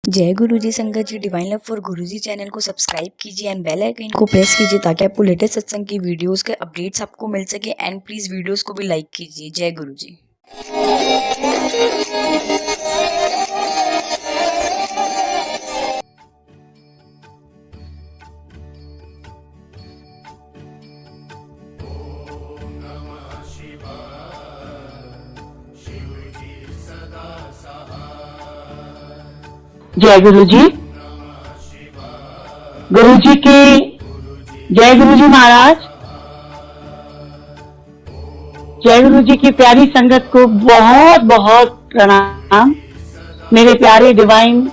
जय गुरुजी संगत जी। Divine love for Guruji channel को सब्सक्राइब कीजिए एंड बेल आइकन को प्रेस कीजिए ताकि आपको लेटेस्ट सत्संग की वीडियोस के अपडेट्स आपको मिल सके। एंड प्लीज वीडियोस को भी लाइक कीजिए। जय गुरुजी। जय गुरु जी। गुरु जी की जय। गुरु जी महाराज। जय गुरु जी की प्यारी संगत को बहुत बहुत प्रणाम। मेरे प्यारे डिवाइन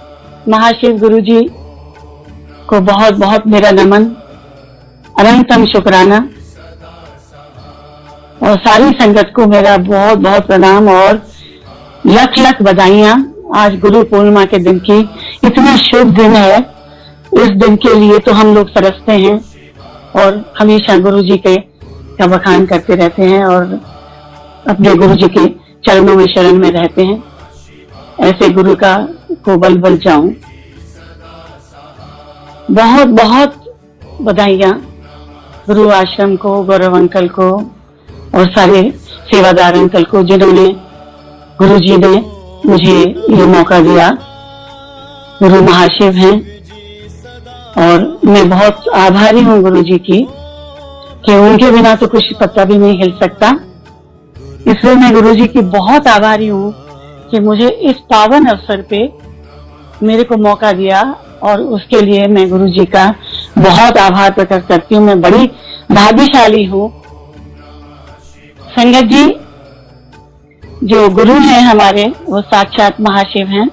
महाशिव गुरु जी को बहुत बहुत मेरा नमन, अनंतम शुक्राना। और सारी संगत को मेरा बहुत बहुत प्रणाम और लख लख बधाइयां। आज गुरु पूर्णिमा के दिन की इतना शुभ दिन है। इस दिन के लिए तो हम लोग तरसते हैं और हमेशा गुरु जी के का बखान करते रहते हैं और अपने गुरु जी के चरणों में शरण में रहते हैं। ऐसे गुरु का को बल बल जाऊं। बहुत बहुत बधाइयां गुरु आश्रम को, गौरव अंकल को और सारे सेवादार अंकल को, जिन्होंने गुरु जी ने मुझे ये मौका दिया। गुरु महाशिव हैं और मैं बहुत आभारी हूँ गुरु जी की कि उनके बिना तो कुछ पत्ता भी नहीं हिल सकता। इसलिए मैं गुरु जी की बहुत आभारी हूँ कि मुझे इस पावन अवसर पे मेरे को मौका दिया और उसके लिए मैं गुरु जी का बहुत आभार प्रकट करती हूँ। मैं बड़ी भाग्यशाली हूँ। संगत जी, जो गुरु हैं हमारे वो साक्षात महाशिव हैं।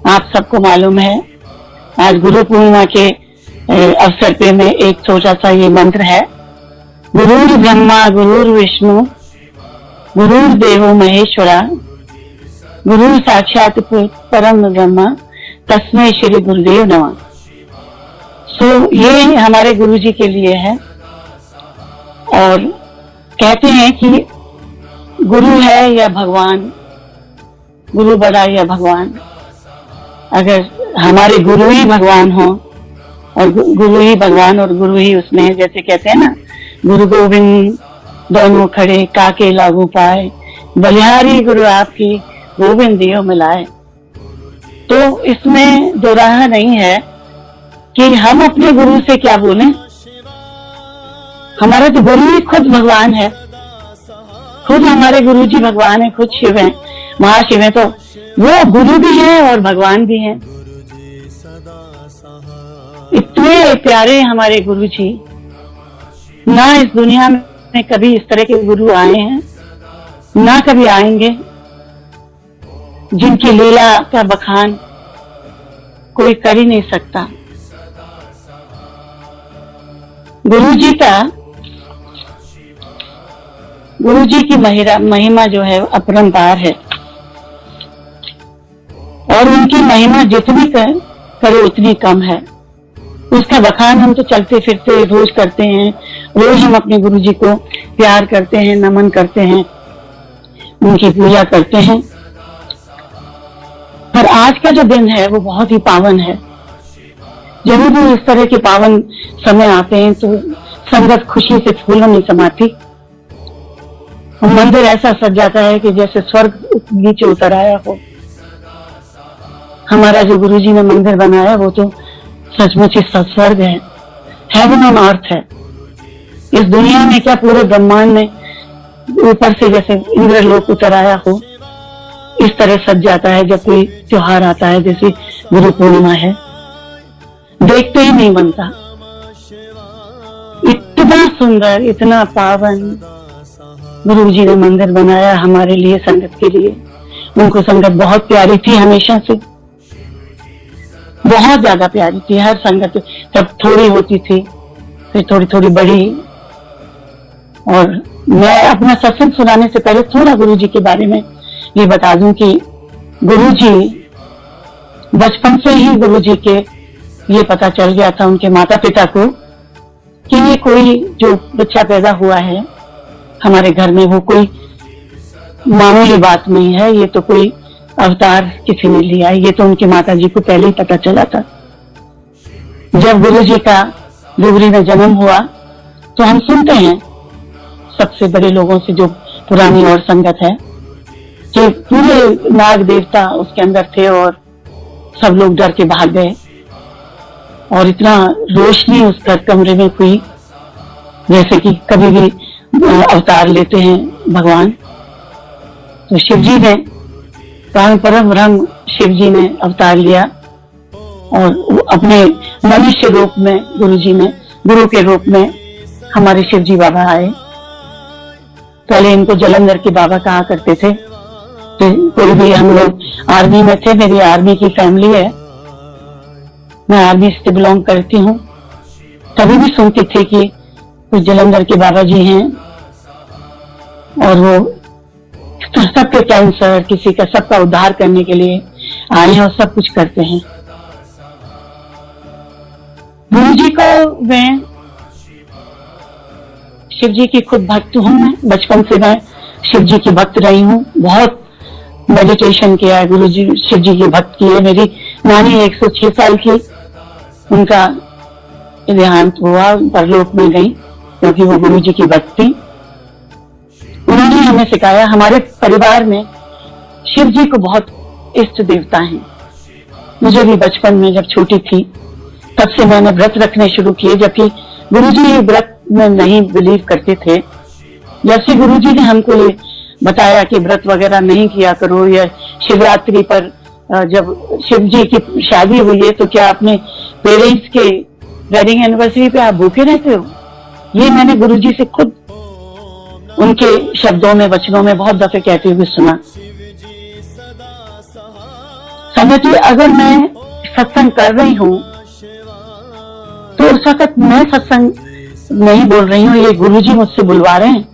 आप सबको मालूम है। आज गुरु पूर्णिमा के अवसर पे मैं एक छोटा सा ये मंत्र है। गुरुर् ब्रह्मा गुरुर् विष्णु गुरुर्देवो महेश्वरा गुरु साक्षात परम ब्रह्म तस्मै श्री गुरुदेव नमः। ये हमारे गुरु जी के लिए है और कहते हैं कि गुरु है या भगवान, गुरु बड़ा या भगवान। अगर हमारे गुरु ही भगवान हो और गुरु ही भगवान और गुरु ही उसमें है, जैसे कहते हैं ना, गुरु गोविंद दोनों खड़े काके लागू पाए, बलिहारी गुरु आपकी गोविंद दियो मिलाए। तो इसमें दो राह नहीं है कि हम अपने गुरु से क्या बोलें। हमारा तो गुरु ही खुद भगवान है। खुद हमारे गुरु जी भगवान है, खुद शिव हैं, महाशिव हैं। तो वो गुरु भी हैं और भगवान भी हैं। इतने प्यारे हमारे गुरु जी। ना इस दुनिया में कभी इस तरह के गुरु आए हैं, ना कभी आएंगे, जिनकी लीला का बखान कोई कर ही नहीं सकता। गुरु जी की महिमा जो है अपरंपार है और उनकी महिमा जितनी करे उतनी कम है। उसका बखान हम तो चलते फिरते रोज करते हैं। रोज हम अपने गुरु जी को प्यार करते हैं, नमन करते हैं, उनकी पूजा करते हैं। पर आज का जो दिन है वो बहुत ही पावन है। जब भी इस तरह के पावन समय आते हैं तो संगत खुशी से फूलों नहीं समाती। मंदिर ऐसा सज जाता है कि जैसे स्वर्ग नीचे उतर आया हो। हमारा जो गुरुजी ने मंदिर बनाया वो तो सचमुच ही स्वर्ग है, हेवन ऑन अर्थ है। इस दुनिया में क्या, पूरे ब्रह्मांड में ऊपर से जैसे इंद्रलोक उतर आया हो, इस तरह सज जाता है जब कोई त्योहार आता है, जैसे गुरु पूर्णिमा है। देखते ही नहीं बनता। इतना सुंदर, इतना पावन गुरु जी ने मंदिर बनाया हमारे लिए, संगत के लिए। उनको संगत बहुत प्यारी थी, हमेशा से बहुत ज्यादा प्यारी थी। हर संगत जब थोड़ी होती थी फिर थोड़ी थोड़ी बढ़ी। और मैं अपना सत्संग सुनाने से पहले थोड़ा गुरु जी के बारे में ये बता दूं कि गुरु जी बचपन से ही गुरु जी के ये पता चल गया था उनके माता पिता को कि ये कोई जो बच्चा पैदा हुआ है हमारे घर में वो कोई मामूली बात नहीं है, ये तो कोई अवतार किसी ने लिया, ये तो उनकी माता जी को पहले ही पता चला था। जब गुरु जी का डुगरी में जन्म हुआ तो हम सुनते हैं सबसे बड़े लोगों से, जो पुरानी और संगत है, कि पूरे नाग देवता उसके अंदर थे और सब लोग डर के भाग गए और इतना रोशनी उस घर कमरे में हुई जैसे कि कभी भी अवतार लेते हैं भगवान। तो शिव जी ने, प्राण परम ब्रह्म शिव जी ने अवतार लिया और अपने मनुष्य रूप में गुरु के रूप में हमारे शिव जी बाबा आए। पहले इनको जलंधर के बाबा कहा करते थे। तो कोई भी, हम लोग आर्मी में थे, मेरी आर्मी की फैमिली है, मैं आर्मी से बिलोंग करती हूँ। तभी भी सुनती थी कि कुछ जलंधर के बाबा जी हैं और वो सबके कैंसर, किसी का, सबका उद्धार करने के लिए आए हैं और सब कुछ करते हैं। गुरु जी को मैं, शिव जी की खुद भक्त हूँ। मैं बचपन से मैं शिव जी की भक्त रही हूँ, बहुत मेडिटेशन किया है, गुरु जी शिव जी की भक्त की है। मेरी नानी 106 साल की, उनका देहांत हुआ, परलोक में गई क्योंकि वो गुरु जी की भक्त थी। उन्होंने हमें सिखाया, हमारे परिवार में शिव जी को बहुत इष्ट देवता हैं। मुझे भी बचपन में जब छोटी थी तब से मैंने व्रत रखने शुरू किए, जबकि गुरु जी व्रत में नहीं बिलीव करते थे। जब से गुरु जी ने हमको ये बताया कि व्रत वगैरह नहीं किया करो, या शिवरात्रि पर जब शिव जी की शादी हुई है तो क्या अपने पेरेंट्स के वेडिंग एनिवर्सरी पे आप भूखे रहते हो, ये मैंने गुरु जी से खुद उनके शब्दों में, वचनों में बहुत दफे कहते हुए सुना। समझिए, अगर मैं सत्संग कर रही हूँ तो उस वक्त मैं सत्संग नहीं बोल रही हूँ, ये गुरु जी मुझसे बुलवा रहे हैं।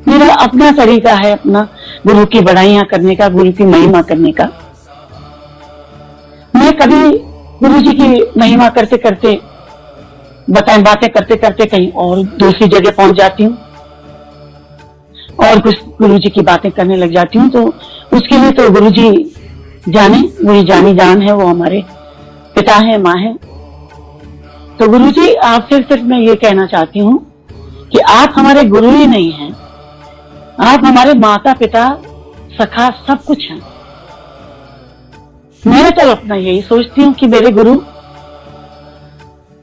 मेरा अपना तरीका है, अपना गुरु की बड़ाइयां करने का, गुरु की महिमा करने का। मैं कभी गुरु जी की महिमा करते करते, बातें करते करते कहीं और दूसरी जगह पहुंच जाती हूँ और कुछ गुरु जी की बातें करने लग जाती हूँ। तो उसके लिए तो गुरु जी जाने, वही जानी जान है, वो हमारे पिता है, माँ है। तो गुरु जी, आपसे सिर्फ मैं ये कहना चाहती हूँ कि आप हमारे गुरु ही नहीं हैं, आप हमारे माता पिता, सखा, सब कुछ हैं। मैं तो अपना यही सोचती हूँ कि मेरे गुरु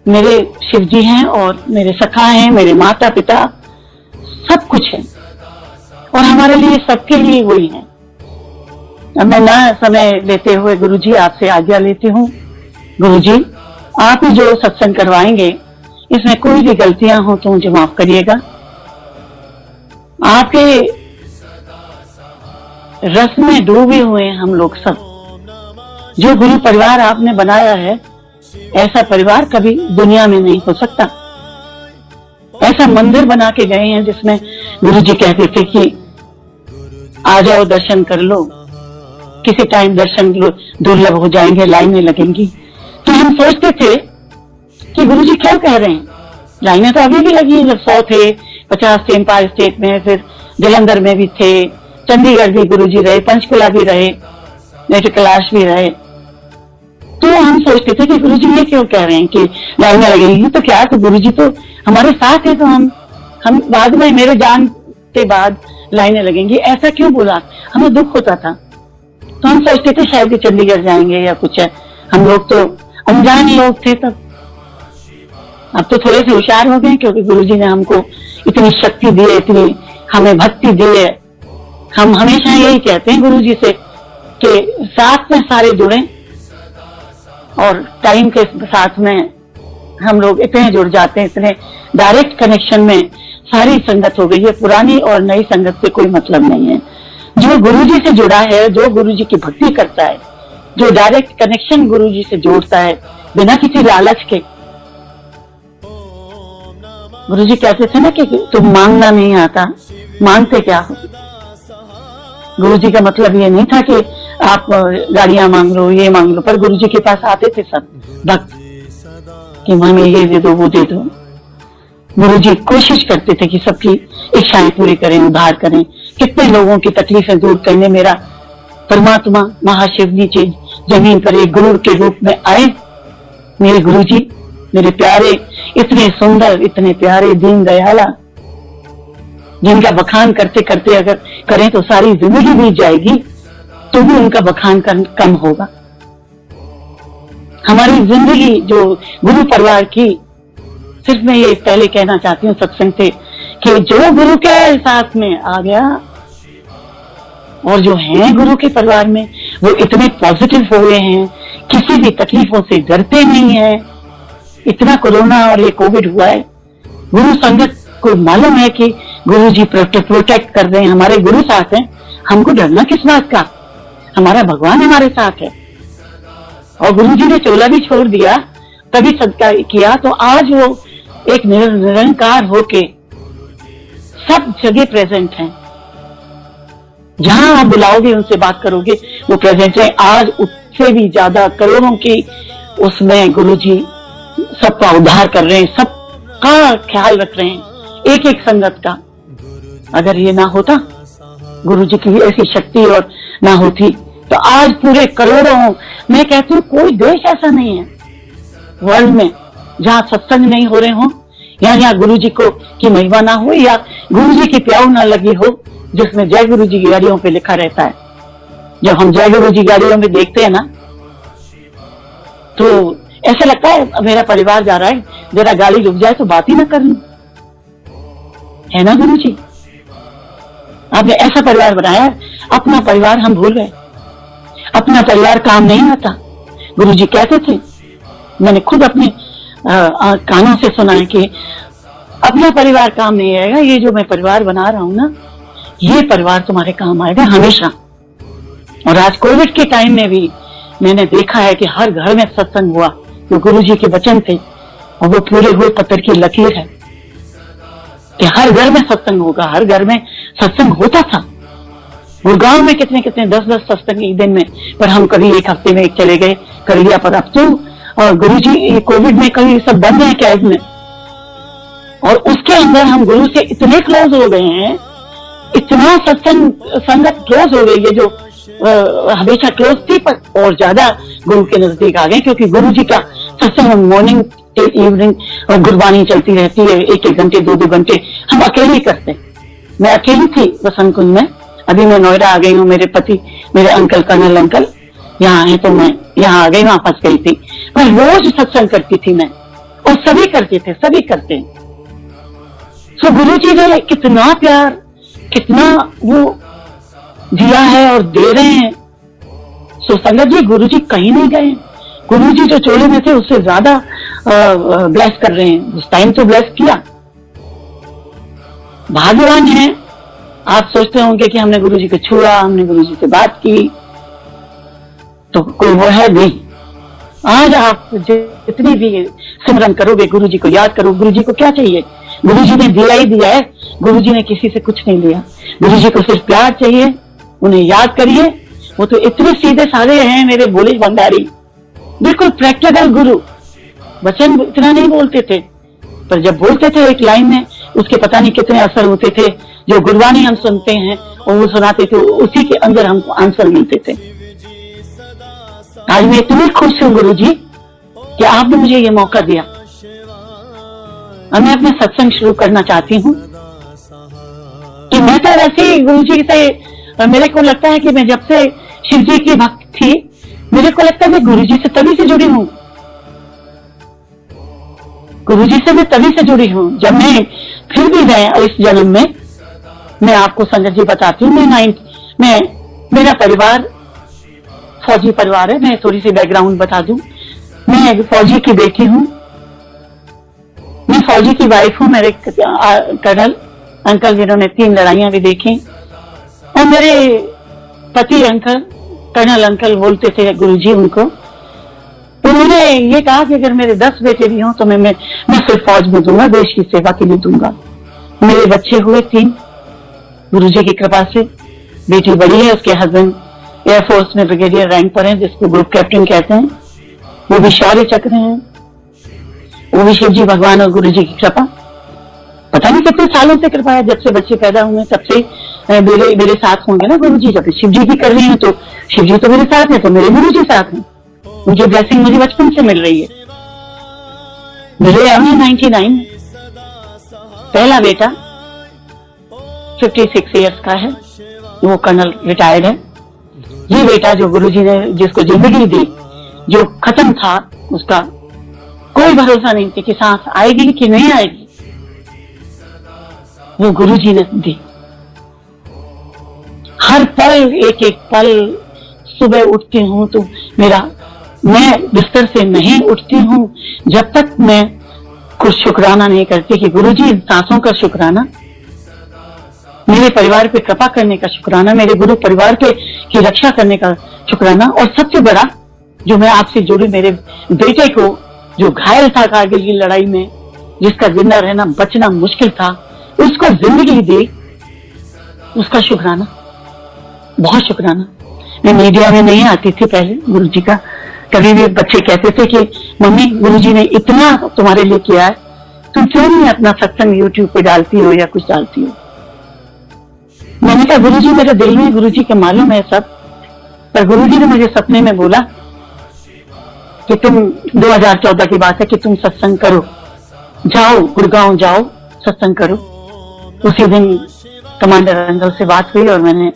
मेरे शिव जी हैं और मेरे सखा हैं, मेरे माता पिता, सब कुछ है और हमारे लिए, सबके लिए वही है। अब मैं ना समय लेते हुए गुरु जी आपसे आज्ञा लेती हूँ। गुरु जी, आप ही जो सत्संग करवाएंगे, इसमें कोई भी गलतियां हो तो मुझे माफ करिएगा। आपके रस में डूबे हुए हैं हम लोग सब। जो गुरु परिवार आपने बनाया है, ऐसा परिवार कभी दुनिया में नहीं हो सकता। ऐसा मंदिर बना के गए हैं जिसमें गुरु जी कहते थे कि आ जाओ, दर्शन कर लो, किसी टाइम दर्शन दुर्लभ हो जाएंगे, लाइनें लगेंगी। तो हम सोचते थे कि गुरु जी क्या कह रहे हैं, लाइनें तो अभी भी लगी है। जब 100 थे, 50 थे, एम्पायर स्टेट में, फिर जलंधर में भी थे, चंडीगढ़ भी गुरु जी रहे, पंचकुला भी रहे, कैलाश भी रहे। तो हम सोचते थे कि गुरु जी ये क्यों कह रहे हैं कि लाइनें लगेंगी, तो क्या, तो गुरु जी तो हमारे साथ है, तो हम बाद में, मेरे जान के बाद लाइनें लगेंगी, ऐसा क्यों बोला, हमें दुख होता था। तो हम सोचते थे शायद कि चंडीगढ़ जाएंगे या कुछ है। हम लोग तो अनजान लोग थे तब। अब तो थोड़े से होशियार हो गए क्योंकि गुरु जी ने हमको इतनी शक्ति दी है, इतनी हमें भक्ति दी है। हम हमेशा यही कहते हैं गुरु जी से कि साथ में सारे जुड़े, और टाइम के साथ में हम लोग इतने जुड़ जाते हैं, इतने डायरेक्ट कनेक्शन में सारी संगत हो गई है। पुरानी और नई संगत से कोई मतलब नहीं है। जो गुरु जी से जुड़ा है, जो गुरु जी की भक्ति करता है, जो डायरेक्ट कनेक्शन गुरु जी से जोड़ता है बिना किसी लालच के। गुरु जी कहते थे ना कि तुम मांगना नहीं आता, मांगते क्या हो। गुरु जी का मतलब ये नहीं था कि आप गाड़ियां मांग लो, ये मांग लो, पर गुरु जी के पास आते थे सब भक्त कि हमें ये दे दो, वो दे दो। गुरु जी कोशिश करते थे कि सबकी इच्छाएं पूरी करें, उद्धार करें। कितने लोगों की तकलीफें दूर करने, मेरा परमात्मा महाशिव नीचे जमीन पर एक गुरु के रूप में आए। मेरे गुरुजी, मेरे प्यारे, इतने सुंदर, इतने प्यारे, दीन दयाला, जिनका बखान करते करते अगर करें तो सारी जिंदगी बीत जाएगी, तो भी उनका बखान कम होगा। हमारी जिंदगी जो गुरु परिवार की, सिर्फ मैं ये पहले कहना चाहती हूँ सत्संग से कि जो गुरु के साथ में आ गया और जो है गुरु के परिवार में, वो इतने पॉजिटिव हो गए हैं, किसी भी तकलीफों से डरते नहीं है। इतना कोरोना और ये कोविड हुआ है, गुरु संगत को मालूम है कि गुरु जी प्रोटेक्ट कर रहे हैं, हमारे गुरु साथ हैं, हमको डरना किस बात का, हमारा भगवान हमारे साथ है। और गुरु जी ने चोला भी छोड़ दिया, तभी सदका किया, तो आज वो एक निरंकार होके सब जगह प्रेजेंट हैं। जहां आप बुलाओगे, उनसे बात करोगे, वो प्रेजेंट है। आज उससे भी ज्यादा करोड़ों की उसमें गुरु जी सबका उद्धार कर रहे हैं, सबका ख्याल रख रहे हैं, एक एक संगत का। अगर ये ना होता, गुरु जी की ऐसी शक्ति और ना होती, तो आज पूरे करोड़ों, मैं कहती हूँ कोई देश ऐसा नहीं है वर्ल्ड में जहाँ सत्संग नहीं हो रहे हो, या जहाँ गुरु जी को की महिमा ना हो, या गुरु जी की प्याऊ ना लगी हो, जिसमें जय गुरु जी की गाड़ियों पे लिखा रहता है। जब हम जय गुरु जी गाड़ियों में देखते हैं ना, तो ऐसा लगता है मेरा परिवार जा रहा है, जरा गाड़ी रुक जाए तो बात ही ना कर लूं, है ना गुरु जी? आपने ऐसा परिवार बनाया, अपना परिवार हम भूल गए। अपना परिवार काम नहीं आता, गुरु जी कहते थे, मैंने खुद अपने कानों से सुना है कि अपना परिवार काम नहीं आएगा, ये जो मैं परिवार बना रहा हूं ना, ये परिवार तुम्हारे काम आएगा हमेशा। और आज कोविड के टाइम में भी मैंने देखा है कि हर घर में सत्संग हुआ, जो गुरु जी के वचन थे, और वो पूरे हुए पत्थर की लकीर है कि हर घर में सत्संग होगा, हर घर में सत्संग होता था। गुड़गांव में कितने कितने 10-10 सत्संग एक दिन में, पर हम कभी एक हफ्ते में एक चले गए कर लिया। पर अब तो और गुरु जी कोविड में कभी सब बंद है कैद में, और उसके अंदर हम गुरु से इतने क्लोज हो गए हैं, इतना सत्संग संगत क्लोज हो गई है, जो हमेशा क्लोज थी पर और ज्यादा गुरु के नजदीक आ गए, क्योंकि गुरु जी का सत्संग मॉर्निंग इवनिंग और गुरबानी चलती रहती है, 1-1 घंटे 2-2 घंटे हम अकेले करते हैं। मैं अकेली थी बसंत कुंज में, अभी मैं नोएडा आ गई हूँ। मेरे पति, मेरे अंकल, कर्नल अंकल यहाँ है, तो मैं यहाँ आ गई, वहां फंस गई थी। पर रोज सत्संग करती थी मैं, और सभी करते थे, सभी करते हैं। सो गुरु जी ने कितना प्यार, कितना वो दिया है और दे रहे हैं। सो संगत जी, गुरु जी कहीं नहीं गए, गुरु जी जो चोले में थे उससे ज्यादा ब्लेस कर रहे हैं। उस टाइम तो ब्लेस किया, भाग्यवान है। आप सोचते होंगे कि हमने गुरु जी को छुआ, हमने गुरु जी से बात की, तो कोई वो है नहीं। आज आप जितनी भी सिमरन करोगे, गुरु जी को याद करो। गुरु जी को क्या चाहिए? गुरु जी ने दिया ही दिया है, गुरु जी ने किसी से कुछ नहीं लिया। गुरु जी को सिर्फ प्यार चाहिए, उन्हें याद करिए। वो तो इतने सीधे साधे हैं मेरे भोले भंडारी, बिल्कुल प्रैक्टिकल गुरु। वचन इतना नहीं बोलते थे, पर जब बोलते थे एक लाइन में, उसके पता नहीं कितने असर होते थे। जो गुरबानी हम सुनते हैं और वो सुनाते थे, उसी के अंदर हमको आंसर मिलते थे। आज मैं इतनी खुश हूँ गुरु जी कि आपने मुझे ये मौका दिया। और मैं अपने सत्संग शुरू करना चाहती हूँ कि मैं तो वैसे ही गुरु जी से, मेरे को लगता है कि मैं जब से शिव जी की भक्त थी, मेरे को लगता है मैं गुरु जी से तभी से जुड़ी हूँ। गुरु जी से मैं तभी से जुड़ी हूँ जब मैं फिर भी मैं इस जन्म में, मैं आपको संगत जी बताती हूँ, मैं मेरा परिवार फौजी परिवार है। मैं थोड़ी सी बैकग्राउंड बता दूं, मैं फौजी की बेटी हूँ, मैं फौजी की वाइफ हूँ। मेरे कर्नल अंकल जिन्होंने 3 लड़ाइयां भी देखी, और मेरे पति अंकल, कर्नल अंकल बोलते थे गुरुजी उनको। उन्होंने ये कहा कि अगर मेरे 10 बेटे भी हों तो मैं सिर्फ फौज में दूंगा, देश की सेवा के लिए दूंगा। मेरे बच्चे हुए 3 गुरुजी की कृपा से। बेटी बड़ी है, उसके हस्बैंड एयरफोर्स में ब्रिगेडियर रैंक पर हैं, जिसको ग्रुप कैप्टन कहते हैं। वो भी शौर्य चक्र हैं, वो भी शिव जी भगवान और गुरु जी की कृपा। पता नहीं कितने सालों से कृपा है, जब से बच्चे पैदा हुए तब से मेरे साथ होंगे ना गुरु जी, जब शिव जी भी कर रही हैं तो शिव जी तो मेरे साथ है, तो मेरे गुरु जी साथ हैं। उनकी ब्लेसिंग मुझे बचपन से मिल रही है। मेरे अभी 99 में पहला बेटा 56 इयर्स का है, वो कर्नल रिटायर्ड है। ये बेटा जो गुरुजी ने जिसको जिंदगी दी, जो खत्म था, उसका कोई भरोसा नहीं थी कि सांस आएगी कि नहीं आएगी, वो गुरुजी ने दी। हर पल, एक एक पल, सुबह उठती हूं तो मैं बिस्तर से नहीं उठती हूं जब तक मैं कुछ शुक्राना नहीं करती कि गुरुजी इन सांसों का शुक्राना, मेरे परिवार पे कृपा करने का शुक्राना, मेरे गुरु परिवार की रक्षा करने का शुक्राना। और सबसे बड़ा जो मैं आपसे जुड़ी, मेरे बेटे को जो घायल था कारगिल की लड़ाई में, जिसका जिंदा रहना बचना मुश्किल था, उसको जिंदगी दी, उसका शुक्राना, बहुत शुक्राना। मैं मीडिया में नहीं आती थी पहले गुरुजी का, कभी भी बच्चे कहते थे कि मम्मी गुरुजी ने इतना तुम्हारे लिए किया है, तुम क्यों नहीं अपना सत्संग यूट्यूब पे डालती हो या कुछ डालती हो। मैंने कहा गुरुजी मेरे दिल में, गुरुजी के मालूम है सब, पर गुरुजी ने मुझे सपने में बोला कि तुम 2014 की बात है कि तुम सत्संग करो, जाओ गुड़गांव जाओ सत्संग करो। उसी दिन कमांडर अंकल से बात हुई और मैंने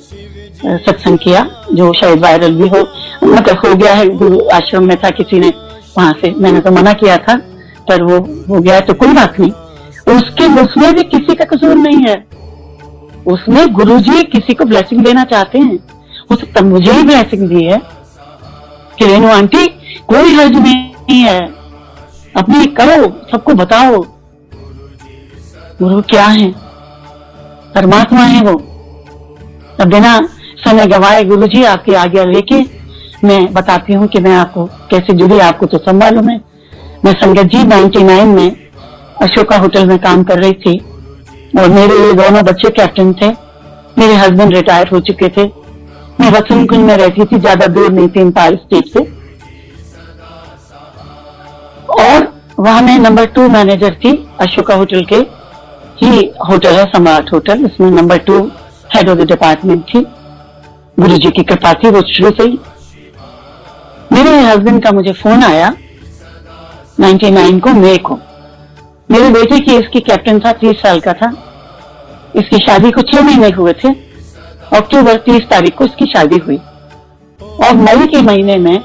सत्संग किया, जो शायद वायरल भी हो, मतलब हो गया है। गुरु आश्रम में था, किसी ने वहां से, मैंने तो मना किया था, पर वो हो गया तो कोई बात नहीं। उसमें भी किसी का कसूर नहीं है, उसमें गुरुजी किसी को ब्लेसिंग देना चाहते हैं। हो सकता मुझे ही ब्लेसिंग दी है कि रेणु आंटी कोई हर्ज नहीं है, अपनी करो, सबको बताओ। गुरु क्या है? परमात्मा है वो। अब बिना समय गवाए गुरुजी आपकी आज्ञा लेके मैं बताती हूँ कि मैं आपको कैसे जुड़ी। आपको तो सब मालूम है, मैं संगत जी 99 में अशोका होटल में काम कर रही थी और मेरे दोनों बच्चे कैप्टन थे। मेरे हस्बैंड रिटायर हो चुके थे। मैं वसंतकुंज में रहती थी, ज्यादा दूर नहीं थी इम्पायर स्टेट से, और वहां मैं नंबर 2 मैनेजर थी। अशोका होटल के ही होटल है सम्राट होटल, इसमें number 2 head of the department थी। गुरुजी की कृपा थी वो शुरू से ही। मेरे हस्बैंड का मुझे फोन आया 99 को, मई को। मेरे बेटे की, इसकी कैप्टन था, 30 साल का था। इसकी शादी को 6 महीने हुए थे। अक्टूबर 30 तारीख को इसकी शादी हुई और मई के महीने में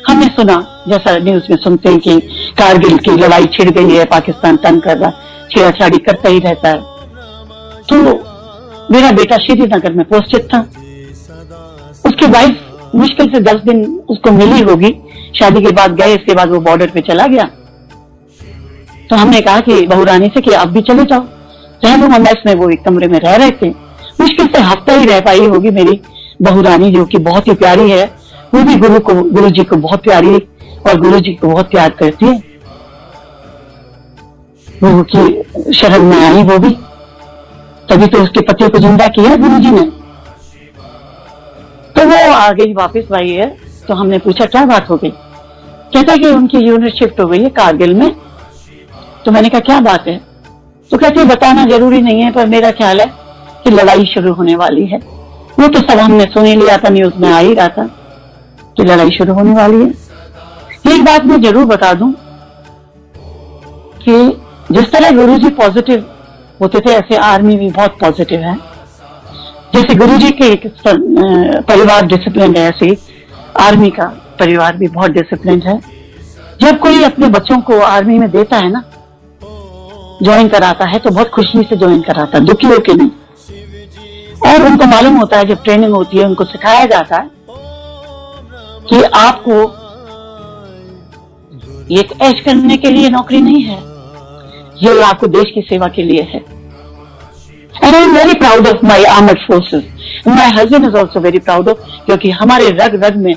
हमने सुना, जैसा न्यूज में सुनते हैं कि कारगिल की लड़ाई छिड़ गई है, पाकिस्तान तंग कर रहा, छेड़छाड़ी करता ही रहता है। तो मेरा बेटा श्रीनगर में पोस्टेड था। उसकी वाइफ मुश्किल से 10 दिन उसको मिली होगी, शादी के बाद गए, इसके बाद वो बॉर्डर पे चला गया। तो हमने कहा कि बहुरानी से कि आप भी चले जाओ, रह लो। हम में वो एक कमरे में रह रहे थे। मुश्किल से हफ्ता ही रह पाई होगी मेरी बहुरानी, जो कि बहुत ही प्यारी है। वो भी गुरु जी को बहुत प्यारी और गुरु जी को बहुत प्यार करती है। गुरु की शरण में आई वो भी, तभी तो उसके पति को जिंदा किया गुरु जी ने। तो वो आ गई वापस भाई है। तो हमने पूछा क्या बात हो गई? कहता कि उनकी यूनिट शिफ्ट हो गई है कारगिल में। तो मैंने कहा क्या बात है? तो कहते बताना जरूरी नहीं है, पर मेरा ख्याल है कि लड़ाई शुरू होने वाली है। वो तो सब हमने सुन ही लिया था, न्यूज में आ ही रहा था कि लड़ाई शुरू होने वाली है। एक बात मैं जरूर बता दूं कि जिस तरह गुरुजी पॉजिटिव होते थे, ऐसे आर्मी भी बहुत पॉजिटिव है। जैसे गुरुजी के एक परिवार डिसिप्लिन है, ऐसे आर्मी का परिवार भी बहुत डिसिप्लिन है। जब कोई अपने बच्चों को आर्मी में देता है ना, ज्वाइन कराता है, तो बहुत खुशी से ज्वाइन कराता है, दुखी होके नहीं। और उनको मालूम होता है, जब ट्रेनिंग होती है, उनको सिखाया जाता है कि आपको ये ऐश करने के लिए नौकरी नहीं है, ये आपको देश की सेवा के लिए है। And I'm very proud of my armed forces. And my husband is also very proud of, क्योंकि हमारे रग रग में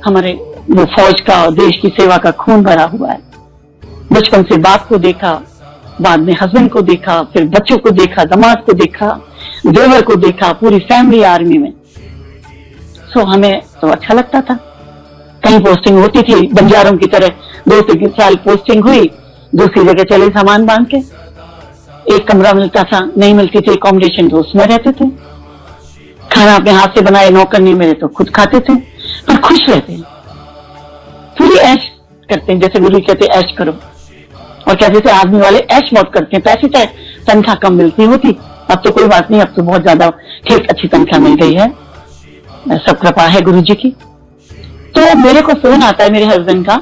हमारे वो फौज का और देश की सेवा का खून भरा हुआ है। बचपन से बाप को देखा, बाद में हस्बैंड को देखा, फिर बच्चों को देखा, दामाद को देखा, देवर को देखा, पूरी फैमिली आर्मी में। सो हमें तो अच्छा लगता था। कहीं पोस्टिंग होती थी बंजारों की तरह, 2-3 साल पोस्टिंग हुई, दूसरी जगह चले सामान बांध के। एक कमरा मिलता था, नहीं मिलती थी अकोमोडेशन, तो उसमें रहते थे। खाना अपने हाथ से बनाए, नौकर नहीं मेरे तो खुद खाते थे, पर खुश रहते हैं, पूरी ऐश करते हैं, जैसे गुरु कहते ऐश करो। और कहते थे आदमी वाले ऐश बहुत करते हैं, पैसे चाहे तनख्वाह कम मिलती होती, अब तो कोई बात नहीं, अब तो बहुत ज्यादा ठीक अच्छी तनख्वाह मिल गई है, सब कृपा है गुरु जी की। तो मेरे को फोन आता है मेरे हस्बैंड का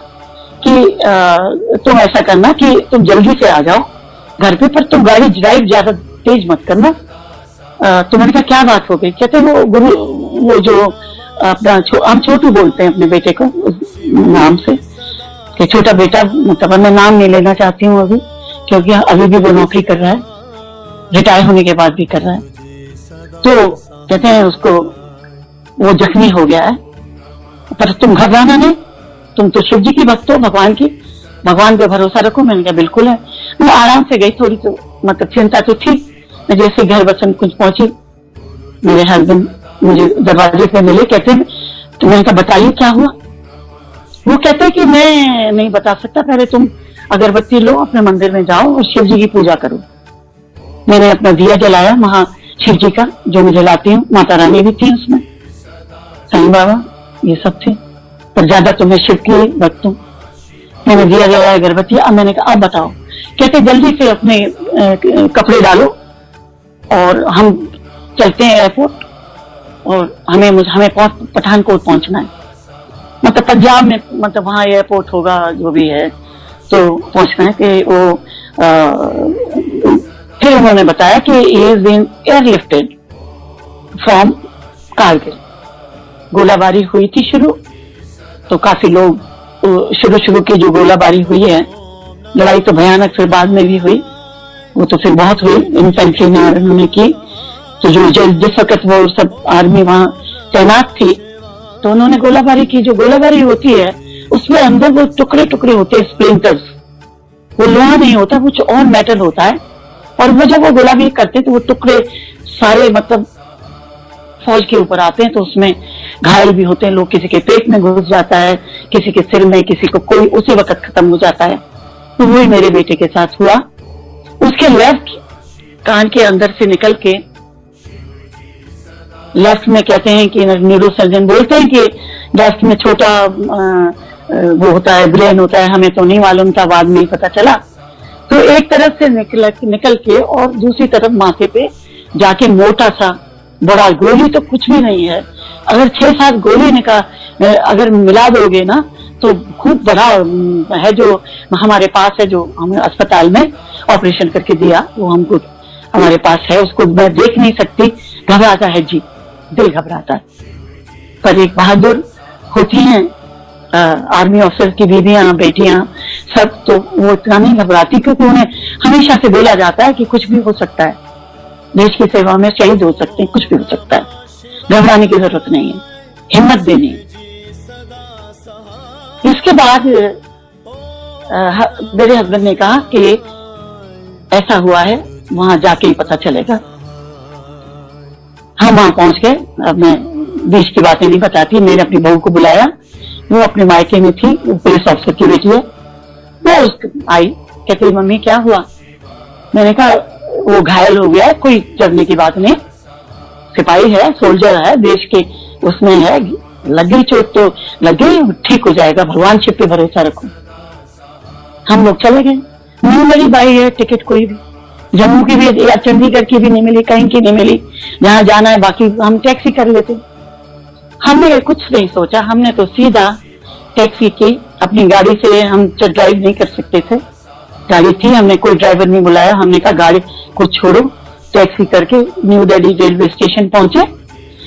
कि तुम ऐसा करना कि तुम जल्दी से आ जाओ घर पे, पर तुम गाड़ी ड्राइव ज्यादा तेज मत करना। तो मैंने कहा क्या बात हो गई? कहते वो गुरु, वो जो अपना हम छोटू बोलते हैं अपने बेटे को उस नाम से, कि छोटा बेटा, मतलब मैं नाम नहीं लेना चाहती हूँ अभी, क्योंकि अभी भी वो नौकरी कर रहा है, रिटायर होने के बाद भी कर रहा है। तो कहते हैं उसको वो जख्मी हो गया है, पर तुम घबराना नहीं, तुम तो शिव जी की भक्त हो, भगवान पे भरोसा रखो। मैंने कहा बिल्कुल है। मैं आराम से गई, थोड़ी तो मतलब चिंता तो थी। मैं जैसे घर बसन कुछ पहुंची, मेरे हस्बैंड मुझे दरवाजे पे मिले, कहते हैं, तो मैंने कहा बताइए क्या हुआ? वो कहते हैं कि मैं नहीं बता सकता, पहले तुम अगरबत्ती लो, अपने मंदिर में जाओ और शिव जी की पूजा करो। मैंने अपना दिया जलाया वहां शिव जी का, जो मैं जलाती हूँ, माता रानी भी थी उसमें, साईं बाबा ये सब थे, पर ज्यादा तो मैं शिव की भक्त हूँ। मैंने दिया जलाया, अगरबत्ती। अब मैंने कहा अब बताओ। कहते जल्दी से अपने कपड़े डालो और हम चलते हैं एयरपोर्ट, और हमें पठानकोट पहुंचना है, मतलब पंजाब में, मतलब वहां एयरपोर्ट होगा जो भी है, तो पहुंचना है। कि वो फिर उन्होंने बताया कि he has been airlifted from Kargil. गोलाबारी हुई थी शुरू, तो काफी लोग, शुरू की जो गोलाबारी हुई है, लड़ाई तो भयानक फिर बाद में भी हुई, वो तो फिर बहुत हुई, इन्फेंट्री ने उन्होंने की। तो जो जिस वक्त वो सब आर्मी वहां तैनात थी, तो उन्होंने गोलाबारी की। जो गोलाबारी होती है उसमें अंदर वो टुकड़े टुकड़े होते हैं, स्प्लिंटर्स, वो लोहा नहीं होता, कुछ और मेटल होता है, और वो जब वो गोलाबारी करते तो वो टुकड़े सारे मतलब फौज के ऊपर आते हैं, तो उसमें घायल भी होते हैं लोग, किसी के पेट में घुस जाता है, किसी के सिर में, किसी को कोई उसी वक्त खत्म हो जाता है। तो वही मेरे बेटे के साथ हुआ। उसके लेफ्ट कान के अंदर से निकल के, लेफ्ट में कहते हैं कि न्यूरो सर्जन बोलते हैं कि लेफ्ट में छोटा वो होता है, ब्रेन होता है, हमें तो नहीं मालूम था, बाद में ही पता चला। तो एक तरफ से निकल के और दूसरी तरफ माथे पे जाके मोटा सा बड़ा, गोली तो कुछ भी नहीं है, अगर 6-7 गोली अगर मिला दोगे ना तो खूब बड़ा है, जो हमारे पास है, जो हमें अस्पताल में ऑपरेशन करके दिया, वो हमको हमारे पास है, उसको मैं देख नहीं सकती, घबराता है जी, दिल घबराता है। पर एक बहादुर होती हैं आर्मी ऑफिसर की बीवियां, बेटियां, सब, तो वो इतना नहीं घबराती, क्योंकि उन्हें हमेशा से बोला जाता है कि कुछ भी हो सकता है, देश की सेवा में शहीद हो सकते हैं, कुछ भी हो सकता है, घबराने की जरूरत नहीं है, हिम्मत देनी है। इसके बाद मेरे हस्बैंड ने कहा कि ऐसा हुआ है, वहां जाके ही पता चलेगा। हम वहां पहुंच गए। अब मैं बीच की बातें नहीं बताती, मैंने अपनी बहू को बुलाया, वो अपने मायके में थी, वो पुलिस ऑफिसर की बेटी है, वो आई, कहती मम्मी क्या हुआ? मैंने कहा वो घायल हो गया है, कोई डरने की बात नहीं, सिपाही है, सोल्जर है, देश के उसमें है, लग गई चोट तो लग गई, ठीक हो जाएगा, भगवान शिव पे भरोसा रखो। हम लोग चले गए। नहीं मेरी बाई है, टिकट कोई भी जम्मू की भी या चंडीगढ़ की भी नहीं मिली, कहीं की नहीं मिली, जहां जाना है बाकी हम टैक्सी कर लेते। हमने कुछ नहीं सोचा, हमने तो सीधा टैक्सी की, अपनी गाड़ी से हम ड्राइव नहीं कर सकते थे, गाड़ी थी, हमने कोई ड्राइवर नहीं बुलाया, हमने कहा गाड़ी को छोड़ो, टैक्सी करके न्यू दिल्ली रेलवे स्टेशन पहुंचे।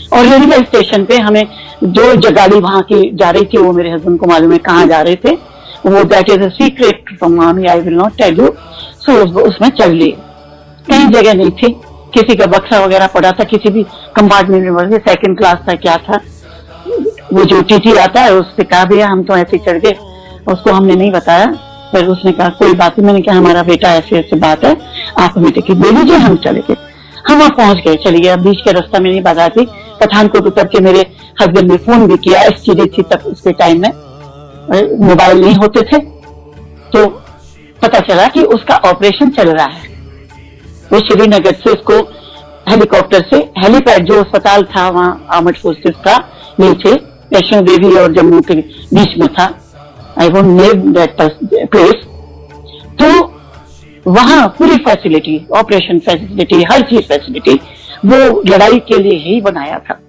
और रेलवे स्टेशन पे हमें जो गाड़ी वहां की जा रही थी, वो मेरे हस्बैंड को मालूम है कहाँ जा रहे थे, वो that is a secret from मामी, I will not tell you. So उसमें चढ़ लिए, कहीं जगह नहीं थी, किसी का बक्सा वगैरह पड़ा था, किसी भी कंपार्टमेंट में, सेकंड क्लास था क्या था, वो जो टीटी आता है उससे कहा भैया हम तो ऐसे चढ़ गए, उसको हमने नहीं बताया, फिर उसने कहा कोई बात नहीं। मैंने कहा हमारा बेटा ऐसे ऐसे बात है, आप हमें टिकट दे दीजिए, हम चले गए। हम वहां पहुंच गए, चले गए। बीच के रास्ता में नहीं बताती, पठानकोट उतर के मेरे हस्बैंड ने फोन भी किया, STD तक उसके टाइम में मोबाइल नहीं होते थे, तो पता चला कि उसका ऑपरेशन चल रहा है, वो श्रीनगर से उसको हेलीकॉप्टर से हेलीपैड जो अस्पताल था वहां आर्मड फोर्सेस का नीचे वैष्णो देवी और जम्मू के बीच में था, I won't name that place. तो वहां पूरी फैसिलिटी, ऑपरेशन फैसिलिटी, हर चीज फैसिलिटी वो लड़ाई के लिए ही बनाया था।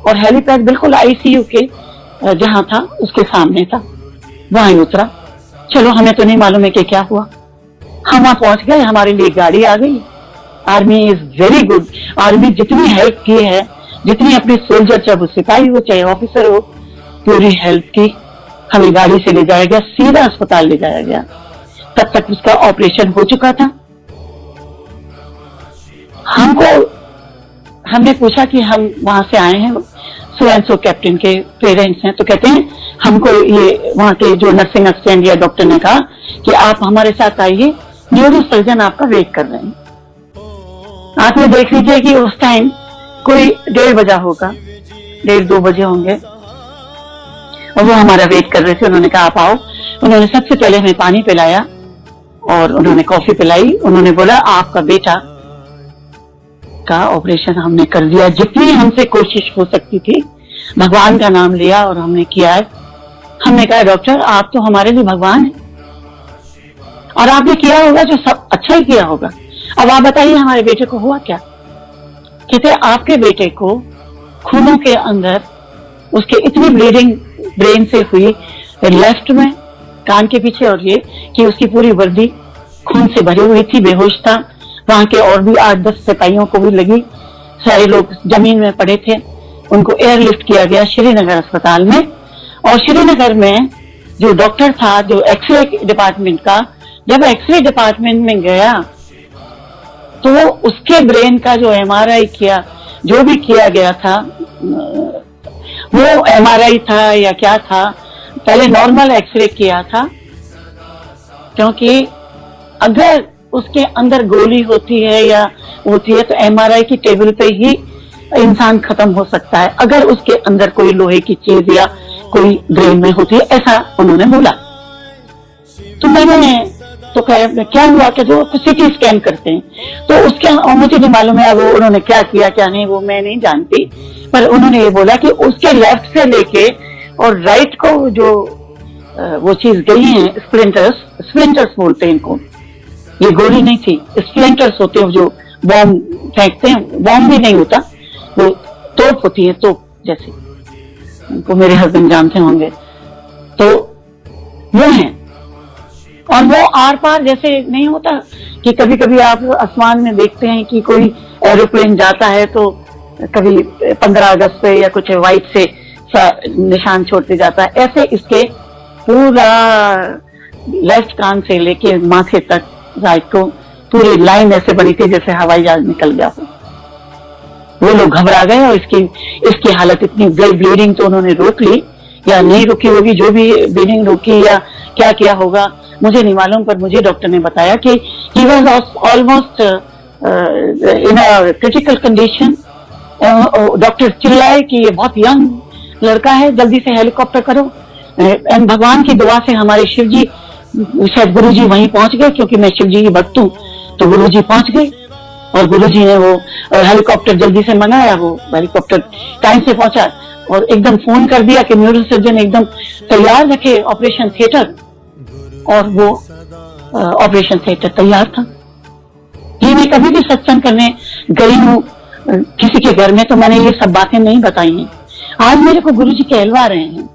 और हेलीपैड बिल्कुल आईसीयू के जहां था उसके सामने था, वहां उतरा। चलो हमें तो नहीं मालूम है कि क्या हुआ, हम वहां पहुंच गए, हमारे लिए गाड़ी आ गई। Army is very good. Army जितनी हेल्प की है, जितनी अपने सोल्जर, चाहे वो सिपाही हो चाहे ऑफिसर हो, पूरी हेल्प की। हमें गाड़ी से ले जाया गया, सीधा अस्पताल ले जाया गया। तब तक उसका ऑपरेशन हो चुका था। हमने पूछा कि हम वहां से आए हैं, सो एंड सो कैप्टन के पेरेंट्स हैं। तो कहते हैं हमको ये वहां के जो नर्सिंग असिस्टेंट या डॉक्टर ने कहा कि आप हमारे साथ आइए, न्यूरो सर्जन आपका वेट कर रहे हैं। आप ये देख लीजिए कि उस टाइम कोई 1:30 बजा होगा, 1:30-2 बजे होंगे, और वो हमारा वेट कर रहे थे। उन्होंने कहा आप आओ। उन्होंने सबसे पहले हमें पानी पिलाया और उन्होंने कॉफी पिलाई। उन्होंने बोला आपका बेटा का ऑपरेशन हमने कर दिया, जितनी हमसे कोशिश हो सकती थी, भगवान का नाम लिया और हमने किया है। हमने कहा डॉक्टर आप तो हमारे लिए भगवान हैं और आपने किया होगा जो सब अच्छा ही किया होगा। अब आप बताइए हमारे बेटे को हुआ क्या? कहते आपके बेटे को खूनों के अंदर उसके इतनी ब्लीडिंग ब्रेन से हुई, लेफ्ट में कान के पीछे, और ये कि उसकी पूरी वर्दी खून से भरी हुई थी, बेहोश था। वहां के और भी 8-10 सिपाहियों को भी लगी। सारे लोग जमीन में पड़े थे। उनको एयरलिफ्ट किया गया श्रीनगर अस्पताल में। और श्रीनगर में जो डॉक्टर था, जो एक्सरे डिपार्टमेंट का, जब एक्सरे डिपार्टमेंट में गया तो उसके ब्रेन का जो एमआरआई किया, जो भी किया गया था, वो एमआरआई था या क्या था, पहले नॉर्मल एक्सरे किया था, क्योंकि अगर उसके अंदर गोली होती है या होती है तो एमआरआई की टेबल पे ही इंसान खत्म हो सकता है, अगर उसके अंदर कोई लोहे की चीज या कोई ब्रेन में होती है, ऐसा उन्होंने बोला। तो मैंने तो क्या हुआ कि जो सीटी स्कैन करते हैं तो उसके, मुझे नहीं मालूम है वो उन्होंने क्या किया क्या नहीं, वो मैं नहीं जानती, पर उन्होंने ये बोला कि उसके लेफ्ट से लेके और राइट को जो वो चीज गई है, स्प्लिंटर्स बोलते हैं इनको, ये गोली नहीं थी, स्प्लिंटर्स होते हैं जो बॉम्ब फेंकते हैं, बॉम्ब भी नहीं होता, वो तोप होती है, तोप जैसे, उनको मेरे हस्बैंड जानते होंगे। तो वो है, और वो आर पार जैसे नहीं होता कि कभी कभी आप आसमान में देखते हैं कि कोई एरोप्लेन जाता है तो कभी 15 अगस्त पे या कुछ व्हाइट से निशान छोड़ते जाता है, ऐसे इसके पूरा लेफ्ट कान से लेके माथे तक राइट को पूरी लाइन ऐसे बनी थी जैसे हवाई जहाज निकल गया हो। वो लोग घबरा गए और इसकी हालत इतनी ब्लीडिंग तो उन्होंने रोक ली या नहीं रोकी होगी, जो भी ब्लीडिंग रोकी या क्या किया होगा मुझे नहीं मालूम, पर मुझे डॉक्टर ने बताया कि he was almost in a critical condition. Doctor चिल्लाए कि ये बहुत यंग लड़का है, जल्दी से हेलीकॉप्टर करो। एंड भगवान की दुआ से हमारे शिव जी, शायद गुरु जी वहीं पहुंच गए, क्योंकि मैं शिव जी की भक्त हूं, तो गुरु जी पहुंच गए और गुरु जी ने वो हेलीकॉप्टर जल्दी से मंगाया। वो हेलीकॉप्टर टाइम से पहुंचा और एकदम फोन कर दिया कि न्यूरो सर्जन एकदम तैयार रखे ऑपरेशन थिएटर, और वो ऑपरेशन थिएटर तैयार था। ये मैं कभी भी सत्संग करने गई हूँ किसी के घर में तो मैंने ये सब बातें नहीं बताई हैं। आज मेरे को गुरु जी कहलवा रहे हैं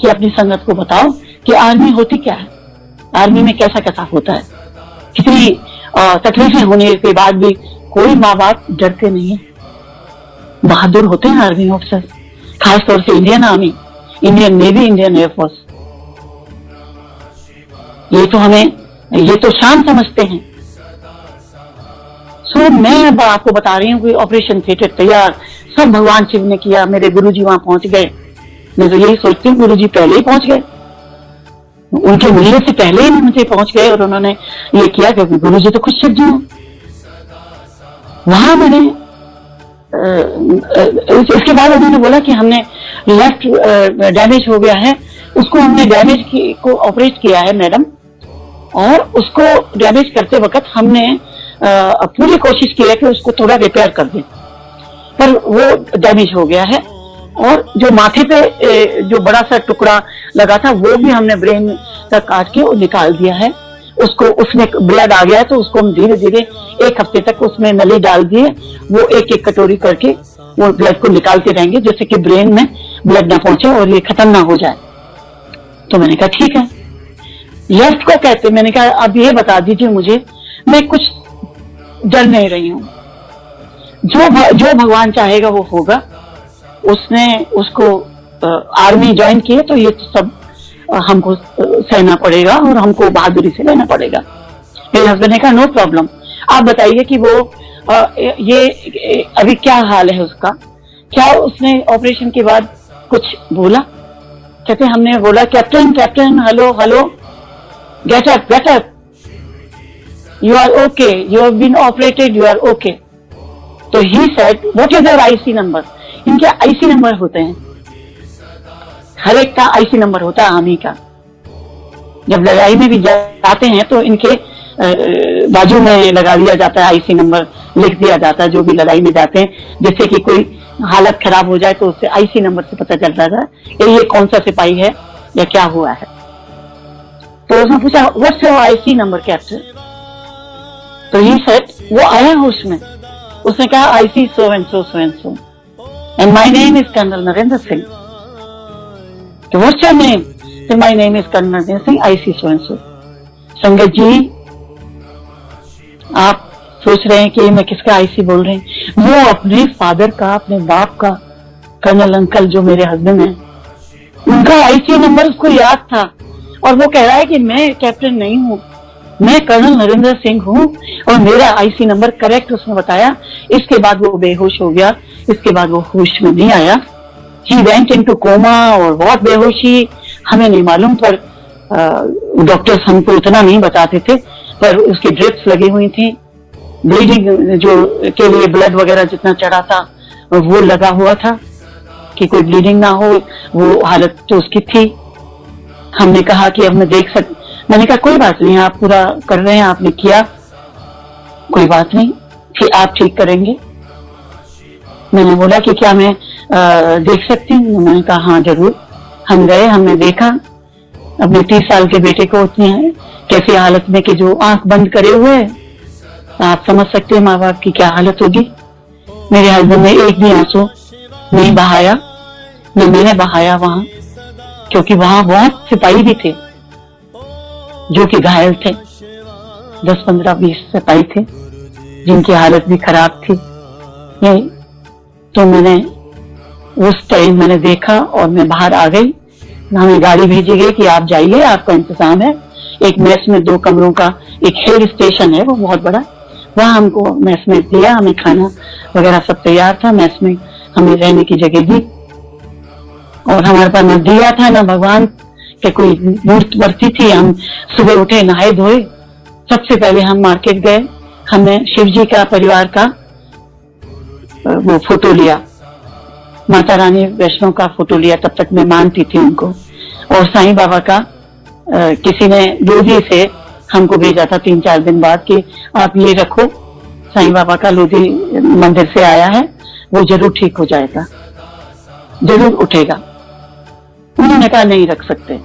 कि अपनी संगत को बताओ कि आर्मी होती क्या है, आर्मी में कैसा कैसा होता है, कितनी तकलीफें होने के बाद भी कोई माँ बाप डरते नहीं है, बहादुर होते हैं आर्मी ऑफिसर, खासतौर से Indian army, Indian navy, Indian air force. ये तो शान समझते हैं। सो मैं अब आपको बता रही हूँ कि ऑपरेशन थिएटर तैयार, सब भगवान शिव ने किया। मेरे गुरुजी वहां पहुंच गए। मैं तो यही सोचती हूँ गुरुजी पहले ही पहुंच गए, उनके मिलने से पहले ही मुझे पहुंच गए और उन्होंने ये किया, क्योंकि गुरुजी तो खुद शिव जी हैं। वहां मैंने इसके बाद उन्होंने बोला कि हमने लेफ्ट डैमेज हो गया है, उसको हमने को ऑपरेट किया है मैडम, और उसको डैमेज करते वक्त हमने पूरी कोशिश की है कि उसको थोड़ा रिपेयर कर दें, पर वो डैमेज हो गया है। और जो माथे पे जो बड़ा सा टुकड़ा लगा था वो भी हमने ब्रेन का काट के वो निकाल दिया है। उसको उसमें ब्लड आ गया है, तो उसको हम धीरे धीरे 1 हफ्ते तक उसमें नली डाल दिए, वो एक एक कटोरी करके वो ब्लड को निकालते रहेंगे, जिससे कि ब्रेन में ब्लड ना पहुंचे और ये खत्म ना हो जाए। तो मैंने कहा ठीक है। लेफ्ट को कहते, मैंने कहा अब ये बता दीजिए मुझे, मैं कुछ डर नहीं रही हूँ, जो भगवान चाहेगा वो होगा। उसने उसको आर्मी ज्वाइन किए तो ये सब हमको सहना पड़ेगा और हमको बहादुरी से लेना पड़ेगा। मेरे हस्बैंड ने कहा नो प्रॉब्लम, आप बताइए कि वो ये अभी क्या हाल है उसका, क्या उसने ऑपरेशन के बाद कुछ बोला? कहते हमने बोला captain captain hello hello get up you are okay, you have been operated, you are okay. तो he said what is your IC number? इनके आईसी नंबर होते हैं, हर एक का आईसी नंबर होता है आर्मी का। जब लड़ाई में भी जाते हैं तो इनके बाजू में लगा दिया जाता है आईसी नंबर, लिख दिया जाता है जो भी लड़ाई में जाते हैं, जिससे कि कोई हालत खराब हो जाए तो उससे आईसी नंबर से पता चल जाता है ये कौन सा सिपाही है या क्या हुआ है। तो उसने पूछा what's your IC number captain? तो ये सेड वो आया है उसमें, उसने कहा IC so and so and my name is colonel Narendra Singh. तो व्हाट्स योर नेम? तो my name is colonel Narendra Singh, IC so and so. संगत जी आप सोच रहे हैं कि मैं किसका आईसी बोल रही हूँ? वो अपने फादर का, अपने बाप का, कर्नल अंकल जो मेरे हस्बैंड हैं, उनका आईसी नंबर उसको याद था। और वो कह रहा है कि मैं कैप्टन नहीं हूँ, मैं कर्नल नरेंद्र सिंह हूँ और मेरा आईसी नंबर करेक्ट उसने बताया। इसके बाद वो बेहोश हो गया, इसके बाद वो होश में नहीं आया। ही वेंट इनटू कोमा और बहुत बेहोशी हमें नहीं मालूम, पर डॉक्टर्स हमको इतना नहीं बताते थे, पर उसकी ड्रिप्स लगी हुई थी, ब्लीडिंग जो के लिए ब्लड वगैरह जितना चढ़ा था वो लगा हुआ था कि कोई ब्लीडिंग ना हो, वो हालत तो उसकी थी। हमने कहा कि अब मैं मैंने कहा कोई बात नहीं, आप पूरा कर रहे हैं, आपने किया, कोई बात नहीं, फिर आप ठीक करेंगे। मैंने बोला कि क्या मैं देख सकती हूँ? मैंने कहा हाँ जरूर। हम गए, हमने देखा अपने 30 साल के बेटे को उतनी कैसी हालत में कि जो आंख बंद करे हुए, आप समझ सकते हैं माँ बाप की क्या हालत होगी। मेरे हस्बैंड ने एक भी आंसू नहीं बहाया, न मैंने बहाया वहां, क्योंकि वहां बहुत सिपाही भी थे जो कि घायल थे, 10, 15, 20 सिपाही थे जिनकी हालत भी खराब थी। ये तो मैंने उस टाइम मैंने देखा और मैं बाहर आ गई। हमें गाड़ी भेजी गई कि आप जाइए, आपका इंतजाम है। एक मेस में 2 कमरों का एक हिल स्टेशन है, वो बहुत बड़ा, वहां हमको मेस में दिया, हमें खाना वगैरह सब तैयार था, मेस में हमें रहने की जगह दी। और हमारे पास न दिया था न भगवान के कोई मूर्ति थी। हम सुबह उठे, नहाए धोए, सबसे पहले हम मार्केट गए, हमने शिव जी का परिवार का वो फोटो लिया, माता रानी वैष्णो का फोटो लिया, तब तक मैं मानती थी उनको। और साईं बाबा का किसी ने लोधी से हमको भेजा था 3-4 दिन बाद कि आप ये रखो, साईं बाबा का लोधी मंदिर से आया है, वो जरूर ठीक हो जाएगा, जरूर उठेगा। उन्होंने कहा नहीं रख सकते,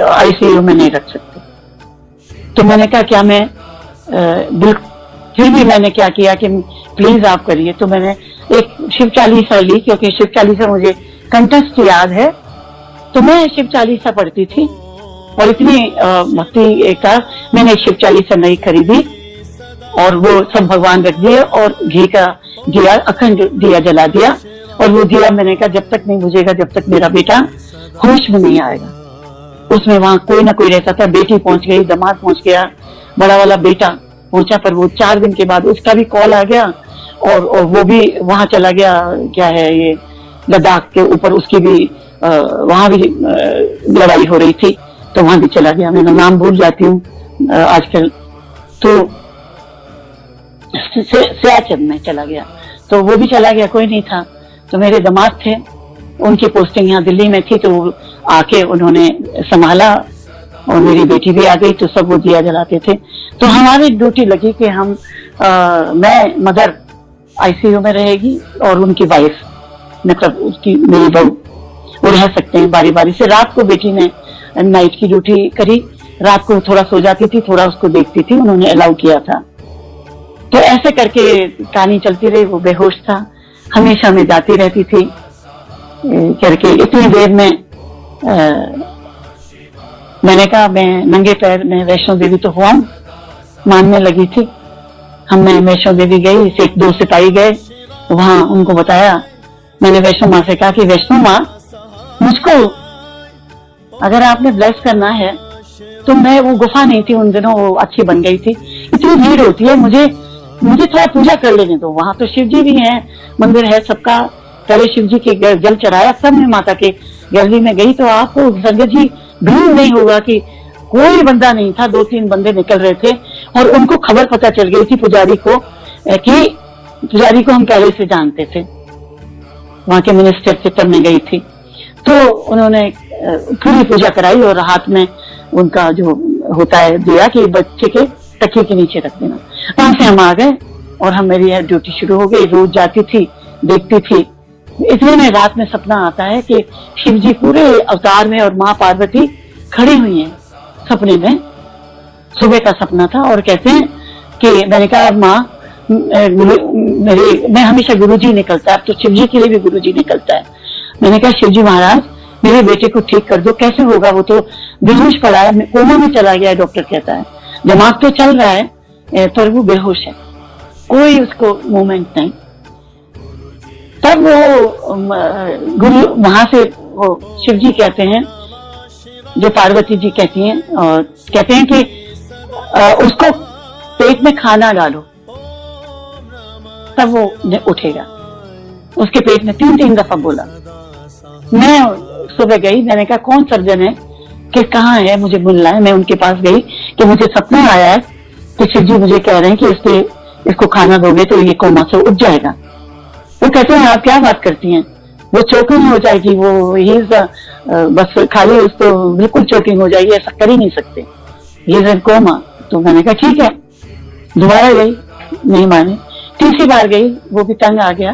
आईसीयू में नहीं रख सकते। तो मैंने कहा क्या मैं फिर भी मैंने क्या किया कि प्लीज आप करिए। तो मैंने एक शिव चालीसा ली, क्योंकि शिव चालीसा मुझे कंठस्थ याद है, तो मैं शिव चालीसा पढ़ती थी और इतनी भक्ति का मैंने शिव चालीसा नहीं खरीदी और वो सब भगवान रख दिए और घी का दिया, अखंड दिया जला दिया। और वो दिया मैंने कहा जब तक नहीं बुझेगा, जब तक मेरा बेटा होश में नहीं आएगा। उसमें वहां कोई ना कोई रहता था, बेटी पहुंच गई, दामाद पहुंच गया, बड़ा वाला बेटा पहुंचा, पर वो 4 दिन के बाद उसका भी कॉल आ गया और वो भी वहां चला गया, क्या है ये लद्दाख के ऊपर, उसकी भी वहां भी लड़ाई हो रही थी, तो वहां भी चला गया। मैं नाम भूल जाती हूँ आजकल। तो सियाचिन में चला गया, तो वो भी चला गया, कोई नहीं था। तो मेरे दामाद थे, उनकी पोस्टिंग यहाँ दिल्ली में थी, तो वो आके उन्होंने संभाला और मेरी बेटी भी आ गई, तो सब वो दिया जलाते थे। तो हमारी ड्यूटी लगी कि हम मैं मदर आईसीयू में रहेगी और उनकी वाइफ, मतलब उसकी मेरी बहू, वो रह सकते हैं बारी बारी से। रात को बेटी ने नाइट की ड्यूटी करी, रात को थोड़ा सो जाती थी, थोड़ा उसको देखती थी, उन्होंने अलाउ किया था। तो ऐसे करके कहानी चलती रही। वो बेहोश था, हमेशा मैं जाती रहती थी करके। इतनी देर में मैंने कहा मैं नंगे पैर में वैष्णो देवी तो हुआ, मानने लगी थी। मैं वैष्णो देवी गई, एक दो सिपाही गए, वहां उनको बताया। मैंने वैष्णो माँ से कहा कि वैष्णो माँ, मुझको अगर आपने ब्लेस करना है तो मैं, वो गुफा नहीं थी उन दिनों, वो अच्छी बन गई थी, इतनी भीड़ होती है, मुझे थोड़ा पूजा कर लेने दो। वहां तो शिव जी भी हैं, मंदिर है सबका। पहले शिव जी के जल चढ़ाया, सब मैं माता के गैलरी में गई तो आपको संगत जी भीड़ नहीं होगा कि कोई बंदा नहीं था, 2-3 बंदे निकल रहे थे और उनको खबर पता चल गई थी पुजारी को, कि पुजारी को हम पहले से जानते थे, वहां के मिनिस्टर चित्तर में गई थी। तो उन्होंने पूरी पूजा कराई और हाथ में उनका जो होता है दिया कि बच्चे के तकिए के नीचे रख देना। वहां से हम आ गए और हम, मेरी ड्यूटी शुरू हो गई। रोज जाती थी, देखती थी। इतने में रात में सपना आता है कि शिव जी पूरे अवतार में और माँ पार्वती खड़ी हुई हैं सपने में। सुबह का सपना था और कहते हैं कि मैंने कहा माँ, मैं हमेशा गुरुजी निकलता है, अब तो शिव जी के लिए भी गुरुजी निकलता है। मैंने कहा शिव जी महाराज, मेरे बेटे को ठीक कर दो। कैसे होगा, वो तो बेहोश पड़ा है, कोमा में चला गया है, डॉक्टर कहता है। दिमाग तो चल रहा है पर वो बेहोश है, कोई उसको मूवमेंट नहीं। तब वो गुरु वहां से, वो शिव जी कहते हैं, जो पार्वती जी कहती हैं, और कहते हैं कि उसको पेट में खाना डालो तब वो उठेगा। उसके पेट में 3-3 दफा बोला। मैं सुबह गई, मैंने कहा कौन सर्जन है कि कहाँ है, मुझे मिलना है। मैं उनके पास गई कि मुझे सपना आया है तो शिव जी मुझे कह रहे हैं कि इसको खाना दोगे तो ये कोमा से उठ जाएगा। वो कहते हैं आप क्या बात करती हैं, वो चोकिंग हो जाएगी, वो ही बस खाली उसको बिल्कुल चोकिंग हो जाएगी, ऐसा कर ही नहीं सकते, ये कोमा। तो मैंने कहा ठीक है। दोबारा गई, नहीं माने। तीसरी बार गई, वो भी तंग आ गया।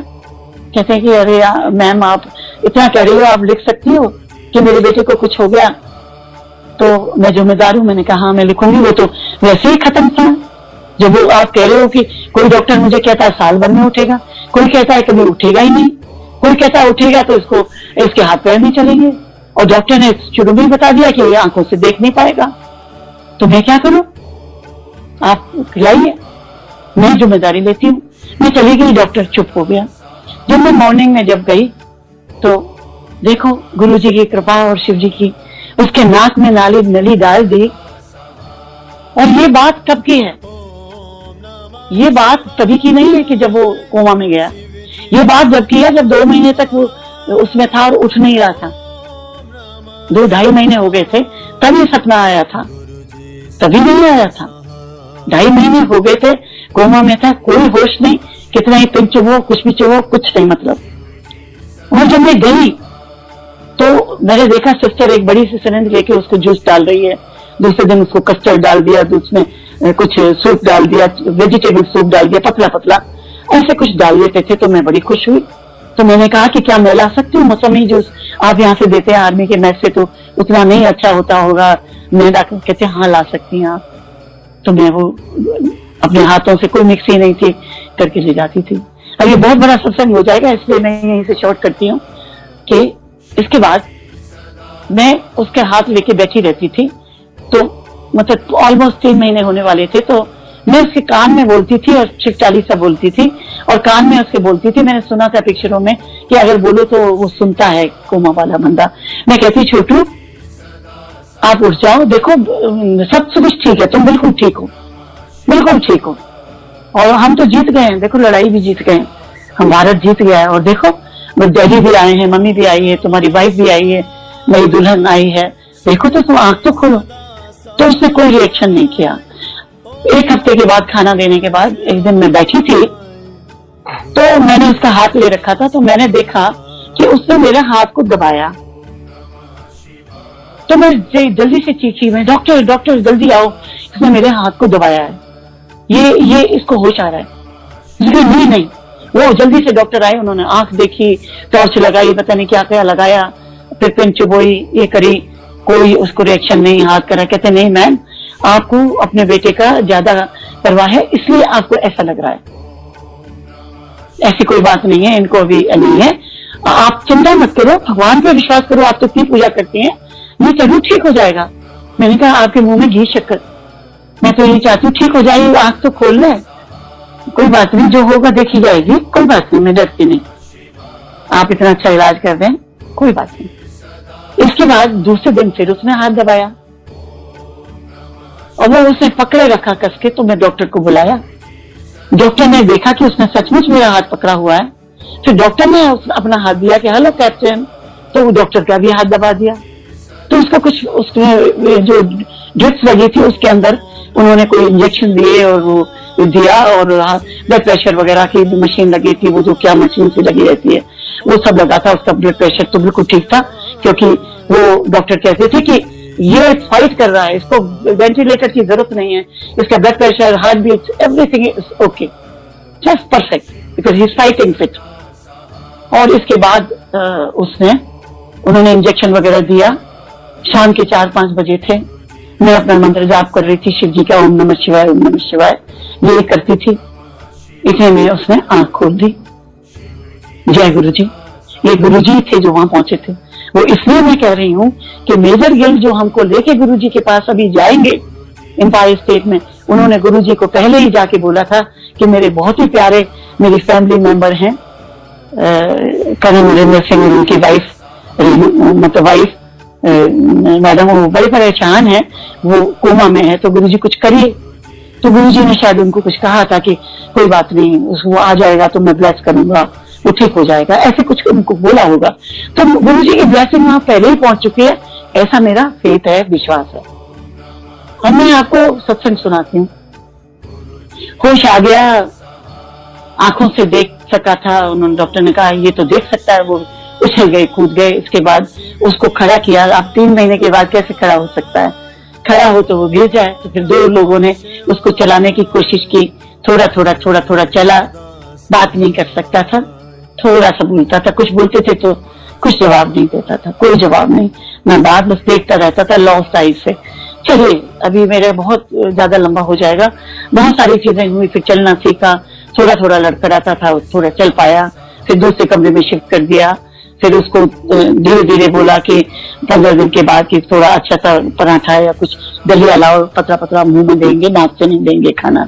कहते हैं कि अरे मैम आप इतना कह रही हो, आप लिख सकती हो कि मेरे बेटे को कुछ हो गया तो मैं जिम्मेदार हूं। मैंने कहा हाँ मैं लिखूंगी, वो तो वैसे ही खत्म था। जब वो आप कह रहे हो कि कोई डॉक्टर मुझे कहता है साल भर में उठेगा, कोई कहता है कभी उठेगा ही नहीं, कोई कहता है उठेगा तो इसके हाथ पैर नहीं चलेंगे, और डॉक्टर ने शुरू में बता दिया कि ये आंखों से देख नहीं पाएगा, तो मैं क्या करूं, आप खिलाइए, मैं जिम्मेदारी लेती हूँ। मैं चली गई, डॉक्टर चुप हो गया। जब मैं मॉर्निंग में जब गई तो देखो गुरु जी की कृपा और शिव जी की, उसके नाक में नली डाल दी। और ये बात कब की है, ये बात तभी की नहीं है कि जब वो कोमा में गया। ये बात जब की है जब 2 महीने तक वो उसमें था और उठ नहीं रहा था। 2-2.5 महीने हो गए थे तब ये सपना आया था, तभी नहीं आया था। 2.5 महीने हो गए थे, कोमा में था, कोई होश नहीं, कितना ही पिंच चुभो, कुछ भी चुभो, कुछ नहीं मतलब। और जब मैं गई तो मैंने देखा सिस्टर एक बड़ी सी सिरिंज लेके उसको जूस डाल रही है। दूसरे दिन उसको कस्टर्ड डाल दिया, उसमें कुछ सूप डाल दिया, वेजिटेबल सूप डाल दिया, पतला पतला ऐसे कुछ डाल देते थे। तो मैं बड़ी खुश हुई। तो मैंने कहा कि क्या मैं ला सकती हूँ मौसमी जूस, आप यहाँ से देते हैं, आर्मी के मैच से तो उतना नहीं अच्छा होता होगा। मैं डॉक्टर कहते हाँ ला सकती हैं आप। तो मैं वो अपने हाथों से, कोई मिक्सी नहीं थी, करके ले जाती थी। अब ये बहुत बड़ा सत्संग हो जाएगा, इसलिए मैं यहीं से शॉर्ट करती हूँ कि इसके बाद मैं उसके हाथ लेके बैठी रहती थी। तो मतलब ऑलमोस्ट 3 महीने होने वाले थे। तो मैं उसके कान में बोलती थी और शिव चालीसा बोलती थी और कान में उसके बोलती थी। मैंने सुना था पिक्चरों में कि अगर बोलो तो वो सुनता है, कोमा वाला बंदा। मैं कहती छोटू आप उठ जाओ, देखो सब कुछ ठीक है, तुम बिल्कुल ठीक हो, बिल्कुल ठीक हो, और हम तो जीत गए हैं, देखो लड़ाई भी जीत गए, हम भारत जीत गया है। और देखो डैडी भी आए हैं, मम्मी भी आई है, तुम्हारी वाइफ भी आई है, मेरी दुल्हन आई है, देखो तो तुम आंख तो खोलो। तो उसने कोई रिएक्शन नहीं किया। 1 हफ्ते के बाद, खाना देने के बाद, एक दिन मैं बैठी थी तो मैंने उसका हाथ ले रखा था। तो मैंने देखा कि उसने मेरे हाथ को दबाया। तो मैं जल्दी से चीखी, मैं डॉक्टर डॉक्टर जल्दी आओ, उसने मेरे हाथ को दबाया है। ये इसको होश आ रहा है। नहीं नहीं, वो जल्दी से डॉक्टर आए, उन्होंने आंख देखी, टॉर्च लगाई, पता नहीं क्या क्या लगाया, फिर पिन चुबोई, ये करी, कोई उसको रिएक्शन नहीं, हाथ करा। कहते नहीं मैम, आपको अपने बेटे का ज्यादा परवाह है, इसलिए आपको ऐसा लग रहा है, ऐसी कोई बात नहीं है, इनको अभी नहीं है, आप चिंता मत करो, भगवान पे विश्वास करो, आप तो इतनी पूजा करती हैं, ये जरूर ठीक हो जाएगा। मैंने कहा आपके मुंह में घी शक्कर, मैं तो यही चाहती हूँ ठीक हो जाए, आंख तो खोल ले, कोई बात नहीं, जो होगा देखी जाएगी, कोई बात नहीं, मैं डरती नहीं, आप इतना अच्छा इलाज कर दें, कोई बात नहीं। इसके बाद दूसरे दिन फिर उसने हाथ दबाया और वो उसने पकड़े रखा कस के, तो मैं डॉक्टर को बुलाया। डॉक्टर ने देखा कि उसने सचमुच मेरा हाथ पकड़ा हुआ है, फिर डॉक्टर ने अपना हाथ दिया कि हेलो कैप्टन, तो वो डॉक्टर का भी हाथ दबा दिया। तो उसका कुछ उसमें जो ड्रिप्स लगी थी उसके अंदर उन्होंने कोई इंजेक्शन दिए और वो दिया, और ब्लड प्रेशर वगैरह की मशीन लगी थी, वो जो क्या मशीन से लगी रहती है वो सब लगा था। उसका ब्लड प्रेशर तो बिल्कुल ठीक था, क्योंकि वो डॉक्टर कहते थे कि ये फाइट कर रहा है, इसको वेंटिलेटर की जरूरत नहीं है, इसका blood pressure, heart beat, everything is okay, just perfect, because he is fighting fit. और इसके बाद उन्होंने इंजेक्शन वगैरह दिया। शाम के 4-5 बजे थे, मैं अपना मंत्र जाप कर रही थी शिव जी का, ओम नमः शिवाय, ओम नमः शिवाय, ये करती थी। इतने में उसने आंख खोल दी। जय गुरु जी। ये गुरु जी थे जो वहां पहुंचे थे। वो इसलिए मैं कह रही हूँ कि मेजर गिल्ड जो हमको लेके गुरु जी के पास अभी जाएंगे एम्पायर स्टेट में, उन्होंने गुरु जी को पहले ही जाके बोला था कि मेरे बहुत ही प्यारे मेरी फैमिली मेंबर हैं, कर्नल नरेंद्र सिंह, उनकी वाइफ, मतलब वाइफ मैडम, वो बड़े परेशान है, वो कोमा में है, तो गुरुजी कुछ करिए। तो गुरुजी ने शायद उनको कुछ कहा था कि कोई बात नहीं, वो आ जाएगा तो मैं ब्लेस करूंगा, वो ठीक हो जाएगा, ऐसे कुछ उनको बोला होगा। तो गुरुजी की ब्लेसिंग वहां पहले ही पहुंच चुकी है, ऐसा मेरा फेथ है, विश्वास है। और मैं आपको सत्संग सुनाती हूँ। होश आ गया, आंखों से देख सका था, उन्होंने, डॉक्टर ने कहा ये तो देख सकता है, वो उछल गए, कूद गए। इसके बाद उसको खड़ा किया। अब 3 महीने के बाद कैसे खड़ा हो सकता है, खड़ा हो तो वो गिर जाए। तो फिर 2 लोगों ने उसको चलाने की कोशिश की, थोड़ा थोड़ा चला, बात नहीं कर सकता था, थोड़ा सा बोलता था, कुछ बोलते थे तो कुछ जवाब नहीं देता था, कोई जवाब नहीं, मैं बात बस देखता रहता था लॉस्ट आइज से। चलिए अभी मेरा बहुत ज्यादा लंबा हो जाएगा, बहुत सारी चीजें हुई, फिर चलना सीखा, थोड़ा लड़खड़ाता था, थोड़ा चल पाया, फिर दूसरे कमरे में शिफ्ट कर दिया। फिर उसको धीरे धीरे बोला कि 15 दिन के बाद कि थोड़ा अच्छा सा पराठा या कुछ दलिया लाओ, पतला मुंह में देंगे, नाक से नहीं देंगे खाना,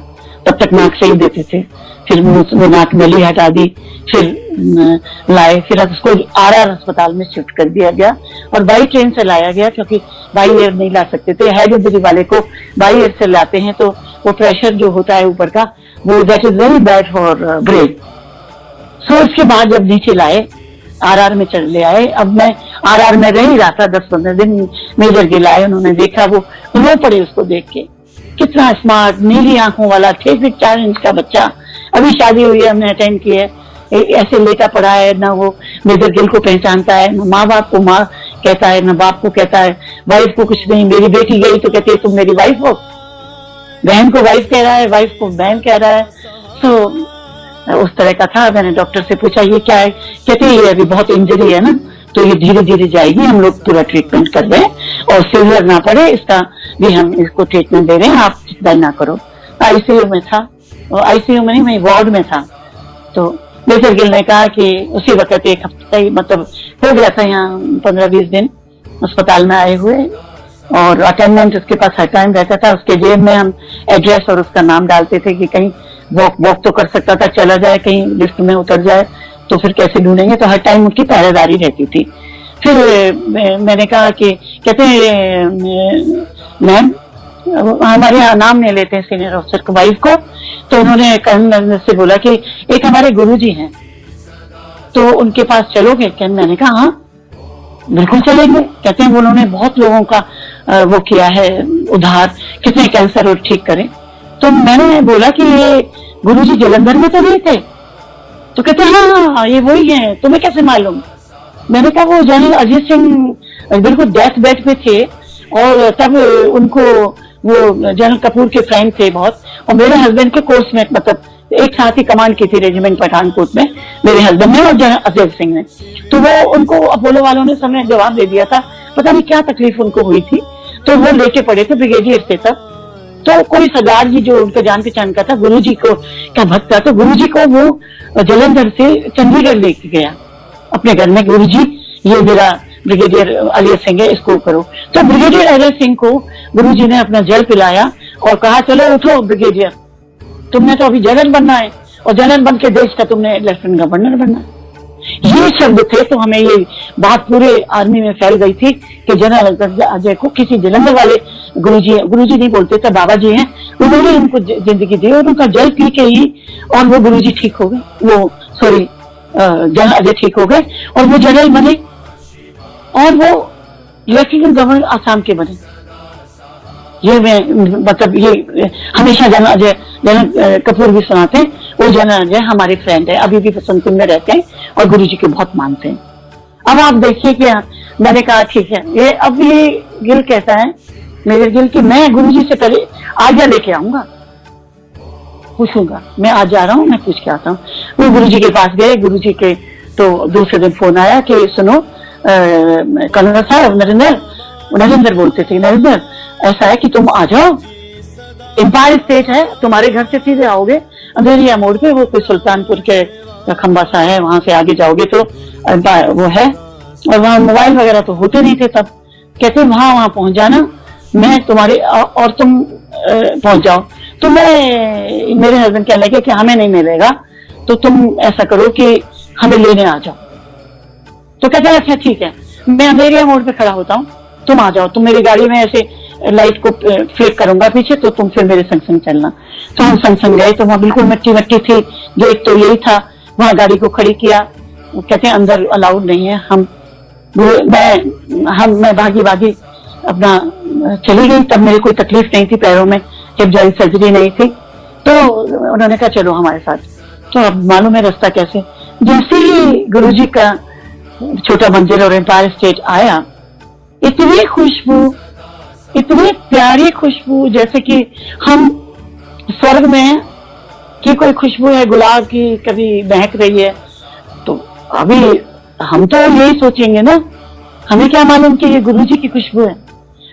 तब तक नाक से ही देते थे। फिर वो नाक नली हटा दी, फिर लाए, फिर उसको RR अस्पताल में शिफ्ट कर दिया गया और बाई ट्रेन से लाया गया, क्योंकि बाई एयर नहीं ला सकते थे। हेड इंजरी वाले को बाई एयर से लाते हैं तो वो प्रेशर जो होता है ऊपर का, वो that is very bad for brain. So इसके बाद जब नीचे लाए, RR में चल ले आए। अब मैं RR में रह ही रहा था 10-15 दिन। मेजर गिल आए, उन्होंने देखा, वो रो पड़े उसको देख के, कितना स्मार्ट, नीली आंखों वाला, 6 फीट 4 इंच का बच्चा, अभी शादी हुई है, हमने अटेंड की है, ऐसे लेटा पड़ा है, ना वो मेजर गिल को पहचानता है, ना माँ बाप को माँ कहता है, ना बाप को कहता है, वाइफ को कुछ नहीं। मेरी बेटी गई तो कहती है तुम मेरी वाइफ हो, बहन को वाइफ कह रहा है, वाइफ को बहन कह रहा है। तो उस तरह का था। मैंने डॉक्टर से पूछा ये क्या है, कहते हैं ये अभी बहुत इंजरी है ना, तो ये धीरे धीरे जाएगी, हम लोग पूरा ट्रीटमेंट कर रहे हैं और सीवियर ना पड़े इसका भी हम इसको ट्रीटमेंट दे रहे हैं, आप चिंता ना करो। ICU में था, ICU में नहीं, मैं वार्ड में था। तो मेजर गिल ने कहा कि उसी वक्त 1 हफ्ता ही मतलब हो गया था, यहाँ 15-20 दिन अस्पताल में आए हुए, और अटेंडेंट उसके पास हर टाइम रहता था, उसके जेब में हम एड्रेस और उसका नाम डालते थे कि कहीं वॉक तो कर सकता था, चला जाए, कहीं लिफ्ट में उतर जाए तो फिर कैसे ढूंढेंगे, तो हर टाइम उनकी पहरेदारी रहती थी। फिर मैंने कहा कि कहते हैं मैम, हमारे यहाँ नाम नहीं लेते हैं सीनियर ऑफिसर को, वाइफ को, तो उन्होंने कर्नल से बोला कि एक हमारे गुरुजी हैं तो उनके पास चलोगे क्या? मैंने कहा हाँ बिल्कुल चलेंगे। कहते हैं उन्होंने बहुत लोगों का वो किया है उद्धार, कितने कैंसर और ठीक करें। तो मैंने बोला कि ये गुरुजी जलंधर में तो नहीं थे? तो कहते हैं हाँ ये वही है, तुम्हें कैसे मालूम? मैंने कहा वो जनरल अजीत सिंह बिल्कुल डेथ बेड पे थे, और तब उनको वो जनरल कपूर के फ्रेंड थे बहुत, और मेरे हस्बैंड के कोर्समेट, मतलब एक साथ ही कमांड की थी रेजिमेंट पठानकोट में मेरे हस्बैंड ने और जनरल अजय सिंह ने। तो वो उनको अपोलो वालों ने समय जवाब दे दिया था, पता नहीं क्या तकलीफ उनको हुई थी, तो वो लेके पड़े थे ब्रिगेडियर से तब। तो कोई सरदार जी जो उनका जान पहचान का था, गुरुजी को का भक्त था, तो गुरुजी को वो जलंधर से चंडीगढ़ लेके गया अपने घर में। गुरुजी ये मेरा ब्रिगेडियर अजय सिंह है, इसको करो। तो ब्रिगेडियर अजय सिंह को गुरुजी ने अपना जल पिलाया और कहा चलो उठो ब्रिगेडियर, तुमने तो अभी जनरल बनना है और जनरल बन के देश का तुमने लेफ्टिनेंट गवर्नर बनना है। ये शब्द थे तो हमें ये बात पूरे आर्मी में फैल गई थी कि जनरल अजय को किसी जलंधर वाले गुरुजी नहीं बोलते थे, बाबा जी हैं, उन्होंने उनको जिंदगी दी और उनका जल पी के ही और वो गुरुजी ठीक हो गए, वो सॉरी जनरल अजय ठीक हो गए और वो जनरल बने और वो लेफ्टिनेंट गवर्नर आसाम के बने। ये मैं मतलब ये हमेशा जनरल कपूर भी सुनाते हैं, वो जनरल अजय हमारे फ्रेंड है, अभी भी बसंतपुर में रहते हैं और गुरुजी के बहुत मानते हैं। अब आप देखिए कि मैंने कहा ठीक है, ये अब ये गिल कहता है मेरे गिल की मैं गुरुजी से पहले आज्ञा लेके आऊंगा, पूछूंगा, मैं आज जा रहा हूँ, मैं पूछ के आता हूँ। वो गुरुजी के पास गए, गुरुजी के तो दूसरे दिन फोन आया कि सुनो कर्नल साहब, नरेंद्र बोलते थे, नरेंद्र ऐसा है कि तुम आ जाओ, एम्पायर स्टेट है, तुम्हारे घर से सीधे आओगे अंधेरिया मोड़ पे, वो कोई सुल्तानपुर के खंबा सा है, वहां से आगे जाओगे तो वो है, और वहां मोबाइल वगैरह तो होते नहीं थे तब। कहते वहां पहुंच जाना, मैं तुम्हारे और तुम पहुंच जाओ। तो मेरे हस्बैंड कहने लगे कि हमें नहीं मिलेगा, तो तुम ऐसा करो कि हमें लेने आ जाओ। तो कहते हैं अच्छा ठीक है, मैं अंधेरिया मोड़ पे खड़ा होता हूँ, तुम आ जाओ, तुम मेरी गाड़ी में ऐसे लाइट को फ्लिक करूंगा पीछे, तो तुम फिर मेरे संग संग चलना। तो हम संग संग गए, तो वहां बिल्कुल मिट्टी मिट्टी थी, गेट तो यही था, वहां गाड़ी को खड़ी किया। वो कहते हैं अंदर अलाउड नहीं है, मैं भागी अपना चली गई। तब मेरी कोई तकलीफ नहीं थी पैरों में, हिप जॉइंट सर्जरी नहीं थी, तो उन्होंने कहा चलो हमारे साथ। तो अब मालूम है रास्ता कैसे, जैसे ही गुरुजी का छोटा मंदिर और एम्पायर स्टेट आया, इतनी खुशबू, इतनी प्यारी खुशबू, जैसे कि हम स्वर्ग में हैं कि कोई खुशबू है गुलाब की कभी महक रही है। तो अभी हम तो यही सोचेंगे ना, हमें क्या मालूम कि ये गुरुजी की खुशबू है।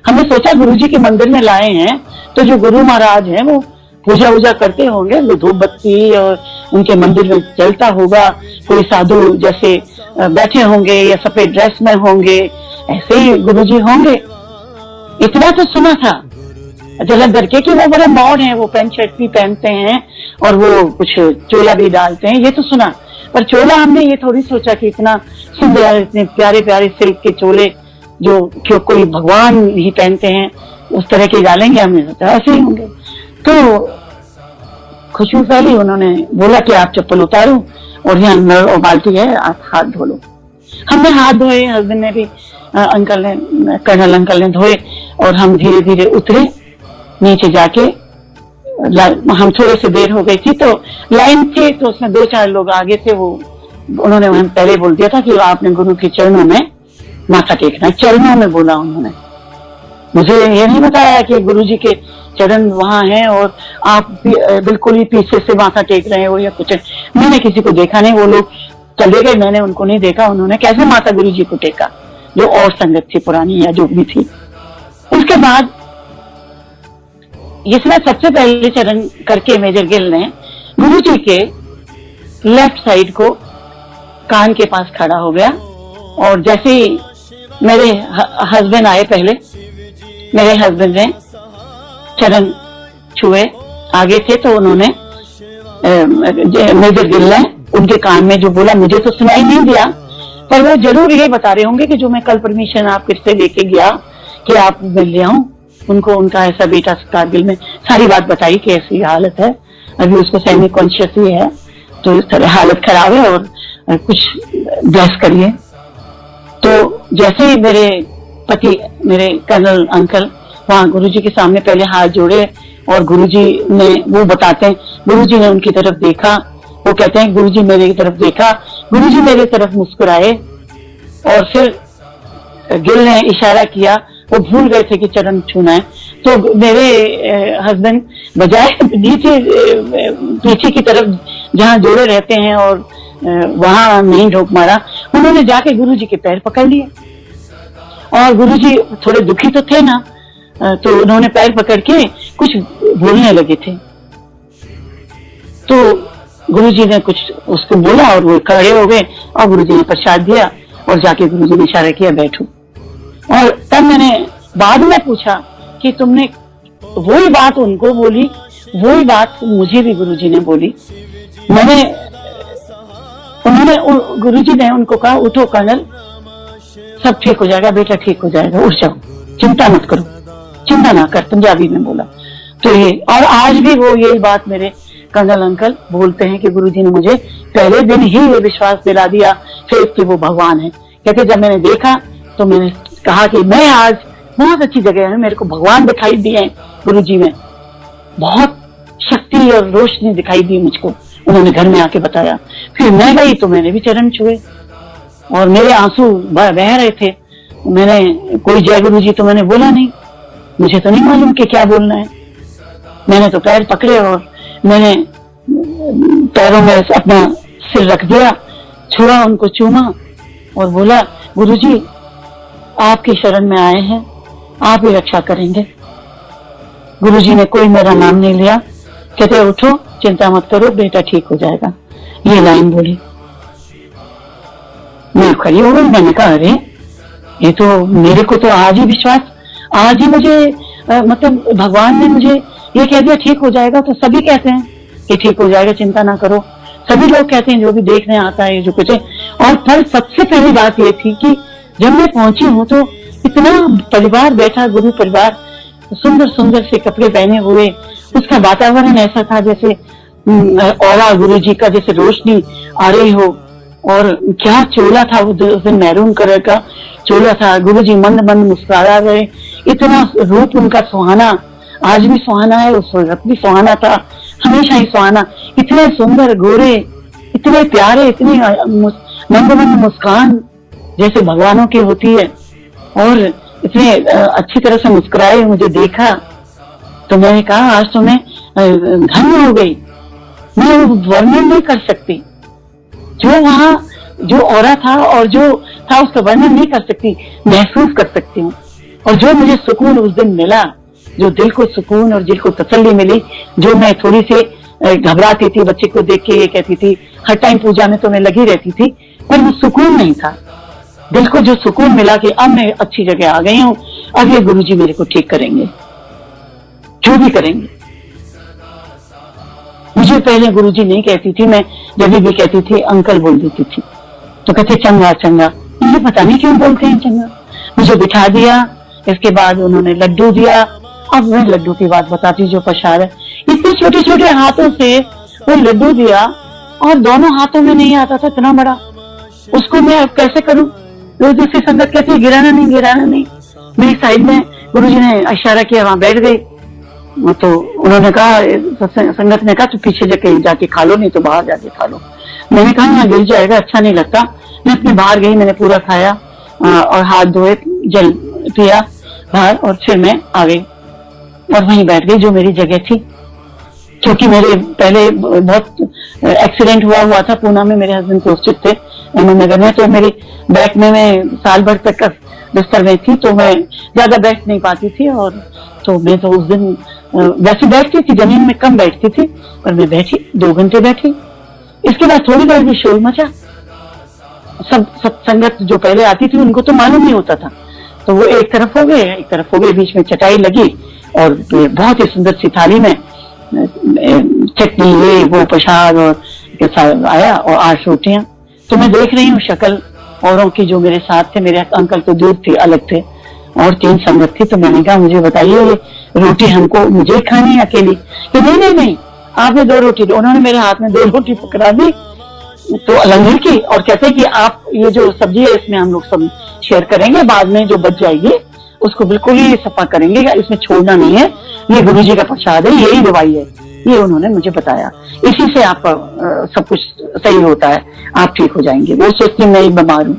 हमने सोचा गुरुजी के मंदिर में लाए हैं तो जो गुरु महाराज हैं वो पूजा वूजा करते होंगे, धूप बत्ती और उनके मंदिर में चलता होगा, कोई साधु जैसे बैठे होंगे या सफेद ड्रेस में होंगे, ऐसे ही गुरुजी होंगे। इतना तो सुना था जलंधर के कि वो बड़े मॉड हैं, वो पैंट शर्ट भी पहनते हैं और वो कुछ चोला भी डालते हैं, ये तो सुना। पर चोला हमने ये थोड़ी सोचा कि इतना सुंदर, इतने प्यारे प्यारे सिल्क के चोले जो क्यों कोई भगवान ही पहनते हैं उस तरह के डालेंगे, हमने सोचा ऐसे ही होंगे। तो खुशबू फैली, उन्होंने बोला कि आप चप्पल उतारो और यहाँ नल और बाल्टी है, आप हाथ धो लो। हमने हाथ धोए, हस्बैंड ने भी, कर्नल अंकल ने धोए और हम धीरे धीरे उतरे नीचे जाके। हम थोड़े से देर हो गई थी तो लाइन थी, तो उसमें 2-4 लोग आगे थे, वो उन्होंने हमें पहले बोल दिया था कि आपने गुरु के चरणों में माथा टेकना है। चरणों में बोला उन्होंने, मुझे ये नहीं बताया कि गुरुजी के चरण वहां हैं और आप बिल्कुल ही पीछे से माथा टेक रहे हो या कुछ। मैंने किसी को देखा नहीं, वो लोग चले गए, मैंने उनको नहीं देखा उन्होंने कैसे माता गुरुजी को टेका, जो और संगत थी पुरानी या जो भी थी। उसके बाद इसमें सबसे पहले चरण करके मेजर गिल ने गुरुजी के लेफ्ट साइड को कान के पास खड़ा हो गया और जैसे ही मेरे हस्बैंड आए, पहले मेरे हस्बैंड ने चरण छुए, आगे थे, तो उन्होंने मेजर गिल ने उनके कान में जो बोला, मुझे तो सुनाई नहीं दिया, पर वो जरूर ये बता रहे होंगे कि जो मैं कल परमिशन आप फिर से लेके गया कि आप मिल ले आऊं उनको, उनका ऐसा बेटा कारगिल में, सारी बात बताई कि ऐसी हालत है, अभी उसको सेमी कॉन्शियस ही है, तो इस तरह हालत खराब है और कुछ ब्लेस करिए। तो जैसे ही मेरे पति, मेरे कर्नल अंकल वहां गुरुजी के सामने पहले हाथ जोड़े और गुरुजी ने, वो बताते हैं गुरुजी ने उनकी तरफ देखा, वो कहते हैं गुरुजी मेरे तरफ देखा, गुरुजी मेरे तरफ मुस्कुराए और फिर गिल ने इशारा किया वो भूल गए थे कि चरण छूना है। तो मेरे हस्बैंड बजाय नीचे पीछे की तरफ जहाँ जोड़े रहते हैं और वहां नहीं ढोक मारा, उन्होंने जाके गुरुजी के पैर पकड़ लिए। और गुरुजी थोड़े दुखी तो थे ना, तो उन्होंने पैर पकड़ के कुछ बोलने लगे थे। तो गुरुजी ने कुछ उसको बोला और वो खड़े हो गए और गुरुजी ने प्रसाद दिया और जाके गुरुजी ने इशारा किया बैठो। और तब मैंने बाद में पूछा कि तुमने वही बात उनको बोली, वही बात मुझे भी गुरुजी ने बोली। गुरुजी ने उनको कहा उठो कर्नल, सब ठीक हो जाएगा बेटा, ठीक हो जाएगा, उठ जाओ, चिंता मत करो, चिंता ना कर, पंजाबी में बोला। तो ये, और आज भी वो यही बात मेरे कर्नल अंकल बोलते हैं कि गुरुजी ने मुझे पहले दिन ही ये विश्वास दिला दिया फेथ कि वो भगवान है। कहते जब मैंने देखा तो मैंने कहा कि मैं आज बहुत अच्छी जगह है, मेरे को भगवान दिखाई दिए हैं गुरुजी में, बहुत शक्ति और रोशनी दिखाई दी मुझको, उन्होंने घर में आके बताया। फिर मैं गई तो मैंने भी चरण छुए और मेरे आंसू बह रहे थे। मैंने कोई जय गुरुजी तो मैंने बोला नहीं, मुझे तो नहीं मालूम कि क्या बोलना है। मैंने तो पैर पकड़े और मैंने पैरों में अपना सिर रख दिया, छुआ, उनको चूमा और बोला गुरुजी आपकी शरण में आए हैं, आप ही रक्षा करेंगे। गुरुजी ने कोई मेरा नाम नहीं लिया, कहते उठो, चिंता मत करो बेटा, ठीक हो जाएगा। ये लाइन बोली, मैं खड़ी हो गई। मैंने कहा अरे ये तो मेरे को तो आज ही विश्वास, आज ही मुझे मतलब भगवान ने मुझे ये कह दिया ठीक हो जाएगा। तो सभी कहते हैं कि ठीक हो जाएगा, चिंता ना करो, सभी लोग कहते हैं जो भी देखने आता है जो कुछ है। और फिर सबसे पहली बात ये थी कि जब मैं पहुंची हूँ तो इतना परिवार बैठा, गुरु परिवार, सुंदर सुंदर से कपड़े पहने हुए, उसका वातावरण ऐसा था जैसे औरा गुरुजी का जैसे रोशनी आ रही हो। और क्या चोला था वो, उस दिन मैरून कलर का चोला था। गुरुजी मंद मंद मुस्कुरा रहे, इतना रूप उनका सुहाना, आज भी सुहाना है, उस वक्त भी सुहाना था, हमेशा ही सुहाना। इतने सुंदर गोरे, इतने प्यारे, इतनी मंद मंद मुस्कान जैसे भगवानों की होती है, और इतने अच्छी तरह से मुस्कुराए। मुझे देखा तो मैंने कहा आज तो मैं धन्य हो गई, मैं वर्णन नहीं कर सकती जो वहां जो औरा था और जो था उसका वर्णन नहीं कर सकती, महसूस कर सकती हूँ। और जो मुझे सुकून उस दिन मिला, जो दिल को सुकून और दिल को तसल्ली मिली, जो मैं थोड़ी सी घबराती थी बच्चे को देख के, ये कहती थी हर टाइम पूजा में तो मैं लगी रहती थी, पर वो सुकून नहीं था। दिल को जो सुकून मिला कि अब मैं अच्छी जगह आ गई हूँ, अब ये गुरुजी मेरे को ठीक करेंगे, जो भी करेंगे। मुझे पहले गुरुजी नहीं कहती थी, मैं जब भी कहती थी अंकल बोल देती थी, तो कहते चंगा चंगा, मुझे पता नहीं क्यों बोलते हैं चंगा। मुझे बिठा दिया, इसके बाद उन्होंने लड्डू दिया। अब मैं लड्डू की बात बताती हूँ, जो प्रसाद है, इतने छोटे छोटे हाथों से वो लड्डू दिया और दोनों हाथों में नहीं आता था इतना बड़ा, उसको मैं अब कैसे करूं। तो दूसरी संगत कहती है गिराना नहीं, गिराना नहीं। मेरी साइड में गुरुजी ने इशारा किया, वहां बैठ गई। तो उन्होंने कहा, संगत ने कहा तो पीछे जाके खा लो, नहीं तो बाहर जाके खा लो। मैंने कहा यहाँ गिर जाएगा, अच्छा नहीं लगता। मैं अपने बाहर गई, मैंने पूरा खाया और हाथ धोए, जल पिया बाहर, और फिर मैं आ गई और वहीं बैठ गई जो मेरी जगह थी। क्योंकि मेरे पहले बहुत एक्सीडेंट हुआ था पूना में, मेरे हस्बैंड पोस्टेड थे अहमदनगर में, तो मेरी बैक में मैं साल भर तक बिस्तर में थी, तो मैं ज्यादा बैठ नहीं पाती थी। और तो मैं तो उस दिन वैसे बैठती थी, जमीन में कम बैठती थी, पर मैं बैठी 2 घंटे बैठी। इसके बाद थोड़ी देर भी शोर मचा। सब संगत जो पहले आती थी उनको तो मालूम नहीं होता था, तो वो एक तरफ हो गए, बीच में चटाई लगी और बहुत ही सुंदर सी थाली में चटनी, ये वो प्रसाद और आया और 8 रोटियां। तो मैं देख रही हूँ शक्ल औरों की जो मेरे साथ थे, मेरे अंकल तो दूर थे, अलग थे, और 3 संगत थी। तो मैंने कहा मुझे बताइए ये रोटी हमको मुझे खानी है अकेली? कि नहीं, आपने 2 रोटी दो। उन्होंने मेरे हाथ में 2 रोटी पकड़ा दी तो लंगर की, और कहते कि आप ये जो सब्जी है इसमें हम लोग सब शेयर करेंगे, बाद में जो बच जाएगी उसको बिल्कुल ही सफा करेंगे, इसमें छोड़ना नहीं है, ये गुरुजी का प्रसाद है, यही दवाई है। ये उन्होंने मुझे बताया, इसी से आपका सब कुछ सही होता है, आप ठीक हो जाएंगे। वो सोचती मैं बीमार हूँ।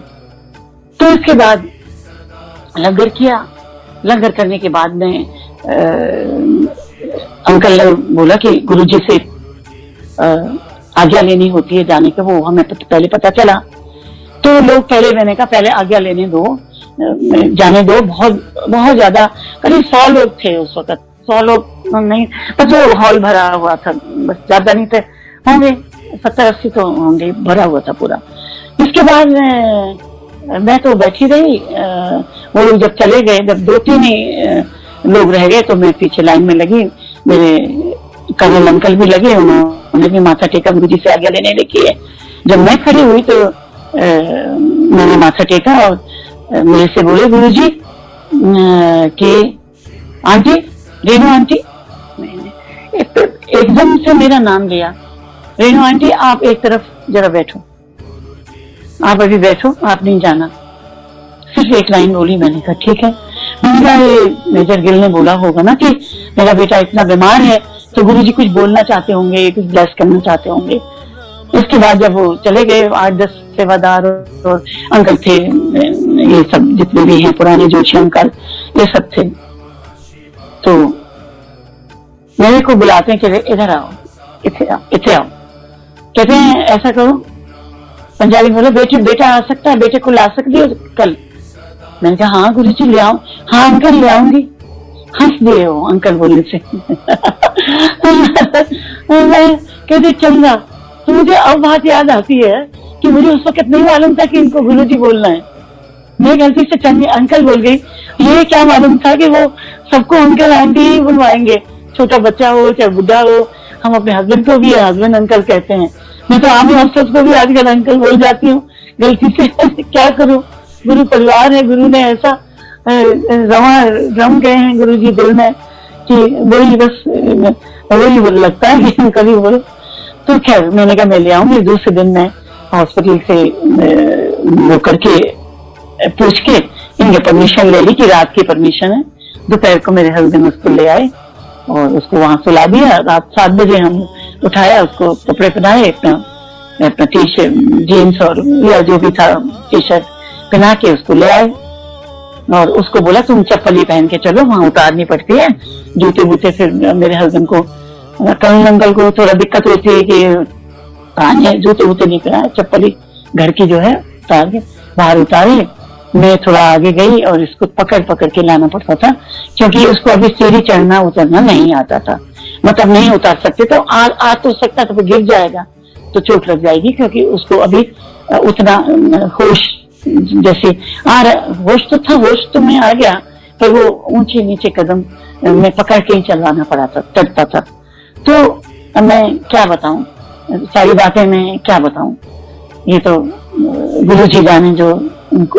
तो इसके बाद लंगर किया, लंगर करने के बाद में अंकल ने बोला कि गुरुजी से आज्ञा लेनी होती है जाने के, वो हमें पहले पता चला। तो लोग पहले, मैंने कहा पहले आज्ञा लेने दो, जाने दो। बहुत बहुत ज्यादा, करीब 100 लोग थे उस वक्त, 100 लोग नहीं, बस वो हॉल भरा हुआ था, बस ज्यादा नहीं थे, होंगे 70-80 तो होंगे, भरा हुआ था पूरा। इसके बाद मैं तो बैठी रही, वो लोग जब चले गए, जब 2-3 ही लोग रह गए तो मैं पीछे लाइन में लगी, मेरे कर्नल अंकल भी लगे, उन्होंने भी माथा टेका, गुरुजी से आज्ञा लेने लगी है। जब मैं खड़ी हुई तो मैंने माथा टेका और मेरे से बोले गुरुजी कि आंटी, रेणु आंटी। मैंने एकदम से मेरा नाम लिया, रेणु आंटी आप एक तरफ जरा बैठो, आप अभी बैठो, आप नहीं जाना। सिर्फ एक लाइन बोली, मैंने कहा ठीक है। मैंने कहा ये मेजर गिल ने बोला होगा ना कि मेरा बेटा इतना बीमार है, तो गुरुजी कुछ बोलना चाहते होंगे, कुछ ब्लेस करना चाहते होंगे। इसके बाद जब वो चले गए, 8-10 सेवादार और अंकल थे, ये सब जितने भी हैं पुराने जोशी अंकल, ये सब थे। तो मेरे को बुलाते हैं कि इधर आओ, इथे आओ। कहते हैं ऐसा करो, पंजाबी बोले बेटा आ सकता है, बेटे को ला सकती हो कल। मैंने कहा हाँ गुरुजी ले आओ। हाँ अंकल ले आऊंगी। हंस दिए हो अंकल बोलने से। कहते चंगा, तो मुझे अब बात याद आती है कि मुझे उस वक्त नहीं मालूम था कि इनको गुरुजी बोलना है। मैं गलती से चंगे अंकल बोल गई। ये क्या मालूम था कि वो सबको अंकल आंटी ही बुलवाएंगे, छोटा बच्चा हो चाहे बुढ़ा हो। हम अपने हस्बैंड को भी हस्बैंड अंकल कहते हैं। मैं तो आम अफसर को भी आजकल अंकल बोल जाती हूँ गलती से। क्या करूँ, गुरु परिवार है, गुरु ने ऐसा रम गए हैं गुरु जी दिल में कि वही बस वही लगता है कि कभी बोलो। तो खैर मैंने कहा मैं ले आऊंगी। दूसरे दिन मैं हॉस्पिटल से वो करके पूछ के इनके परमिशन ले ली कि रात की परमिशन है। दोपहर को मेरे हस्बैंड उसको ले आए और उसको वहां सुला दिया। रात 7 बजे हम उठाया, उसको कपड़े पहनाए, अपना टी शर्ट जीन्स और या जो भी था टी शर्ट पहना के उसको ले आए और उसको बोला तुम चप्पल ही पहन के चलो, वहां उतारनी पड़ती है जूते बूते। फिर मेरे हस्बैंड को, कर्नल अंकल को थोड़ा दिक्कत होती है कि कहां जूते बूते नहीं पहनाए, चप्पल ही घर की जो है उतार के बाहर उतारे। मैं थोड़ा आगे गई और इसको पकड़ पकड़ के लाना पड़ता था क्योंकि उसको अभी सीढ़ी चढ़ना उतरना नहीं आता था, मतलब नहीं उतार सकते। तो आ तो सकता था, गिर जाएगा तो चोट लग जाएगी क्योंकि उसको अभी उतना होश जैसे आ रहा, होश तो था, होश तो मैं आ गया, पर वो ऊंचे नीचे कदम में पकड़ के ही चलवाना पड़ा था, चढ़ता था। तो मैं क्या बताऊं, सारी बातें मैं क्या बताऊं, ये तो गुरु जी जाने जो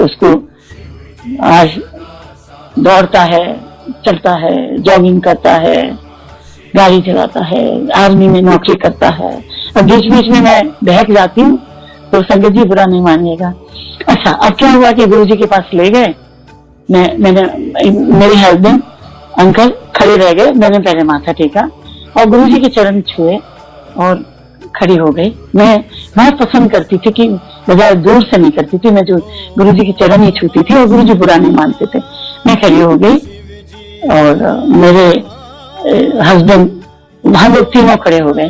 उसको आज दौड़ता है, चलता है, जॉगिंग करता है, गाड़ी चलाता है, आर्मी में नौकरी करता है। और बीच बीच में मैं बहक जाती हूँ तो संगत जी बुरा नहीं मानिएगा। अच्छा, अब क्या हुआ कि गुरुजी के पास ले गए, मैंने मेरे हस्बैंड अंकल खड़े रह गए, मैंने पहले माथा टेका और गुरुजी के चरण छुए और खड़ी हो गई। मैं बहुत पसंद करती थी कि बजाय दूर से नहीं करती थी, मैं जो गुरुजी के चरण ही छूती थी और गुरुजी बुरा नहीं मानते थे। मैं खड़ी हो गई और मेरे हस्बैंड हम लोग तीनों खड़े हो गए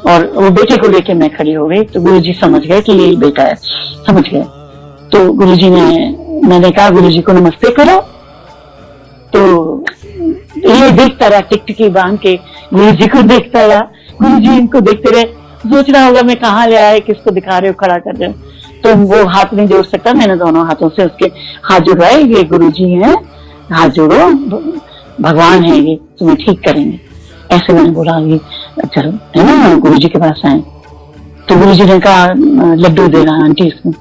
और वो बेटे को लेके मैं खड़ी हो गई। तो गुरुजी समझ गए कि ये बेटा है, समझ गए। तो गुरुजी ने, मैंने कहा गुरुजी को नमस्ते करो। तो ये देखता रहा, टिकटिकी बांध के गुरुजी को देखता रहा। गुरुजी इनको देखते रहे, सोच रहा होगा मैं कहाँ ले आए, किसको दिखा रहे हो, खड़ा कर रहे हो। तो वो हाथ नहीं जोड़ सकता, मैंने दोनों हाथों से उसके हाथ जुड़वाए, ये गुरुजी हैं, हाथ जोड़ो, भगवान है ये, तुम्हें ठीक करेंगे। ऐसे मैंने बोला ये चलो है ना, गुरुजी के पास आए। तो गुरुजी ने कहा लड्डू देना आंटी इसको।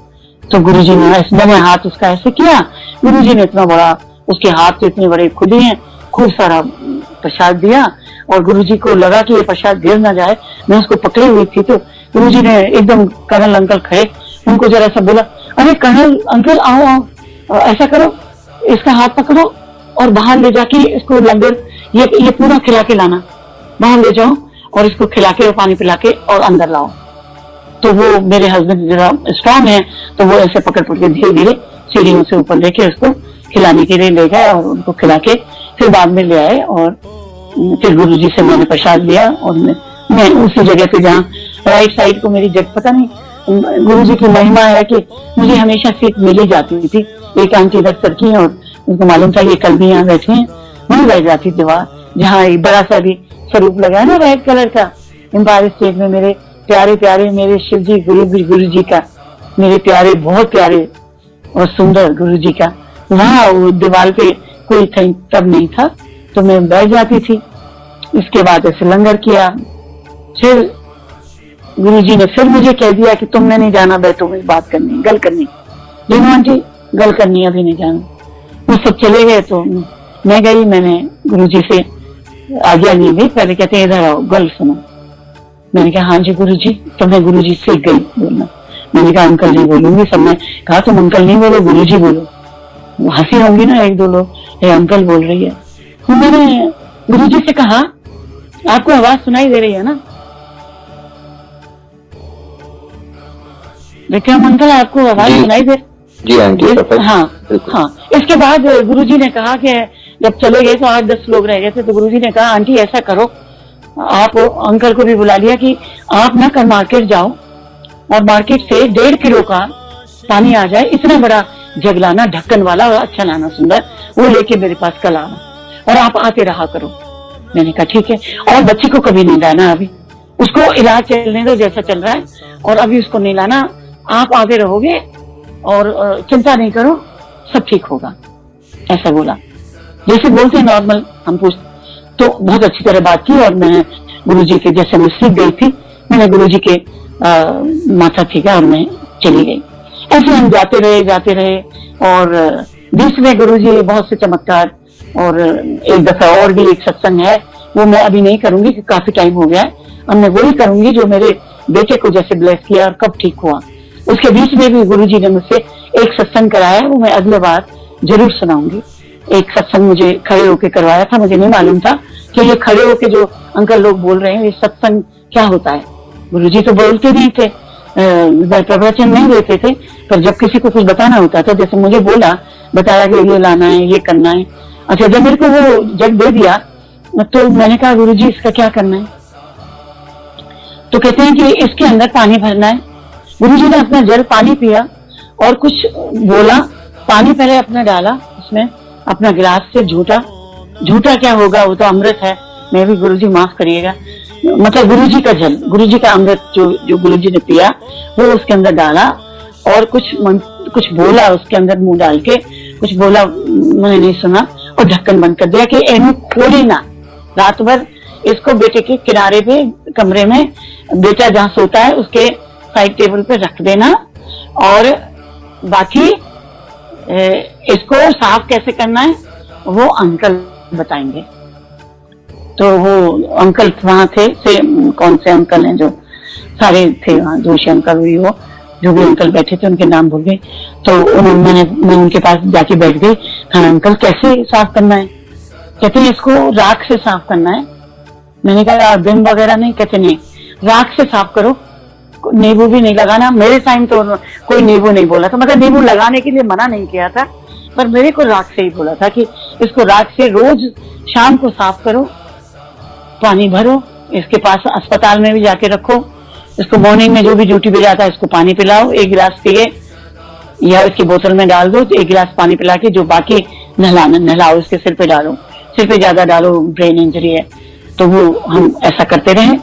तो गुरुजी ने मैंने हाथ उसका ऐसे किया, गुरुजी ने इतना बड़ा, उसके हाथ तो इतने बड़े खुले हैं, खूब सारा प्रसाद दिया और गुरुजी को लगा कि ये प्रसाद गिर ना जाए। मैं उसको पकड़े हुई थी तो गुरुजी ने एकदम, कर्नल अंकल खड़े, उनको जरा सा बोला, अरे कर्नल अंकल आओ आओ, ऐसा करो इसका हाथ पकड़ो और बाहर ले जाके इसको लंगर ये पूरा खिला के लाना, बाहर ले जाओ और इसको खिला के पानी पिला के और अंदर लाओ। तो वो मेरे हस्बैंड जरा स्ट्रांग है तो वो ऐसे पकड़ पकड़ के धीरे धीरे सीढ़ियों से ऊपर लेके उसको खिलाने के लिए ले गए और उनको खिला के फिर बाद में ले आए। और फिर गुरुजी से मैंने प्रसाद लिया और मैं उसी जगह पे जहाँ राइट साइड को मेरी जगह, पता नहीं गुरुजी की महिमा है कि मुझे हमेशा सीट मिल ही जाती थी। एक आंटी इधर सरकी और उनको मालूम था ये कल भी यहाँ बैठे हैं, वहीं बैठ जाती थी वहां जहाँ एक बड़ा सा भी स्वरूप लगा है ना रेड कलर का एम्पायर स्टेट में। मेरे प्यारे प्यारे मेरे शिव जी गुरु जी का, मेरे प्यारे बहुत प्यारे और सुंदर गुरु जी का, वहाँ वो दीवार पे कोई तब नहीं था तो मैं बैठ जाती थी। इसके बाद ऐसे लंगर किया। फिर गुरुजी ने फिर मुझे कह दिया कि तुमने नहीं जाना, बैठो में बात करनी, गल करनी। लेकिन आंटी गल करनी, अभी नहीं जाना। वो सब चले गए तो मैं गई, मैंने गुरुजी से आज्ञा नहीं दी। पहले कहते हैं इधर आओ गल सुनो। मैंने कहा हाँ जी गुरुजी। तो मैं गुरुजी से गई बोलना। मैंने कहा अंकल नहीं बोलूंगी। सबने कहा तुम अंकल नहीं बोलो, गुरुजी बोलो। हंसी होंगी ना एक दो लोग, ये अंकल बोल रही है। तो मैंने गुरुजी से कहा आपको आवाज सुनाई दे रही है ना? विक्रम अंकल आपको आवाज सुनाई दे? जी आंटी। हाँ हाँ। इसके बाद गुरुजी ने कहा कि जब चले गए तो 8-10 लोग रह गए थे तो गुरुजी ने कहा आंटी ऐसा करो, आप अंकल को भी बुला लिया कि आप ना कल मार्केट जाओ और मार्केट से 1.5 किलो का पानी आ जाए, इतना बड़ा जग लाना, ढक्कन वाला और अच्छा लाना सुंदर, वो लेके मेरे पास कल आना और आप आते रहा करो। मैंने कहा ठीक है। और बच्ची को कभी नहीं लाना, अभी उसको इलाज चलने दो जैसा चल रहा है, और अभी उसको नहीं लाना, आप आगे रहोगे और चिंता नहीं करो, सब ठीक होगा, ऐसा बोला। जैसे बोलते नॉर्मल हम पूछते तो बहुत अच्छी तरह बात की। और मैं गुरुजी के जैसे मैं सीख गई थी, मैंने गुरुजी के माथा टीका और मैं चली गई। ऐसे हम जाते रहे और बीच में गुरुजी बहुत से चमत्कार। और एक दफा और भी एक सत्संग है, वो मैं अभी नहीं करूंगी कि काफी टाइम हो गया है। अब मैं वही करूंगी जो मेरे बेटे को जैसे ब्लेस किया और कब ठीक हुआ। उसके बीच में भी गुरुजी ने मुझसे एक सत्संग कराया, वो मैं अगले बार जरूर सुनाऊंगी। एक सत्संग मुझे खड़े होके करवाया था, मुझे नहीं मालूम था कि ये खड़े होके जो अंकल लोग बोल रहे हैं ये सत्संग क्या होता है। गुरुजी तो बोलते नहीं थे, प्रवचन नहीं देते थे, पर जब किसी को कुछ बताना होता था, जैसे मुझे बताया कि ये लाना है, ये करना है। अच्छा, जब मेरे को वो जग दे दिया तो मैंने कहा गुरुजी इसका क्या करना है? तो कहते हैं कि इसके अंदर पानी भरना है। गुरुजी ने अपना जल पानी पिया और कुछ बोला, पानी पहले अपना डाला उसमें अपना गिलास से, झूठा क्या होगा, वो तो अमृत है। मैं भी गुरुजी माफ करिएगा, मतलब गुरुजी का जल, गुरुजी का अमृत जो गुरुजी ने पिया वो उसके अंदर डाला और कुछ बोला उसके अंदर, मुंह डाल के कुछ बोला, मैंने नहीं सुना, और ढक्कन बंद कर दिया कि एनू खोले ना। रात भर इसको बेटे के किनारे पे कमरे में, बेटा जहाँ सोता है उसके साइड टेबल पे रख देना, और बाकी इसको साफ कैसे करना है वो अंकल बताएंगे। तो वो अंकल वहां थे, कौन से अंकल हैं जो सारे थे वहां, जोशी अंकल हुई, वो जो भी अंकल बैठे थे उनके नाम भूल गई। तो मैं उनके पास जाके बैठ गई। हाँ अंकल कैसे साफ करना है? कहते हैं इसको राख से साफ करना है। मैंने कहा विम वगैरह नहीं? कहते नहीं, राख से साफ करो, नींबू भी नहीं लगाना। मेरे टाइम तो कोई नींबू नहीं बोला था, मतलब नींबू लगाने के लिए मना नहीं किया था, पर मेरे को राख से ही बोला था कि इसको राख से रोज शाम को साफ करो, पानी भरो, इसके पास अस्पताल में भी जाके रखो, इसको मॉर्निंग में जो भी ड्यूटी पे जाता है इसको पानी पिलाओ, 1 गिलास पिए या इसकी बोतल में डाल दो, तो 1 गिलास पानी पिला के जो बाकी नहलाओ, इसके सिर पे डालो, सिर पे ज्यादा डालो, ब्रेन इंजरी है। तो वो हम ऐसा करते रहे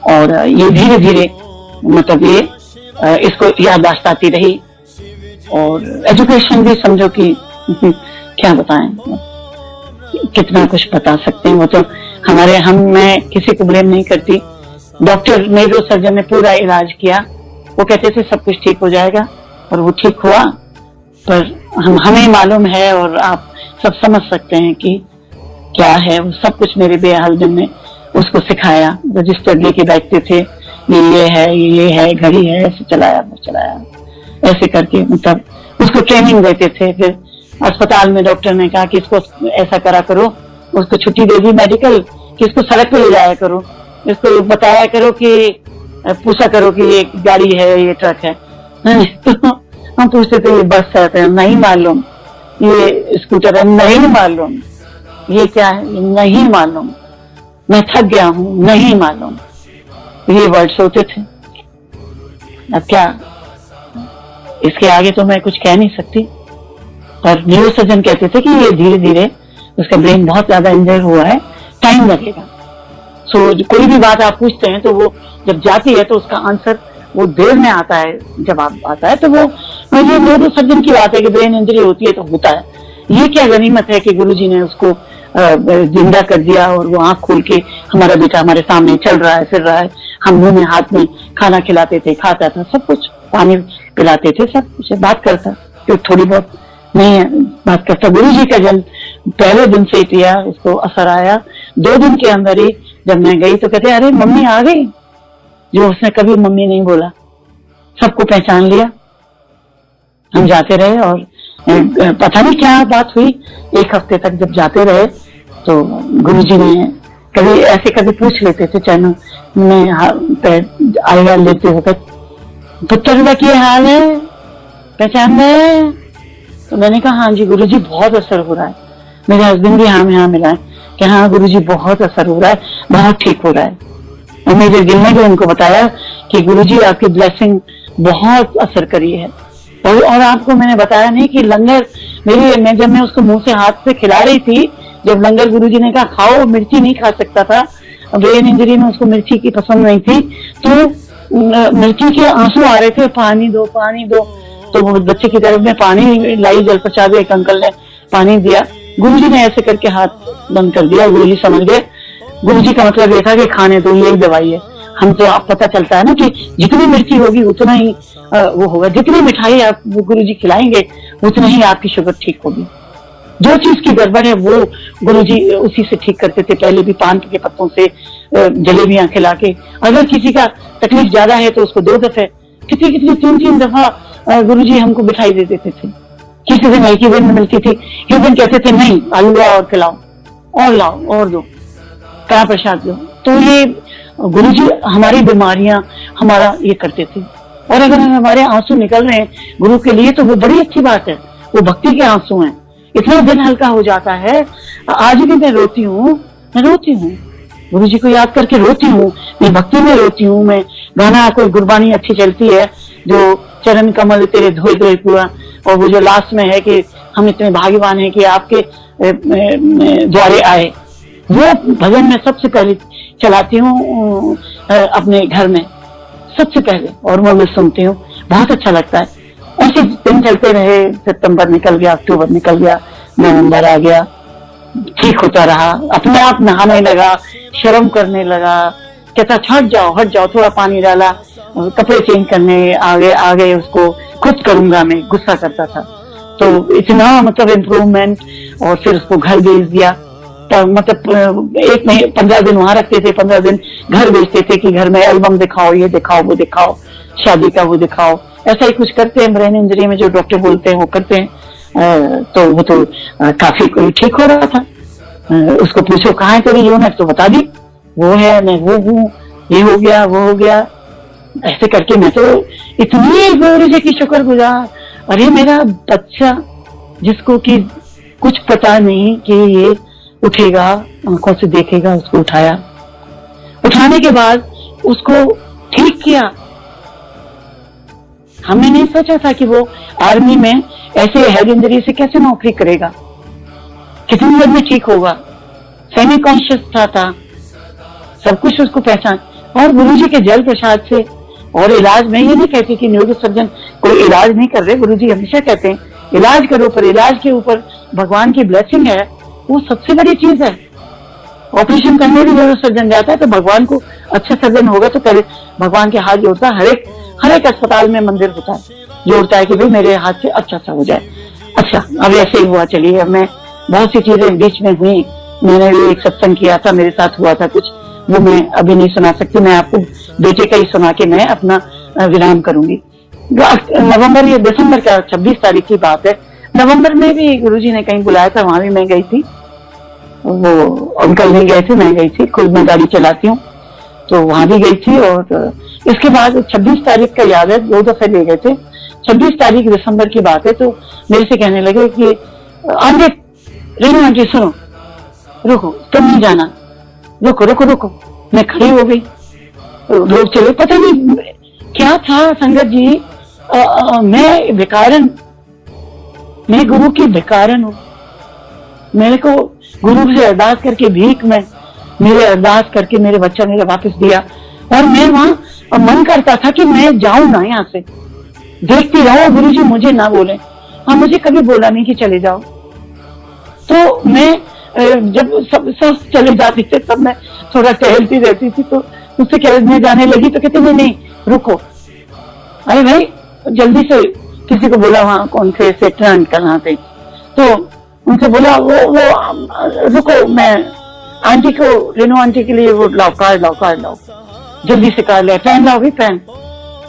और ये धीरे धीरे मतलब ये इसको याददाश्त आती रही। और एजुकेशन भी समझो कि क्या बताएं, कितना कुछ बता सकते हैं, वो तो मैं किसी को ब्लेम नहीं करती। डॉक्टर न्यूरो सर्जन ने पूरा इलाज किया, वो कहते थे सब कुछ ठीक हो जाएगा और वो ठीक हुआ। पर हमें मालूम है और आप सब समझ सकते हैं कि क्या है वो सब कुछ। मेरे बेहलदन ने उसको सिखाया, रजिस्टर लेके बैठते थे, ये है घड़ी है, ऐसे चलाया ऐसे करके, मतलब उसको ट्रेनिंग देते थे। फिर अस्पताल में डॉक्टर ने कहा कि इसको ऐसा करा करो, उसको छुट्टी दे दी मेडिकल कि इसको सड़क पे ले जाया करो, इसको बताया करो कि पूछा करो कि ये गाड़ी है ये ट्रक है। तो हम पूछते थे ये बस है, नहीं मालूम, ये स्कूटर है, नहीं मालूम। ये क्या है, नहीं मालूम। मैं थक गया हूँ, नहीं मालूम। ये वर्ड्स होते थे। अब क्या, इसके आगे तो मैं कुछ कह नहीं सकती। पर न्यूरोसर्जन कहते थे कि ये धीरे धीरे उसका ब्रेन बहुत ज्यादा इंजर हुआ है, टाइम लगेगा। सो कोई भी बात आप पूछते हैं तो वो जब जाती है तो उसका आंसर वो देर में आता है। जवाब आता है तो वो ये न्यूरोसर्जन की बात है कि ब्रेन इंजरी होती है तो होता है। ये क्या गनीमत है कि गुरुजी ने उसको जिंदा कर दिया और वो आंख खोल के हमारा बेटा हमारे सामने चल रहा है, फिर रहा है। हम मुंह में हाथ में खाना खिलाते थे, खाता था, सब कुछ, पानी पिलाते थे, सब कुछ बात करता, तो थोड़ी बहुत नहीं बात करता। गुरुजी का जन्म पहले दिन से ही किया, उसको असर आया। 2 दिन के अंदर ही जब मैं गई तो कहते अरे मम्मी आ गई, जो उसने कभी मम्मी नहीं बोला, सबको पहचान लिया। हम जाते रहे और पता नहीं क्या बात हुई, 1 हफ्ते तक जब जाते रहे तो गुरुजी ने कभी ऐसे कभी पूछ लेते थे, चाहे मैं आया लेते वक्त, पुत्र का क्या हाल है, पहचान गए? तो मैंने कहा हाँ जी गुरुजी बहुत असर हो रहा है। मेरे हस्बैंड भी हाँ में हाँ मिलाए कि हाँ गुरुजी बहुत असर हो रहा है, बहुत ठीक हो रहा है। और मेरे दिल ने भी उनको बताया कि गुरुजी आपकी ब्लेसिंग बहुत असर करी है। और आपको मैंने बताया नहीं कि लंगर जब मैं उसको मुंह से हाथ से खिला रही थी, जब लंगर गुरुजी ने कहा खाओ, मिर्ची नहीं खा सकता था, ब्रेन इंजरी में उसको मिर्ची की पसंद नहीं थी, तो मिर्ची के आंसू आ रहे थे, पानी दो पानी दो। तो वो बच्चे की तरफ में पानी लाई, जल प्रसाद एक अंकल ने पानी दिया, गुरुजी ने ऐसे करके हाथ बंद कर दिया। गुरुजी समझ गए, गुरुजी का मतलब ये था कि खाने दो, यही दवाई है। हम तो आप पता चलता है ना कि जितनी मिर्ची होगी उतना ही वो होगा, जितनी मिठाई आप गुरुजी खिलाएंगे उतना ही आपकी शुगर ठीक होगी। जो चीज की गड़बड़ है वो गुरुजी उसी से ठीक करते थे। पहले भी पान के पत्तों से जलेबियां खिला के, अगर किसी का तकलीफ ज्यादा है तो उसको 2 दफे, कितनी 3 दफा गुरुजी हमको मिठाई दे देते थे। किसी दिन एक ही दिन में मिलती थी, एक दिन कहते थे नहीं हलवा और खिलाओ, और लाओ और दो, कड़ा प्रसाद दो। तो ये गुरुजी हमारी बीमारियां हमारा ये करते थे। और अगर हमारे आंसू निकल रहे हैं गुरु के लिए तो वो बड़ी अच्छी बात है, वो भक्ति के आंसू हैं, इतना दिल हल्का हो जाता है। आज भी मैं रोती हूँ, गुरु जी को याद करके रोती हूँ, मैं भक्ति में रोती हूँ। मैं गाना कोई गुरबानी अच्छी चलती है जो चरण कमल तेरे धोए धोए पूरा, और वो जो लास्ट में है कि हम इतने भाग्यवान हैं कि आपके द्वारे आए, वो भजन में सबसे पहले चलाती हूँ अपने घर में सबसे पहले, और वो मैं सुनती हूँ, बहुत अच्छा लगता है। ऐसे दिन चलते रहे, सितंबर निकल गया, अक्टूबर निकल गया, नवंबर आ गया, ठीक होता रहा। अपने आप नहाने लगा, शर्म करने लगा, कहता हट जाओ, थोड़ा पानी डाला, कपड़े चेंज करने आगे उसको खुद करूंगा, मैं गुस्सा करता था। तो इतना मतलब इम्प्रूवमेंट। और फिर उसको घर भेज दिया, तो मतलब 1 महीने 15 दिन वहां रखते थे, 15 दिन घर भेजते थे कि घर में एल्बम दिखाओ, ये दिखाओ, वो दिखाओ, शादी का वो दिखाओ, ऐसा ही कुछ करते हैं। ब्रेन इंजरी में जो डॉक्टर बोलते हैं वो करते हैं। तो वो तो काफी ठीक हो रहा था। उसको पूछो कहाँ है तेरी यूनिट, तो बता दी वो है, मैं वो हूँ, ये हो गया, वो हो गया। ऐसे करके मैं तो इतनी गुरुजी की शुक्रगुजार। अरे मेरा बच्चा जिसको कि कुछ पता नहीं कि ये उठेगा, आंखों से देखेगा, उसको उठाया, उठाने के बाद उसको ठीक किया। हमने नहीं सोचा था कि वो आर्मी में ऐसे हेड इंजरी से कैसे नौकरी करेगा, कितनी देर में ठीक होगा। सेमी कॉन्शियस था, सब कुछ उसको पहचान। और गुरुजी के जल प्रसाद से और इलाज में ये नहीं कहती कि न्यूरो सर्जन कोई इलाज नहीं कर रहे, गुरुजी हमेशा कहते हैं इलाज करो, पर इलाज के ऊपर भगवान की ब्लेसिंग है, वो सबसे बड़ी चीज है। ऑपरेशन करने भी न्यूरो सर्जन जाता है तो भगवान को, अच्छा सर्जन होगा तो पहले भगवान के हाथ जोड़ता है। हर एक अस्पताल में मंदिर होता है, जोड़ता है कि भाई मेरे हाथ से अच्छा सा हो जाए। अच्छा, अब ऐसे ही हुआ। चलिए, अब मैं बहुत सी चीजें बीच में हुई, मैंने भी एक सत्संग किया था, मेरे साथ हुआ था कुछ, वो मैं अभी नहीं सुना सकती, मैं आपको बेटे का ही सुना के मैं अपना विराम करूंगी। नवंबर या दिसंबर का 26 तारीख की बात है। नवंबर में भी गुरुजी ने कहीं बुलाया था, वहां भी मैं गई थी। वो अंकल नहीं गए थे, मैं गई थी, खुद मैं गाड़ी चलाती हूँ, तो वहां भी गई थी। और इसके बाद 26 तारीख का याद है, 2 दफे ले गए थे। 26 तारीख दिसंबर की बात है, तो मेरे से कहने लगे कि आंटी, रेनू आंटी सुनो, रुको, तुम नहीं जाना, रुको रुको रुको। मैं खड़ी हो गई, लोग चले, पता नहीं क्या था संगत जी। मैं भिखारन, मैं गुरु की भिखारन हूँ। मेरे को गुरु से अरदास करके भीख में मेरे अरदास करके मेरे बच्चा मेरे वापस दिया, और मैं वहां मन करता था कि मैं जाऊं ना यहाँ से, देखती रहो गुरु जी मुझे ना बोले। हाँ, मुझे कभी बोला नहीं कि चले जाओ। तो मैं जब सब चले जाते थे तब मैं थोड़ा टहलती रहती थी, तो मुझसे कहने जाने लगी तो कहते नहीं नहीं रुको। अरे भाई जल्दी से किसी को बोला वहां कौन से सेक्टर अंकल वहां थे, तो उनसे बोला वो रुको, मैं आंटी को, रेनू आंटी के लिए वो लाओ कार्ड लाओ, जल्दी से कार्ड लाओ, पेन लाओ भी पेन।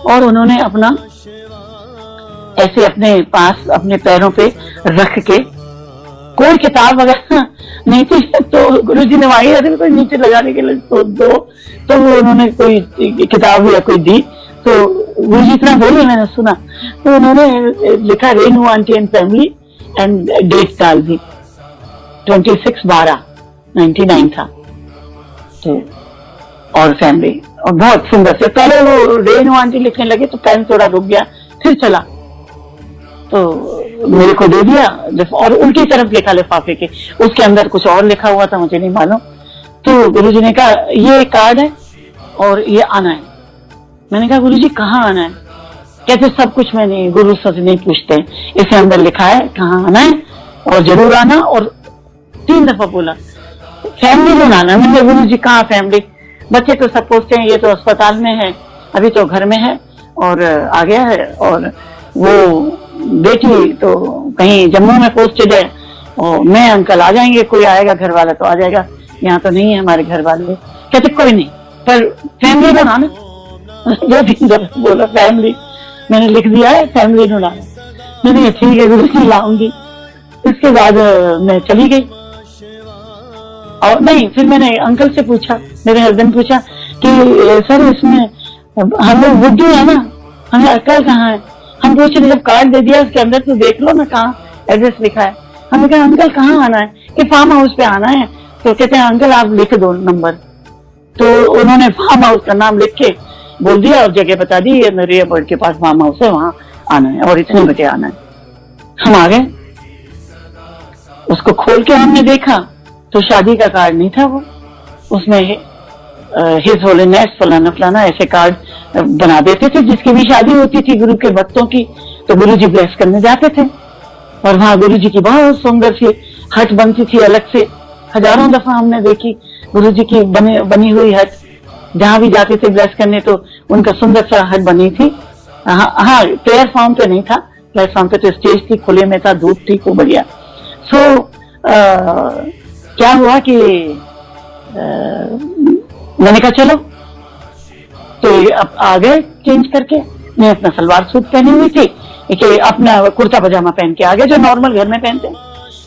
और उन्होंने अपना ऐसे अपने पास अपने पैरों पे रख के, कोई किताब वगैरह नहीं थी, तो गुरुजी ने वहीं कोई नीचे लगाने के लिए तो वो उन्होंने कोई किताब या कोई दी, तो गुरुजी इतना बोले मैंने सुना, तो उन्होंने लिखा Renu aunty and family, and date डाल दी 26/12/99 था। तो और फैमिली, और बहुत सुंदर से, पहले वो रेनू आंटी लिखने लगे तो पेन थोड़ा रुक गया, फिर चला, तो मेरे को दे दिया, और उनकी तरफ लिखा लिफाफे के, उसके अंदर कुछ और लिखा हुआ था, मुझे नहीं मालूम। तो गुरुजी ने कहा ये कार्ड है और ये आना है। मैंने कहा गुरुजी कहाँ आना है? कहते सब कुछ मैं नहीं, गुरु सच नहीं पूछते, इसके अंदर लिखा है कहाँ आना है और जरूर आना, और 3 दफा बोला फैमिली में आना। मैंने गुरुजी कहाँ फैमिली? बच्चे तो सब पूछते हैं ये तो अस्पताल में है, अभी तो घर में है और आ गया है, और वो बेटी तो कहीं जम्मू में पोस्टेड है, और मैं अंकल आ जाएंगे, कोई आएगा घर वाला तो आ जाएगा, यहाँ तो नहीं है हमारे घर वाले। कहते कोई नहीं, पर फैमिली बनाना। 2-3 दफा बोला फैमिली, मैंने लिख दिया है फैमिली बनाना। मैंने ठीक है गुरुजी लाऊंगी। इसके बाद मैं चली गई, और नहीं, फिर मैंने अंकल से पूछा, मेरे हस्बैंड पूछा कि सर इसमें हम लोग बुद्धू है ना, हमें अक्ल कहाँ है? हम पूछे जब कार्ड दे दिया उसके अंदर तो देख लो ना कहाँ एड्रेस लिखा है। हमने कहा अंकल कहाँ आना है? कि फार्म हाउस पे आना है। तो कहते हैं अंकल आप लिख दो नंबर। तो उन्होंने फार्म हाउस का नाम लिख के बोल दिया और जगह बता दी, मेरे बर्ड के पास फार्म हाउस है, वहां आना है और इतने बजे आना है। हम आ गए, उसको खोल के हमने देखा तो शादी का कार्ड नहीं था, वो उसमें हिज होलीनेस फलाना फलाना ऐसे कार्ड बना देते थे, जिसकी भी शादी होती थी गुरु के भक्तों की तो गुरु जी ब्लेस करने जाते थे। और वहां गुरु जी की बहुत सुंदर सी हट बनती थी अलग से, हजारों दफा हमने देखी गुरु जी की बनी हुई हट, जहां भी जाते थे ब्लेस करने तो उनका सुंदर सा हट बनी थी। हाँ, प्लेटफॉर्म पे नहीं था, प्लेटफॉर्म पे तो स्टेज थी, खुले में था, धूप थी, खूब बढ़िया। सो क्या हुआ कि मैंने कहा चलो, तो अब आ गए चेंज करके। मैं अपना सलवार सूट पहनी हुई थी कि अपना कुर्ता पजामा पहन के आ गए जो नॉर्मल घर में पहनते।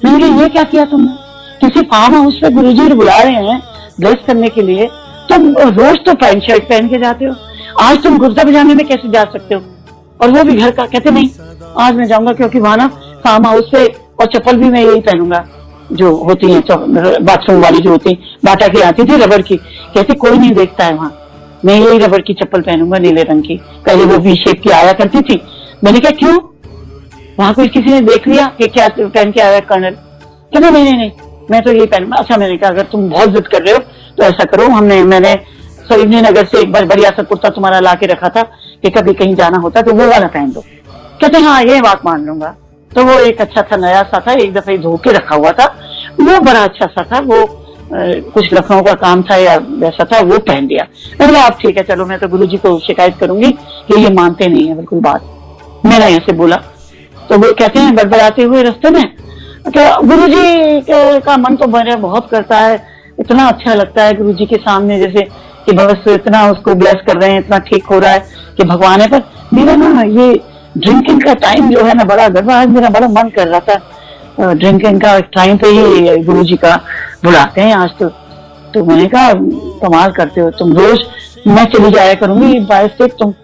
मैंने कहा ये क्या किया तुमने? किसी फार्म हाउस पे गुरुजी बुला रहे हैं ब्लेस करने के लिए, तुम रोज तो पैंट शर्ट पहन के जाते हो, आज तुम कुर्ता पजामे में कैसे जा सकते हो? और वो भी घर का। कहते नहीं आज मैं जाऊंगा, क्योंकि वहां ना फार्म हाउस पे, और चप्पल भी मैं यही पहनूंगा जो होती है बाथरूम वाली जो होती बाटा की आती थी रबर की। कहते कोई नहीं देखता है वहां, मैं यही रबर की चप्पल पहनूंगा नीले रंग की, पहले वो वी शेप की आया करती थी। मैंने कहा क्यों, वहां कोई किसी ने देख लिया कि क्या पहन के आया कर्नल? कहते नहीं मैं तो यही पहनूंगा। अच्छा, मैंने कहा अगर तुम बहुत जिद कर रहे हो तो ऐसा करो, मैंने सरोजनी नगर से एक बार बढ़िया सा कुर्ता तुम्हारा ला के रखा था कि कभी कहीं जाना होता तो वो वाला पहन दो। कहते हाँ ये बात मान लूंगा। तो वो एक अच्छा था, नया सा था, एक दफे धो के रखा हुआ था, वो बड़ा अच्छा सा था, वो कुछ लखनऊ का काम था या वैसा था, वो पहन दिया। मैंने आप ठीक है चलो, मैं तो गुरुजी को शिकायत करूंगी कि ये मानते नहीं है बिल्कुल बात। मैंने ऐसे बोला तो वो कहते हैं बड़बड़ाते हुए रास्ते में, गुरुजी का मन तो मेरा बहुत करता है, इतना अच्छा लगता है गुरुजी के सामने जैसे कि बस इतना उसको ब्लेस कर रहे हैं, इतना ठीक हो रहा है कि भगवान है। पर मेरा ना ये ड्रिंकिंग का टाइम जो है ना बड़ा गड़बड़ है, मेरा बड़ा मन कर रहा था ड्रिंकिंग का टाइम पे ही गुरुजी का बुलाते हैं आज तो मैंने कहा कमाल करते हो तुम, रोज मैं चली जाया करूंगी बाय से, तुम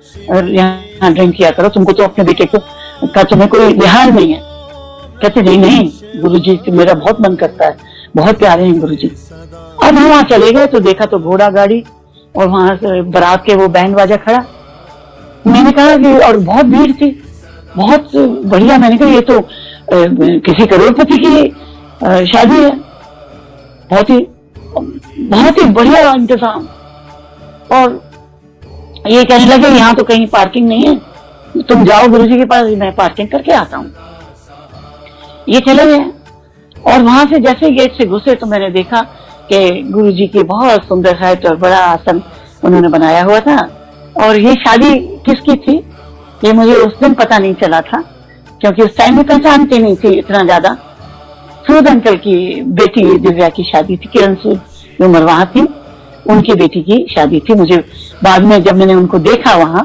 यहाँ ड्रिंक किया करो, तुमको तो अपने बेटे का तुम्हें कोई लिहाज नहीं है। कहते नहीं नहीं गुरुजी से मेरा बहुत मन करता है, बहुत प्यारे हैं गुरुजी। अब हम वहां चले गए तो देखा तो घोड़ा गाड़ी और वहां से बारात के वो बैंड बाजा खड़ा। मैंने कहा कि और बहुत भीड़ थी, बहुत बढ़िया। मैंने कहा ये तो किसी करोड़पति की शादी है, बहुत ही बढ़िया इंतजाम। और ये कहने लगे यहाँ तो कहीं पार्किंग नहीं है, तुम जाओ गुरुजी के पास, मैं पार्किंग करके आता हूँ। ये चले गए और वहां से जैसे गेट से घुसे तो मैंने देखा कि गुरुजी की बहुत सुंदर हाइट और बड़ा आसन उन्होंने बनाया हुआ था। और ये शादी किसकी थी ये मुझे उस दिन पता नहीं चला था, क्योंकि उस टाइम में पहचानती नहीं थी इतना ज्यादा। सूद अंकल की बेटी दिव्या की शादी थी, किरण सूद जो मरवाहा थी उनकी बेटी की शादी थी। मुझे बाद में जब मैंने उनको देखा वहां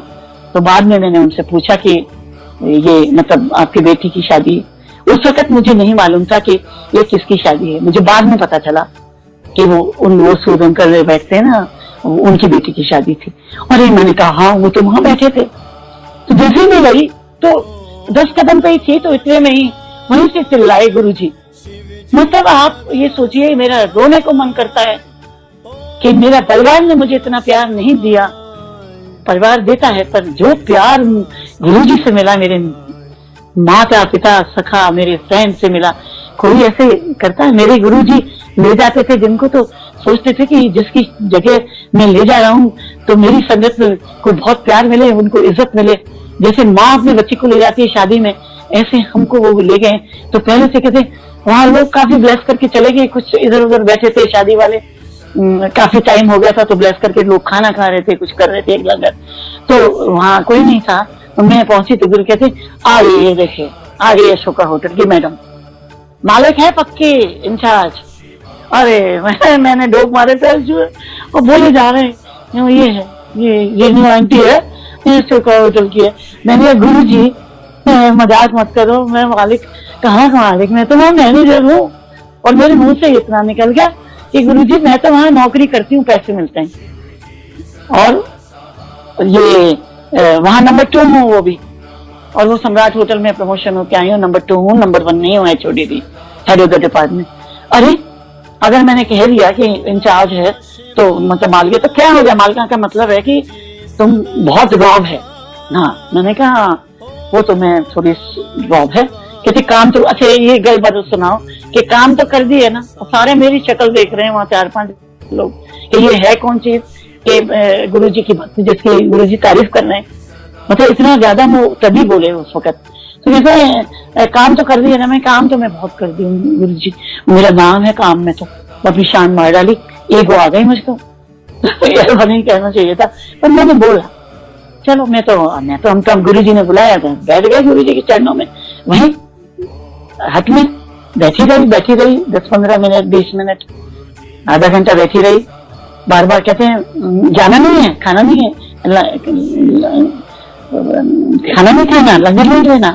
तो बाद में मैंने उनसे पूछा कि ये मतलब आपकी बेटी की शादी। उस वक्त मुझे नहीं मालूम था कि ये किसकी शादी है, मुझे बाद में पता चला कि वो सूद अंकल बैठते हैं ना, उनकी बेटी की शादी थी। और मैंने कहा हाँ वो तो वहां बैठे थे। तो जैसे ही मैं गई तो 10 कदम पे ही थी तो इतने में ही वहीं से चिल्लाए गुरुजी। मतलब आप ये सोचिए मेरा रोने को मन करता है कि मेरा परिवार ने मुझे इतना प्यार नहीं दिया। परिवार देता है पर जो प्यार गुरुजी से मिला, मेरे माता पिता सखा मेरे फ्रेंड से मिला, कोई ऐसे करता है। मेरे गुरुजी ले जाते थे जिनको तो सोचते थे कि जिसकी जगह मैं ले जा रहा हूँ तो मेरी संगत को बहुत प्यार मिले, उनको इज्जत मिले। जैसे माँ अपने बच्चे को ले जाती है शादी में, ऐसे हमको वो ले गए। तो पहले से कहते वहां लोग काफी ब्लेस करके चले गए, कुछ इधर उधर बैठे थे शादी वाले, काफी टाइम हो गया था तो ब्लेस करके लोग खाना खा रहे थे, कुछ कर रहे थे एक लंगर। तो वहां कोई नहीं था। तो मैं पहुंची तो गुरु कहते आ गई, देखिए आ गई अशोका होटल की मैडम, मालिक है पक्के इंचार्ज। अरे मैंने डोक मारे थे और बोले जा रहे हैं ये है ये न्यू आंटी है, ये अशोका होटल की है। मैंने गुरु जी मजाक मत करो, मैं मालिक कहाँ का मालिक, मैं तो वहां मैनेजर हूँ। और मेरे मुंह से इतना निकल गया कि गुरुजी मैं तो वहां नौकरी करती हूँ, पैसे मिलते हैं। और ये वहां नंबर 2 हूँ वो भी, और वो सम्राट होटल में प्रमोशन होके आई हूँ, नंबर 2 हूँ, नंबर 1 नहीं हूँ, छोटी थी हेड ऑफ द डिपार्टमेंट। अरे अगर मैंने कह दिया कि इंचार्ज है तो मतलब मालिक, तो क्या हो गया, मालिका का मतलब है कि तुम बहुत रॉब है। हाँ मैंने कहा वो तो मैं थोड़ी रॉब है। कहते काम तो अच्छा ये गल बात सुनाओ कि काम तो कर दिए ना, सारे मेरी शक्ल देख रहे हैं वहां 4-5 लोग कि ये है कौन चीज कि गुरुजी की भक्ति जिसकी गुरुजी तारीफ कर रहे हैं। मतलब इतना ज्यादा वो तभी बोले उस वक्त। तो कहते काम तो कर दिए ना, मैं काम तो मैं बहुत कर दी हूँ गुरुजी, मेरा नाम है काम में। तो अपनी शान मार डाली, ईगो आ गई मुझको। यार नहीं कहना चाहिए था पर मैंने बोला चलो हम तो गुरुजी ने बुलाया था, बैठ गए गुरुजी के चरणों में, वहीं हट में बैठी रही 10-15 मिनट 20 मिनट आधा घंटा बैठी रही। बार बार कहते हैं जाना नहीं है, खाना नहीं है, खाना नहीं खाना, लंगर नहीं लेना।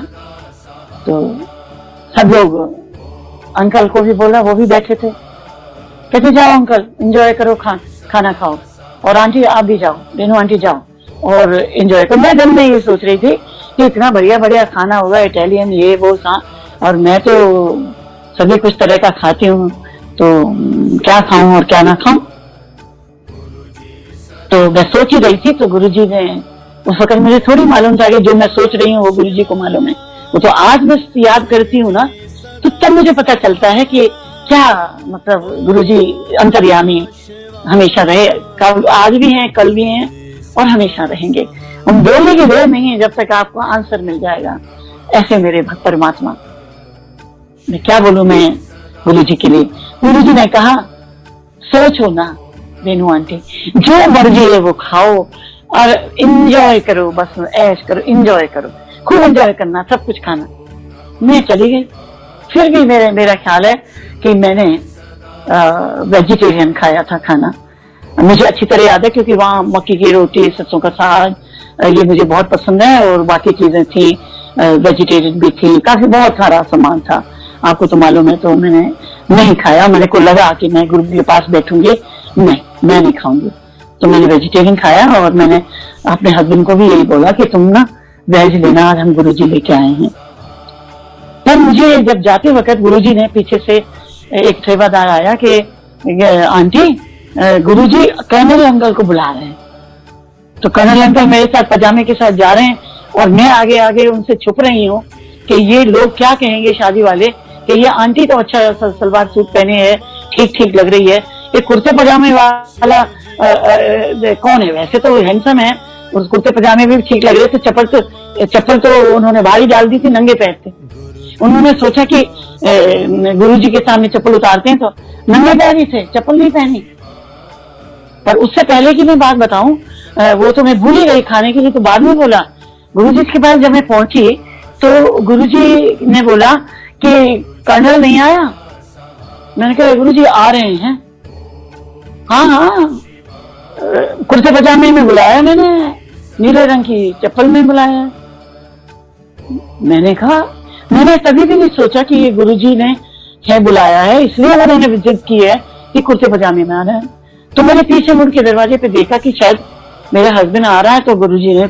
तो सब लोग अंकल को भी बोला, वो भी बैठे थे। कहते जाओ अंकल एंजॉय करो, खाना खाओ, और आंटी आप भी जाओ, रेनू आंटी जाओ और एंजॉय करो। मैं दिन में ये सोच रही थी कि इतना बढ़िया खाना होगा इटालियन ये वो सा, और मैं तो सभी कुछ तरह का खाती हूँ, तो क्या खाऊं और क्या ना खाऊं। तो मैं सोच ही रही थी तो गुरुजी ने उस वक्त, मुझे थोड़ी मालूम था कि जो मैं सोच रही हूँ वो गुरुजी को मालूम है। वो तो आज बस याद करती हूँ ना तो तब मुझे पता चलता है कि क्या मतलब गुरुजी अंतर्यामी हमेशा रहे, कल आज भी हैं, कल भी हैं और हमेशा रहेंगे। हम बोलने की देर नहीं है जब तक आपको आंसर मिल जाएगा। ऐसे मेरे भक्त परमात्मा, मैं क्या बोलूं मैं गुरुजी के लिए। गुरुजी ने कहा सोचो ना रेनू आंटी, जो मर्जी है वो खाओ और इंजॉय करो, बस ऐश करो, इंजॉय करो, खूब इंजॉय करना, सब कुछ खाना। मैं चली गई। फिर भी मेरा ख्याल है कि मैंने वेजिटेरियन खाया था खाना, मुझे अच्छी तरह याद है क्योंकि वहाँ मक्की की रोटी, सरसों का साग ये मुझे बहुत पसंद है, और बाकी चीजें थी वेजिटेरियन भी थी, काफी बहुत सारा सामान था, आपको तो मालूम है। तो मैंने नहीं खाया, मेरे को लगा कि मैं गुरु के पास बैठूंगी, मैं नहीं खाऊंगी, तो मैंने वेजिटेरियन खाया। और मैंने अपने हस्बैंड को भी यही बोला कि तुम ना वेज लेना, आज हम गुरुजी लेके आए हैं। पर मुझे जब जाते वक्त गुरुजी ने पीछे से एक सेवादार आया कि आंटी गुरुजी कर्नल अंकल को बुला रहे हैं। तो कर्नल अंकल मेरे साथ पजामे के साथ जा रहे हैं और मैं आगे आगे उनसे छुप रही हूँ कि ये लोग क्या कहेंगे शादी वाले कि ये आंटी तो अच्छा सलवार सूट पहने है, ठीक ठीक लग रही है, ये कुर्ते पजामे वाला कौन है? वैसे तो हैंडसम है, उस कुर्ते पजामे भी ठीक लग रहे थे, चप्पल तो उन्होंने बाहर ही डाल दी थी, नंगे पैर थे। उन्होंने सोचा कि गुरुजी के सामने चप्पल उतारते हैं तो नंगे पैर ही थे, चप्पल नहीं पहनी। पर उससे पहले की मैं बात बताऊं, वो तो मैं भूल ही गई, खाने के लिए तो बाद में बोला। गुरुजी के पास जब मैं पहुंची तो गुरुजी ने बोला कि कर्नल नहीं आया। मैंने कहा गुरुजी आ रहे हैं। हाँ, कुर्ते पजामे में बुलाया मैंने, नीले रंग की चप्पल में बुलाया। मैंने कहा मैंने तभी भी नहीं सोचा कि ये गुरुजी ने है बुलाया है, इसलिए उन्होंने विजिट की है कि कुर्ते पजामे में आ रहे हैं। तो मैंने पीछे मुड़ के दरवाजे पे देखा कि शायद मेरा हस्बैंड आ रहा है, तो गुरुजी ने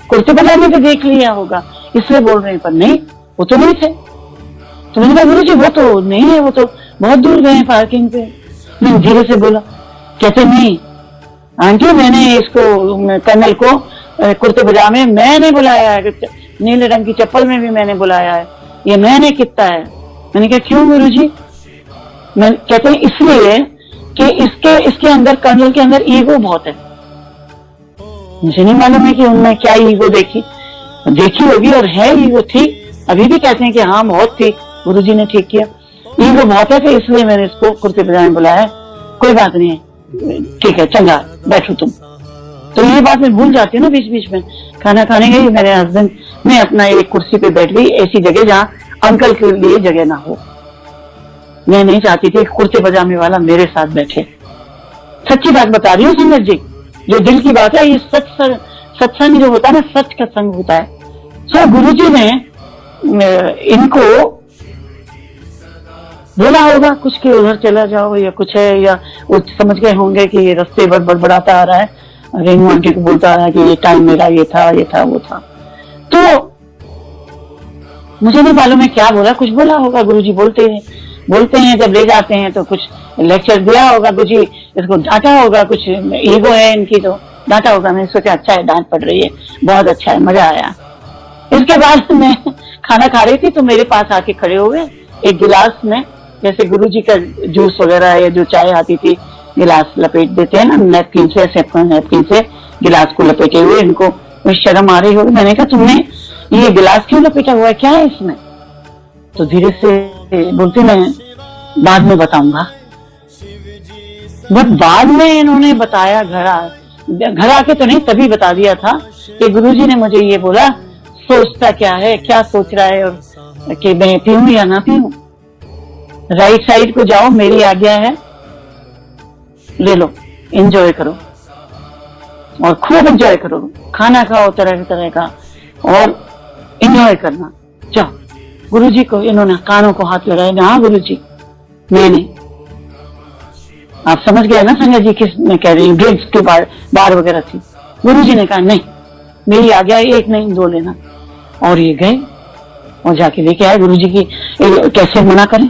कुर्ते पजामे पे देख लिया होगा, इसलिए बोल रहे हैं। पर नहीं, वो तो नहीं थे। तो मैंने कहा गुरुजी वो तो नहीं है, वो तो बहुत दूर गए हैं पार्किंग पे। मैं धीरे से बोला, कहते नहीं आंटी मैंने इसको कर्नल को कुर्ते पजामे मैंने बुलाया है, नीले रंग की चप्पल में भी मैंने बुलाया है, ये मैंने कितना है। मैंने कहा क्यों गुरुजी? कहते हैं इसलिए कि इसके अंदर, कर्नल के अंदर ईगो बहुत है। मुझे नहीं मालूम है कि उनमें क्या ईगो देखी होगी, और है ईगो थी, अभी भी कहते हैं कि हाँ बहुत थी, गुरुजी ने ठीक किया। ईगो बहुत है, तो इसलिए मैंने इसको कुर्ते पजामे बुलाया। कोई बात नहीं है, ठीक है, चंगा बैठो तुम। तो ये बात मैं भूल जाती हूँ ना बीच बीच में। खाना खाने गई मेरे हस्बैंड, मैं अपना एक कुर्सी पे बैठ गई, ऐसी जगह जहाँ अंकल के लिए जगह ना हो। मैं नहीं चाहती थी कुर्ते पजामे वाला मेरे साथ बैठे। सच्ची बात बता रही हूँ सुंदर जी, जो दिल की बात है, ये सत्संग जो होता है ना, सच का संग होता है। तो गुरुजी ने इनको बोला होगा कुछ कि उधर चला जाओ या कुछ है, या वो समझ गए होंगे कि ये रास्ते पर बड़बड़ाता आ रहा है, रेनू आंटी को बोलता आ रहा है कि ये टाइम मेरा ये था वो था। तो मुझे नहीं मालूम है क्या बोला, कुछ बोला होगा। गुरुजी बोलते हैं जब ले जाते हैं तो कुछ लेक्चर दिया होगा, गुरुजी इसको डांटा होगा, कुछ ईगो है इनकी तो डांटा होगा। मैंने सोचा अच्छा है, डांट पड़ रही है, बहुत अच्छा है, मजा आया। इसके बाद मैं खाना खा रही थी तो मेरे पास आके खड़े हो गए, एक गिलास में, जैसे गुरुजी का जूस वगैरह या जो चाय आती थी, गिलास लपेट देते हैं ना नैपकिन से, ऐसे अपना नैपकिन से गिलास को लपेटे हुए। इनको शर्म आ रही होगी। मैंने कहा तुमने ये गिलास क्यों लपेटा हुआ है, क्या है इसमें? तो धीरे से बोलते मैं बाद में बताऊंगा। बट बाद में इन्होंने बताया, घर आके तो नहीं, तभी बता दिया था कि गुरुजी ने मुझे ये बोला, सोचता क्या है, क्या सोच रहा है, और कि मैं पीऊं या ना पीऊं। राइट साइड को जाओ, मेरी आज्ञा है, ले लो, एंजॉय करो और खूब एंजॉय करो, खाना खाओ तरह तरह का और एंजॉय करना। जाओ। गुरुजी को इन्होंने कानों को हाथ लगाया, हाँ गुरुजी मैंने, आप समझ गए ना संजय जी किस मैं कह रही हूँ, ड्रिंक्स के बार वगैरह थी। गुरुजी ने कहा नहीं, मेरी आज्ञा है, एक नहीं दो लेना। और ये गए और जाके लेके आए। गुरुजी की कैसे मना करें।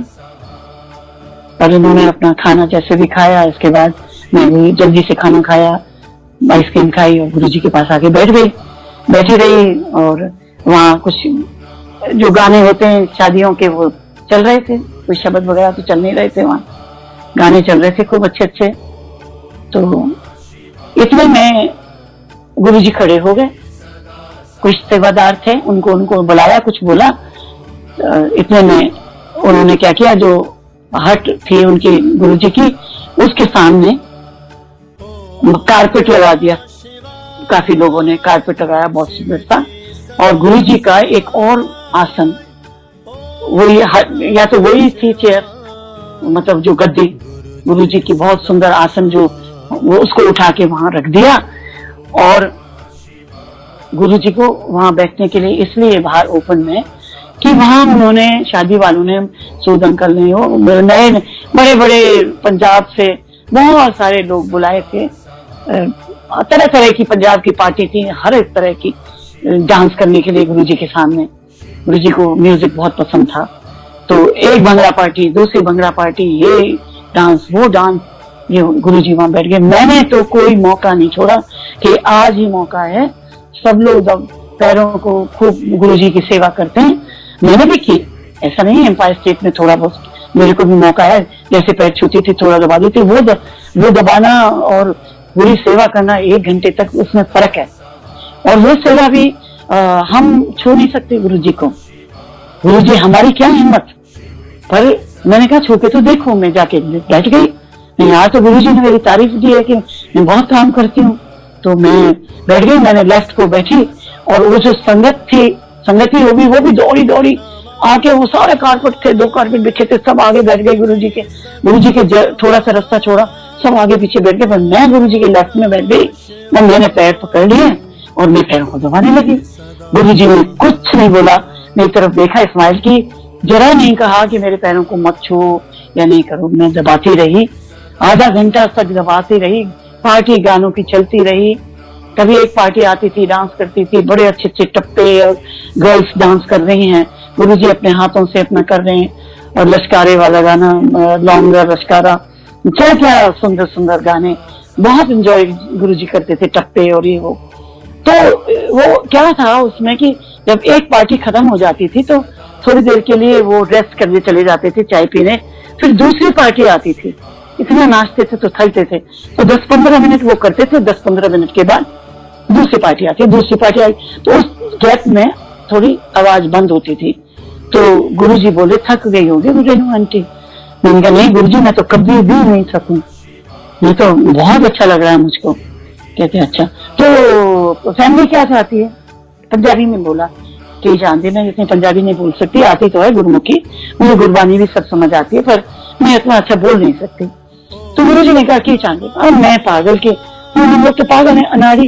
और इन्होंने अपना खाना जैसे भी खाया, इसके बाद मैं भी जल्दी से खाना खाया, आइसक्रीम खाई और गुरुजी के पास आके बैठी रही। और वहाँ कुछ जो गाने होते हैं शादियों के वो चल रहे थे, कोई शब्द वगैरह तो चल नहीं रहे थे, वहाँ गाने चल रहे थे खूब अच्छे अच्छे। तो इतने में गुरुजी खड़े हो गए, कुछ सेवादार थे, उनको बुलाया, कुछ बोला। इतने में उन्होंने क्या किया, जो हट थी उनकी गुरुजी की, उसके सामने कारपेट लगा दिया। काफी लोगों ने कारपेट लगाया, बहुत सुंदर था। और गुरुजी का एक और आसन, वही या तो वही थी चेयर, मतलब जो गद्दी, गुरुजी की बहुत सुंदर आसन, जो वो उसको उठा के वहां रख दिया। और गुरुजी को वहां बैठने के लिए इसलिए बाहर ओपन में कि वहां उन्होंने, शादी वालों ने, सूद अंकल ने, वो नए बड़े बड़े पंजाब से बहुत सारे लोग बुलाए थे। तरह तरह की पंजाब की पार्टी थी, हर एक तरह की डांस करने के लिए गुरुजी के सामने। गुरुजी को म्यूजिक बहुत पसंद था, तो एक भंगड़ा पार्टी, दूसरी भंगड़ा पार्टी, ये डांस वो डांस, ये गुरुजी वहां बैठ गए। मैंने तो कोई मौका नहीं छोड़ा कि आज ही मौका है, सब लोग जब पैरों को खूब गुरुजी की सेवा करते हैं, मैंने भी की। ऐसा नहीं है, एम्पायर स्टेट में थोड़ा बहुत मेरे को भी मौका है, जैसे पैर छूती थी थोड़ा दबा देती, वो दबाना और पूरी सेवा करना 1 घंटे तक, उसमें फर्क है। और वो सेवा भी हम छू नहीं सकते गुरुजी को। गुरुजी हमारी क्या हिम्मत, पर मैंने कहा छू के तो देखो। मैं जाके बैठ गई। यहाँ तो गुरुजी ने मेरी तारीफ दी है कि मैं बहुत काम करती हूँ, तो मैं बैठ गई। मैंने लेफ्ट को बैठी और वो जो संगति होगी वो भी दौड़ी दौड़ी आके, वो सारे कारपेट थे, 2 कारपेट बिछे थे, सब आगे बैठ गए गुरुजी के थोड़ा सा रास्ता छोड़ा, सब आगे पीछे बैठ गए, पर मैं गुरुजी के लेफ्ट में बैठ गई और मैंने पैर पकड़ लिए और मैं पैरों को दबाने लगी। गुरुजी ने कुछ नहीं बोला, मेरी तरफ देखा, स्माइल की, जरा नहीं कहा कि मेरे पैरों को मत छू या नहीं करो। मैं दबाती रही, आधा घंटा तक दबाती रही, पार्टी गानों की चलती रही। कभी एक पार्टी आती थी, डांस करती थी, बड़े अच्छे अच्छे टप्पे और गर्ल्स डांस कर रही हैं, गुरुजी अपने हाथों से अपना कर रहे हैं, और लश्कारे वाला गाना, लॉन्गर लश्कारा, क्या क्या सुंदर सुंदर गाने, बहुत एंजॉय गुरुजी करते थे, टप्पे और ये वो। तो वो क्या था उसमें कि जब एक पार्टी खत्म हो जाती थी तो थोड़ी देर के लिए वो रेस्ट करने चले जाते थे, चाय पीने, फिर दूसरी पार्टी आती थी। इतना नाचते थे तो थकते थे, तो 10-15 मिनट वो करते थे, 10-15 मिनट के बाद दूसरी पार्टी आती, दूसरी पार्टी आई, तो उस गैप में थोड़ी आवाज बंद होती थी। तो गुरुजी बोले थक गई होगी रेनू आंटी। मैंने कहा नहीं गुरुजी, मैं तो कभी भी नहीं थकूं, मैं तो बहुत अच्छा लग रहा है मुझको। कहते अच्छा, तो फैमिली क्या चाहती है? पंजाबी में बोला कि जानते ना, जितने पंजाबी नहीं बोल सकती, आती तो है गुरुमुखी, मुझे गुरबानी भी सब समझ आती है, पर मैं इतना अच्छा बोल नहीं सकती। तो गुरुजी ने कहा क्या चाहते? अब मैं पागल के, हम लोग तो पागल है, अनाड़ी।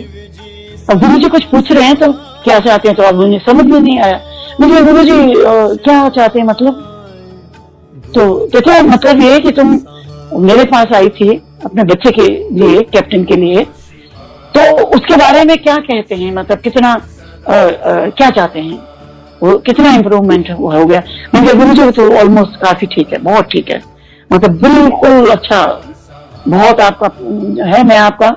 अब गुरुजी कुछ पूछ रहे हैं तो क्या चाहते हैं, तो अब मुझे समझ में नहीं आया। मुझे गुरुजी क्या चाहते हैं मतलब? तो कहते मतलब ये है कि तुम मेरे पास आई थी अपने बच्चे के लिए, कैप्टन के लिए, तो उसके बारे में क्या कहते हैं, मतलब कितना क्या चाहते हैं, वो कितना इम्प्रूवमेंट हो गया? मुझे गुरुजी तो ऑलमोस्ट काफी ठीक है, बहुत ठीक है, मतलब बिल्कुल अच्छा, बहुत आपका है, मैं आपका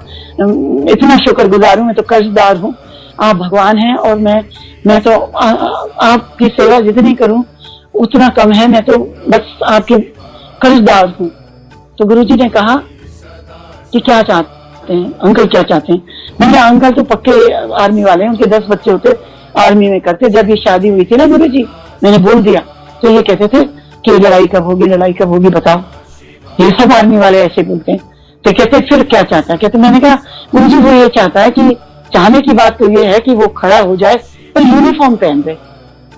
इतना शुक्रगुजार हूँ, मैं तो कर्जदार हूँ, आप भगवान हैं, और मैं तो आपकी सेवा जितनी करूँ उतना कम है, मैं तो बस आपके कर्जदार हूँ। तो गुरुजी ने कहा कि क्या चाहते हैं अंकल, क्या चाहते हैं? मैंने अंकल तो पक्के आर्मी वाले हैं, उनके 10 बच्चे होते, आर्मी में करते। जब ये शादी हुई थी ना गुरुजी, मैंने बोल दिया, तो ये कहते थे कि लड़ाई कब होगी, लड़ाई कब होगी बताओ, ये सब आर्मी वाले ऐसे बोलते हैं। तो कहते फिर क्या चाहता है? कहते मैंने कहा गुरुजी वो ये चाहता है कि, चाहने की बात तो ये है कि वो खड़ा हो जाए और यूनिफॉर्म पहन दे।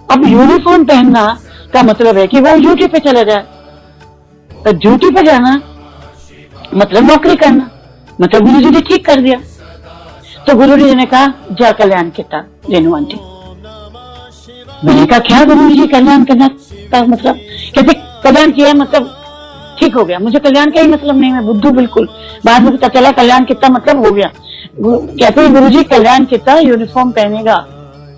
अब यूनिफॉर्म पहनना का मतलब है कि वो ड्यूटी पे चला जाए, तो ड्यूटी पे जाना मतलब नौकरी करना, मतलब गुरुजी ने ठीक कर दिया। तो गुरुजी ने कहा जा कल्याण किया रेनू आंटी। मैंने कहा क्या गुरुजी कल्याण करना का मतलब? कहते कल्याण किया मतलब ठीक हो गया। मुझे कल्याण का ही मतलब नहीं, मैं बुद्धू बिल्कुल, बाद में पता चला कल्याण कितना मतलब हो गया। कहते गुरुजी कल्याण कितना यूनिफॉर्म पहनेगा।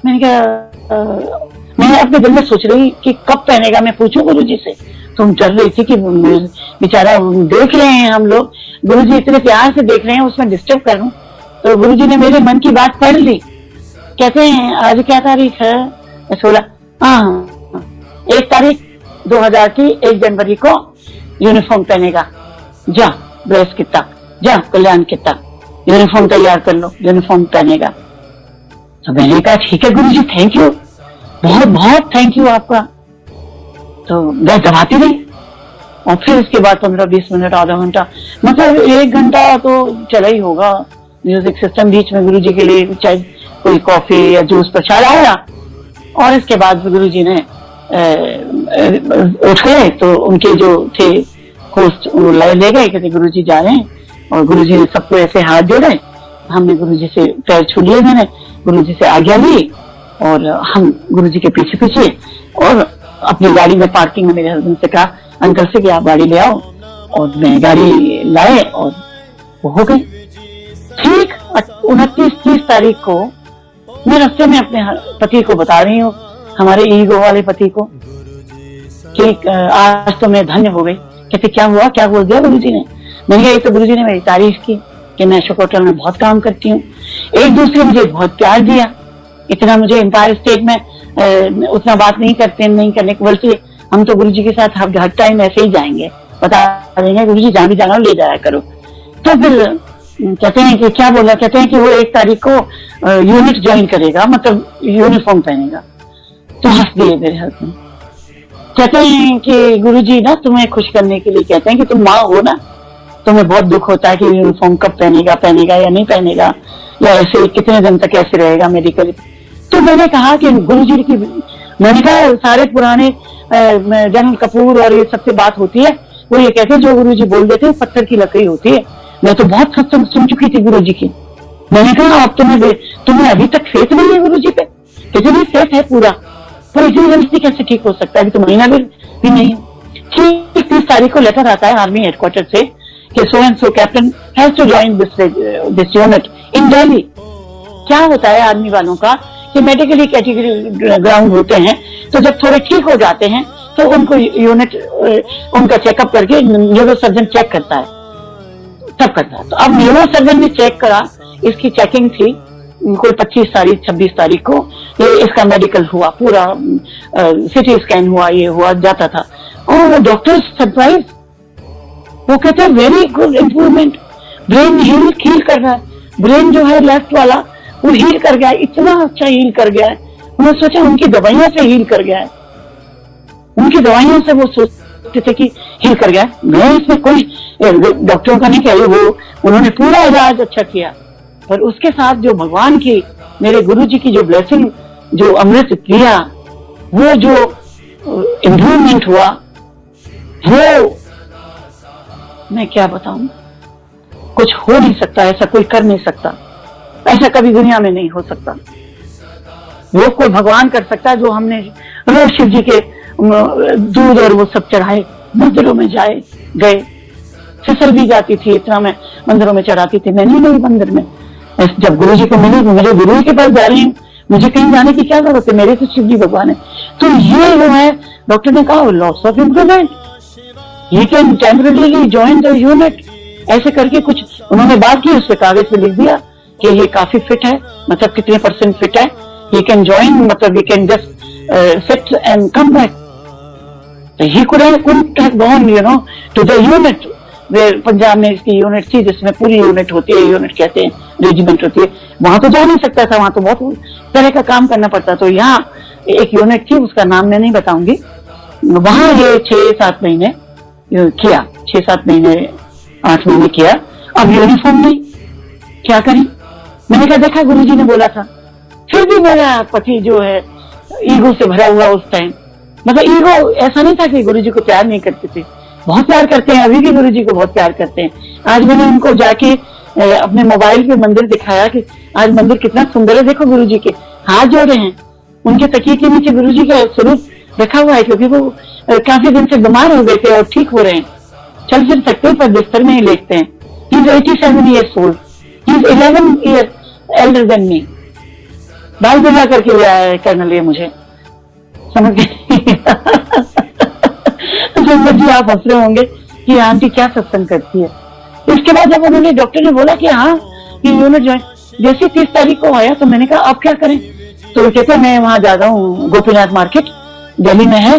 मैंने कहा मैंने अपने दिल में सोच रही कि कब पहनेगा, मैं पूछूं गुरुजी से। तुम डर रही थी कि बेचारा देख रहे हैं हम लोग, गुरुजी इतने प्यार से देख रहे हैं, उसमें डिस्टर्ब करूं। तो गुरुजी ने मेरे मन की बात पढ़ ली। कहते हैं आज क्या तारीख है? 16। हाँ, 1 तारीख 2000 की 1 जनवरी को यूनिफॉर्म पहनेगा। जा ब्रेस किता, जा कल्याण किता, यूनिफॉर्म तैयार कर लो, यूनिफॉर्म पहनेगा। तो मैंने कहा ठीक है गुरुजी, थैंक यू, बहुत बहुत थैंक यू आपका। तो मैं दबाती रही, और फिर इसके बाद 15-20 मिनट, आधा घंटा, मतलब 1 घंटा तो चला ही होगा म्यूजिक सिस्टम। बीच में गुरुजी के लिए चाहे कोई कॉफी या जूस प्रसाद आया, और इसके बाद गुरुजी ने उठ गए, तो उनके जो थे होस्ट ले गए, कहते गुरुजी जा रहे हैं, और गुरुजी ने सबको ऐसे हाथ जोड़े, हमने गुरुजी से पैर छू लिए, मैंने गुरुजी से आज्ञा ली, और हम गुरुजी के पीछे पीछे, और अपनी गाड़ी में पार्किंग में मेरे हस्बैंड से कहा अंकल से कि आप गाड़ी ले आओ, और मैं गाड़ी लाए और वो हो गई। ठीक 29-30 तारीख को मैं रास्ते में अपने पति को बता रही हूँ, हमारे ईगो वाले पति को, कि आज तो मैं धन्य हो गई। कहते क्या हुआ, क्या बोल दिया गुरुजी ने? मैंने कहा ये तो गुरुजी ने मेरी तारीफ की कि मैं अशोक होटल में बहुत काम करती हूँ। एक दूसरे मुझे बहुत प्यार दिया, इतना मुझे एम्पायर स्टेट में उतना बात नहीं करते, नहीं करने के बल्कि हम तो गुरुजी के साथ हर टाइम ऐसे ही जाएंगे, बता देंगे गुरुजी जहाँ भी जाना ले जाया करो। तो फिर कहते हैं कि क्या बोला, कहते हैं कि वो 1 तारीख को यूनिट ज्वाइन करेगा, मतलब यूनिफॉर्म पहनेगा। तो हंस दिए मेरे हस्बैंड। कहते हैं कि गुरुजी ना तुम्हें खुश करने के लिए कहते हैं कि तुम माँ हो ना, तुम्हें बहुत दुख होता है कि यूनिफॉर्म कब पहनेगा या नहीं पहनेगा, या ऐसे कितने दिन तक ऐसे रहेगा मेडिकल। तो मैंने कहा कि गुरुजी की, मैंने कहा सारे पुराने जनरल कपूर और ये सबसे बात होती है, वो ये कहते हैं जो गुरुजी बोल देते हैं पत्थर की लकड़ी होती है। मैं तो बहुत सत्संग सुन चुकी थी गुरुजी की। मैंने कहा अब तुम्हें अभी तक फेथ नहीं है गुरुजी पे? कहते नहीं फेथ है पूरा, पर इसी कैसे ठीक हो सकता है, अभी तो महीना भी नहीं। 30 तारीख को लेटर आता है आर्मी हेडक्वार्टर से कि so and so captain has to join this unit in Delhi. क्या होता है आर्मी वालों का कि मेडिकली कैटेगरी ग्राउंड होते हैं, तो जब थोड़े ठीक हो जाते हैं तो उनको यूनिट उनका चेकअप करके न्यूरो सर्जन चेक करता है, तब करता है। तो अब न्यूरो सर्जन ने चेक करा, इसकी चेकिंग थी कोई 25 तारीख 26 तारीख को, ये इसका मेडिकल हुआ, पूरा सिटी स्कैन हुआ, ये हुआ जाता था। और डॉक्टर सरप्राइज, वो कहते हैं very good improvement, brain heal कर रहा है, ब्रेन जो है लेफ्ट वाला वो हील कर गया है, इतना अच्छा हील कर गया है। उन्होंने सोचा उनकी दवाइयों से हील कर गया है, उनकी दवाइयों से वो सोचते थे कि हील कर गया है। मैं इसमें कोई डॉक्टरों का नहीं कह रही, वो उन्होंने पूरा इलाज अच्छा किया, पर उसके साथ जो भगवान की, मेरे गुरुजी की जो ब्लेसिंग, जो अमृत किया, वो जो इम्प्रूवमेंट हुआ, वो मैं क्या बताऊं, कुछ हो नहीं सकता, ऐसा कोई कर नहीं सकता, ऐसा कभी दुनिया में नहीं हो सकता। वो कोई भगवान कर सकता है जो हमने रोज शिव जी के दूध और वो सब चढ़ाए, मंदिरों में गए, फिसल भी जाती थी, इतना मैं मंदिरों में चढ़ाती थी। मैं नहीं गई मंदिर में, जब गुरु जी को मिली, मुझे गुरु जी के पास जा रही हूँ, मुझे कहीं जाने की क्या जरूरत है, मेरे तो शिव जी भगवान है। तो ये जो है डॉक्टर ने कहा लॉस ऑफ इम्प्रूवमेंट, ये can temporarily join the unit, ऐसे करके कुछ उन्होंने बात की, उस पर कागज पे लिख दिया कि ये काफी फिट है, मतलब कितने % फिट है, ये कैन ज्वाइन, मतलब ये can just sit and come back. He couldn't have gone, you know, to the unit, Punjab में इसकी यूनिट थी जिसमें पूरी यूनिट होती है, यूनिट कहते हैं, रेजिमेंट होती है, वहां तो जा नहीं सकता था, वहां तो बहुत तरह का काम करना पड़ता। तो यहाँ एक यूनिट थी, उसका नाम मैं नहीं बताऊंगी, वहां ये 6-7 महीने किया, 6-7 महीने 8 महीने किया। अब यूनिफॉर्म नहीं, क्या करें? मैंने कहा देखा गुरुजी ने बोला था। फिर भी मेरा पति जो है ईगो से भरा हुआ उस टाइम, मतलब ईगो ऐसा नहीं था कि गुरुजी को प्यार नहीं करते थे, बहुत प्यार करते हैं, अभी भी गुरुजी को बहुत प्यार करते हैं। आज मैंने उनको जाके अपने मोबाइल पे मंदिर दिखाया कि आज मंदिर कितना सुंदर है, देखो गुरुजी के हाथ जोड़े हैं, उनके तकिए के नीचे गुरुजी का स्वरूप रखा हुआ है, क्योंकि वो काफी दिन से बीमार हो गए थे और ठीक हो रहे हैं, चल फिर सकते हैं पर बिस्तर में ही लेटते हैं। He is 87 years old, he is 11 years elder than me। बाल बिना करके ले आया है कर्नल, ये मुझे समझ गए। तो जी आप हंस रहे होंगे कि आंटी क्या सत्संग करती है। इसके बाद जब उन्होंने डॉक्टर ने बोला कि हाँ ये यूनिट ज्वाइन, जैसे 30 तारीख को आया तो मैंने कहा अब क्या करें, तो कहते मैं वहां जा रहा हूँ, गोपीनाथ मार्केट दिल्ली में है,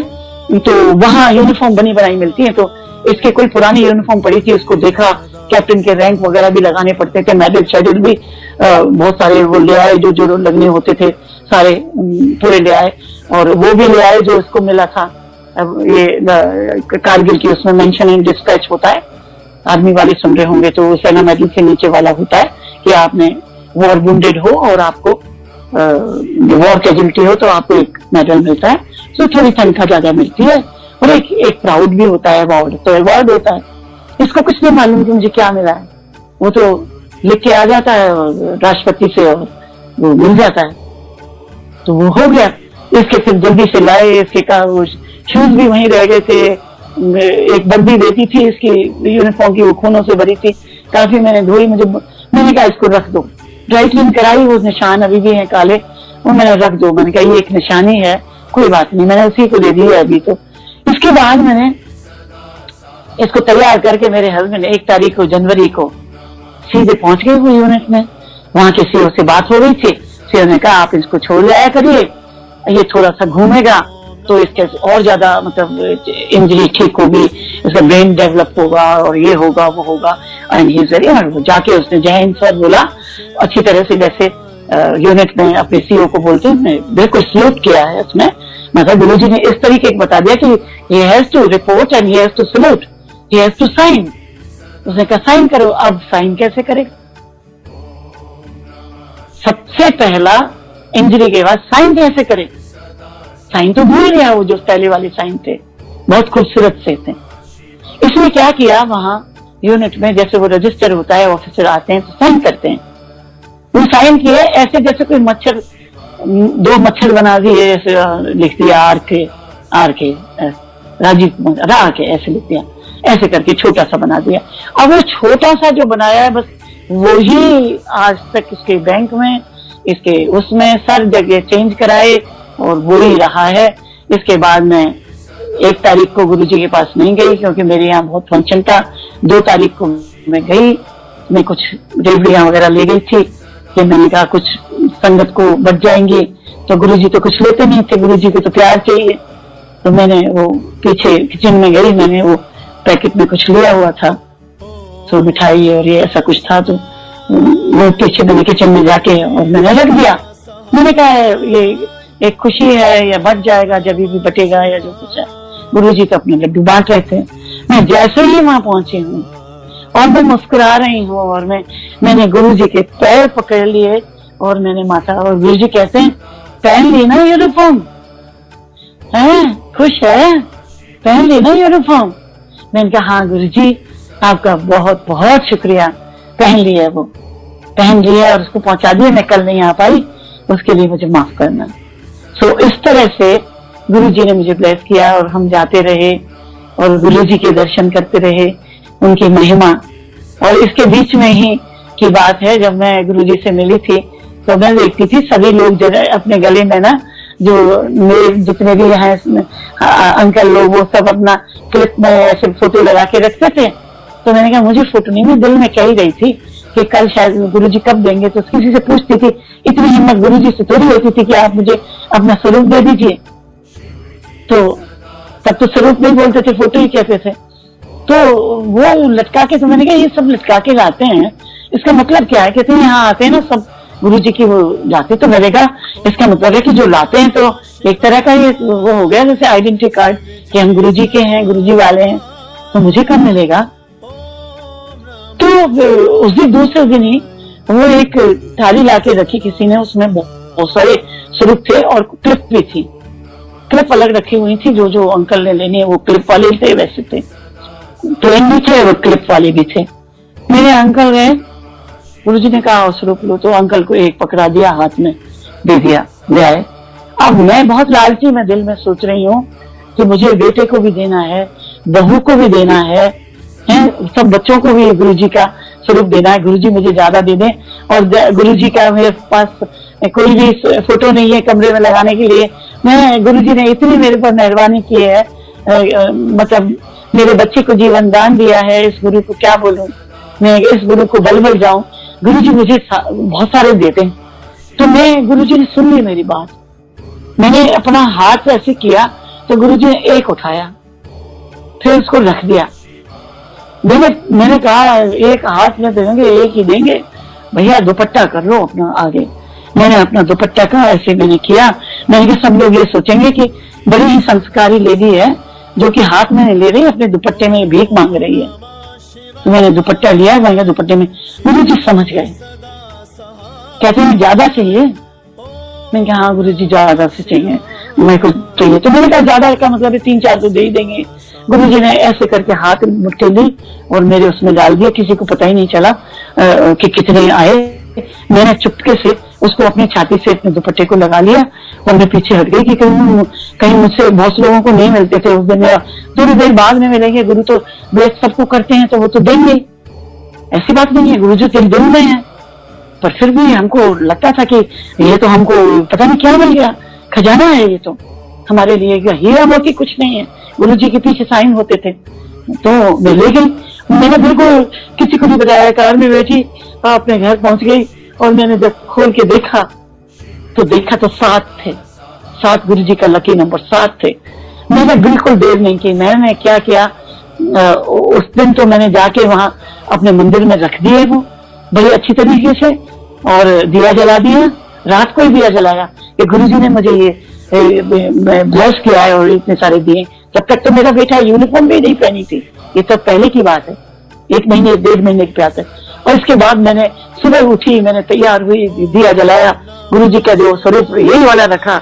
तो वहां यूनिफॉर्म बनी बनाई मिलती है। तो इसके कोई पुरानी यूनिफॉर्म पड़ी थी, उसको देखा, कैप्टन के रैंक वगैरह भी लगाने पड़ते थे, मेडल शेडल भी बहुत सारे वो ले आए, जो लगने होते थे सारे पूरे ले आए, और वो भी ले आए जो इसको मिला था। अब ये कारगिल की उसमें मेंशन एंड डिस्पैच होता है, आर्मी वाले सुन रहे होंगे तो सेना मेडल से नीचे वाला होता है कि आपने वॉर वुंडेड हो और आपको वॉर कैजुअलिटी हो तो आपको एक मेडल मिलता है, तो थोड़ी तनख्वाह ज्यादा मिलती है, और एक प्राउड भी होता है, अवार्ड तो अवार्ड होता है। इसको कुछ नहीं मालूम कि मुझे क्या मिला है, वो तो लिख के आ जाता है राष्ट्रपति से और वो मिल जाता है, तो वो हो गया। इसके फिर जल्दी से लाए, इसके का शूज भी वहीं रह गए थे, एक बर्दी देती थी इसकी यूनिफॉर्म की, वो खूनों से भरी थी, काफी मैंने धोई, मैंने कहा इसको रख दो, ड्राई क्लीन कराई, वो निशान अभी भी है काले, वो मैंने रख दो, मैंने कहा ये एक निशानी है, कोई बात नहीं, मैंने उसी को दे दी है अभी। तो इसके बाद मैंने इसको तैयार करके मेरे हस्बैंड 1 तारीख को जनवरी को सीधे पहुंच गए वो यूनिट में। वहां के सीओ से बात हो गई थी। सीओ ने कहा आप इसको छोड़ जाया करिए, ये थोड़ा सा घूमेगा तो इसके और ज्यादा मतलब इंजरी ठीक होगी, इसका ब्रेन डेवलप होगा और ये होगा वो होगा। एंड ही इज वेरी, जाके उसने जय हिंद सर बोला अच्छी तरह से, जैसे यूनिट में अपने सीओ को बोलते हैं, बिल्कुल सल्यूट किया है उसने। मतलब गुरुजी ने इस तरीके से बता दिया कि he has to report and he has to salute, he has to sign। उसने कहा साइन करो। अब साइन कैसे करेगा? सबसे पहला इंजरी के बाद साइन कैसे करे? साइन तो भूल गया, वो जो पहले वाले साइन थे बहुत खूबसूरत से थे। इसने क्या किया, वहां यूनिट में जैसे वो रजिस्टर होता है, ऑफिसर आते हैं तो साइन करते हैं, वो साइन किए ऐसे जैसे कोई मच्छर, 2 मच्छर बना दिए, ऐसे लिख दिया आर के राजीव रा के ऐसे लिख दिया, ऐसे करके छोटा सा बना दिया। अब वो छोटा सा जो बनाया है बस वही आज तक इसके बैंक में, इसके उसमें सर जगह चेंज कराए और वो ही रहा है। इसके बाद मैं 1 तारीख को गुरुजी के पास नहीं गई क्योंकि मेरे यहाँ बहुत फंक्शन था। 2 तारीख को मैं गई, मैं कुछ रेवड़ियां वगैरह ले गई थी कि मैंने कहा कुछ संगत को बच जाएंगी, तो गुरुजी तो कुछ लेते नहीं थे, गुरुजी को तो प्यार चाहिए। तो मैंने वो पीछे किचन में गई, मैंने वो पैकेट में कुछ लिया हुआ था, तो मिठाई और ये ऐसा कुछ था, तो वो पीछे मैंने किचन में जाके और मैंने रख दिया। मैंने कहा ये एक खुशी है या बच जाएगा जब भी बटेगा या जो कुछ है। गुरुजी तो अपने लड्डू बांट रहे थे। मैं जैसे ही वहां पहुंची हूँ और मैं मुस्कुरा रही हूँ और मैंने गुरुजी के पैर पकड़ लिए और मैंने माथा, और गुरुजी कहते हैं पहन ली ना यूनिफॉर्म, है खुश है, पहन ली ना यूनिफॉर्म। मैंने कहा हाँ गुरुजी आपका बहुत बहुत शुक्रिया, पहन लिया, वो पहन लिया और उसको पहुंचा दिया। मैं कल नहीं आ पाई, उसके लिए मुझे माफ करना। सो इस तरह से गुरुजी ने मुझे ब्लेस किया और हम जाते रहे और गुरुजी के दर्शन करते रहे, उनकी महिमा। और इसके बीच में ही की बात है, जब मैं गुरुजी से मिली थी तो मैं देखती थी सभी लोग जो अपने गले में ना, जो मेरे जितने भी हैं अंकल लोग, वो सब अपना क्लिप में ऐसे फोटो लगा के रखते थे। तो मैंने कहा मुझे फोटो नहीं, मैं दिल में कह रही थी कि कल शायद गुरुजी कब देंगे। तो किसी से पूछती थी, इतनी हिम्मत गुरुजी से थोड़ी होती थी कि आप मुझे अपना स्वरूप दे दीजिए। तो तब तो स्वरूप नहीं बोलते थे, फोटो ही कहते थे। तो वो लटका के, तो मैंने कहा ये सब लटका के लाते हैं, इसका मतलब क्या है? कहते हैं यहाँ आते हैं ना सब गुरुजी की वो जाते, तो मैंने कहा इसका मतलब है कि जो लाते हैं तो एक तरह का ये वो हो गया जैसे आइडेंटिटी कार्ड कि हम गुरुजी के हैं, गुरुजी वाले हैं। तो मुझे कब मिलेगा? तो उस दिन दूसरे दिन ही वो एक थाली लाके रखी किसी ने, उसमें बहुत सारे स्वरूप थे और क्लिप भी थी। क्लिप अलग रखी हुई थी, जो जो अंकल ने लेनी है वो क्लिप वाले थे, वैसे थे प्लेन भी थे वो क्लिप वाले भी थे। मेरे अंकल गए, गुरुजी ने कहा स्वरूप लो, तो अंकल को एक पकड़ा दिया, हाथ में दे दिया, ले आए। अब मैं बहुत लालची, मैं दिल में सोच रही हूँ कि मुझे बेटे को भी देना है, बहू को भी देना है, सब बच्चों को भी गुरुजी का स्वरूप देना है, गुरुजी मुझे ज्यादा दे दें। और गुरुजी का मेरे पास कोई भी फोटो नहीं है कमरे में लगाने के लिए। मैं गुरुजी ने इतनी मेरे पर मेहरबानी की है, मतलब मेरे बच्चे को जीवन दान दिया है, इस गुरु को क्या बोलूं, मैं इस गुरु को बल जाऊं। गुरुजी मुझे बहुत सारे देते हैं। तो मैं, गुरुजी ने सुन ली मेरी बात, मैंने अपना हाथ ऐसे किया तो गुरुजी ने एक उठाया, फिर उसको रख दिया। मैंने कहा एक हाथ में देंगे, एक ही देंगे भैया, दुपट्टा कर लो अपना आगे। मैंने अपना दुपट्टा का ऐसे मैंने किया। मैंने कहा सब लोग ये सोचेंगे कि बड़ी ही संस्कारी लेडी है जो कि हाथ में ले रही है, अपने दुपट्टे में भीख मांग रही है। तो मैंने दुपट्टा लिया, मैंने कहा दुपट्टे में, गुरुजी समझ गए, कहते हैं ज्यादा चाहिए। मैंने कहा हाँ गुरुजी ज्यादा से चाहिए, मेरे को चाहिए। तो मैंने कहा ज्यादा का मतलब 3-4 तो दे ही देंगे। गुरुजी ने ऐसे करके हाथ मुट्ठी ली और मेरे उसमें डाल दिया, किसी को पता ही नहीं चला कि कितने आए। मैंने चुपके से उसको अपनी छाती से अपने दुपट्टे को लगा लिया और मैं पीछे हट गई कि कहीं मुझसे बहुत लोगों को नहीं मिलते थे उस दिन, मेरा थोड़ी देर बाद में मिलेंगे, गुरु तो ब्लेस सबको करते हैं तो वो तो देंगे, ऐसी बात नहीं है, गुरु जी दिल में है। पर फिर भी हमको लगता था कि ये तो हमको पता नहीं क्या मिल गया, खजाना है ये तो। हमारे लिए हीरा मोती कुछ नहीं है, गुरु जी के पीछे साइन होते थे। तो मैं ले गई, मैंने बिल्कुल किसी को नहीं बताया, कार में बैठी अपने घर पहुंच गई और मैंने जब खोल के देखा तो 7 थे, 7 गुरु जी का लकी नंबर 7 थे। मैंने बिल्कुल देर नहीं की, मैंने क्या किया, उस दिन तो मैंने जाके वहां अपने मंदिर में रख दिए वो बड़ी अच्छी तरीके से और दिया जला दिया, रात को ही दिया जलाया कि गुरु जी ने मुझे ये ब्लेस किया है और इतने सारे दिए। जब तक तो मेरा बेटा यूनिफॉर्म भी नहीं पहनी थी, ये तो पहले की बात है, 1 महीने 1.5 महीने की बात है। और इसके बाद मैंने सुबह उठी, मैंने तैयार हुई, दिया जलाया, गुरु जी का जो स्वरूप यही वाला रखा,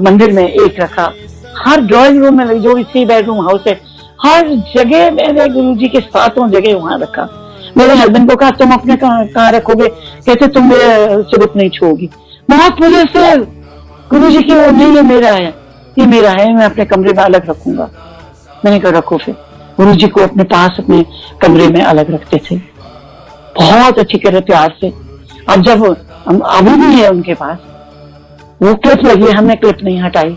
मंदिर में एक रखा, हर ड्राइंग रूम में जो भी 3 बेडरूम हाउस है हर जगह मैंने गुरु जी के 7 जगह वहां रखा। मेरे हस्बैंड को कहा तुम अपने कहाँ रखोगे, कहते तुम मेरे स्वरूप नहीं छोड़ोगी। बहुत वजह से गुरु जी की वो नहीं, ये मेरा है, ये मेरा है, मैं अपने कमरे में अलग रखूंगा। मैंने कहा रखो। फिर गुरु जी को अपने पास अपने कमरे में अलग रखते थे, बहुत अच्छी तरह प्यार से। अब जब अभी भी है उनके पास, वो क्लिप लगी, हमने क्लिप नहीं हटाई,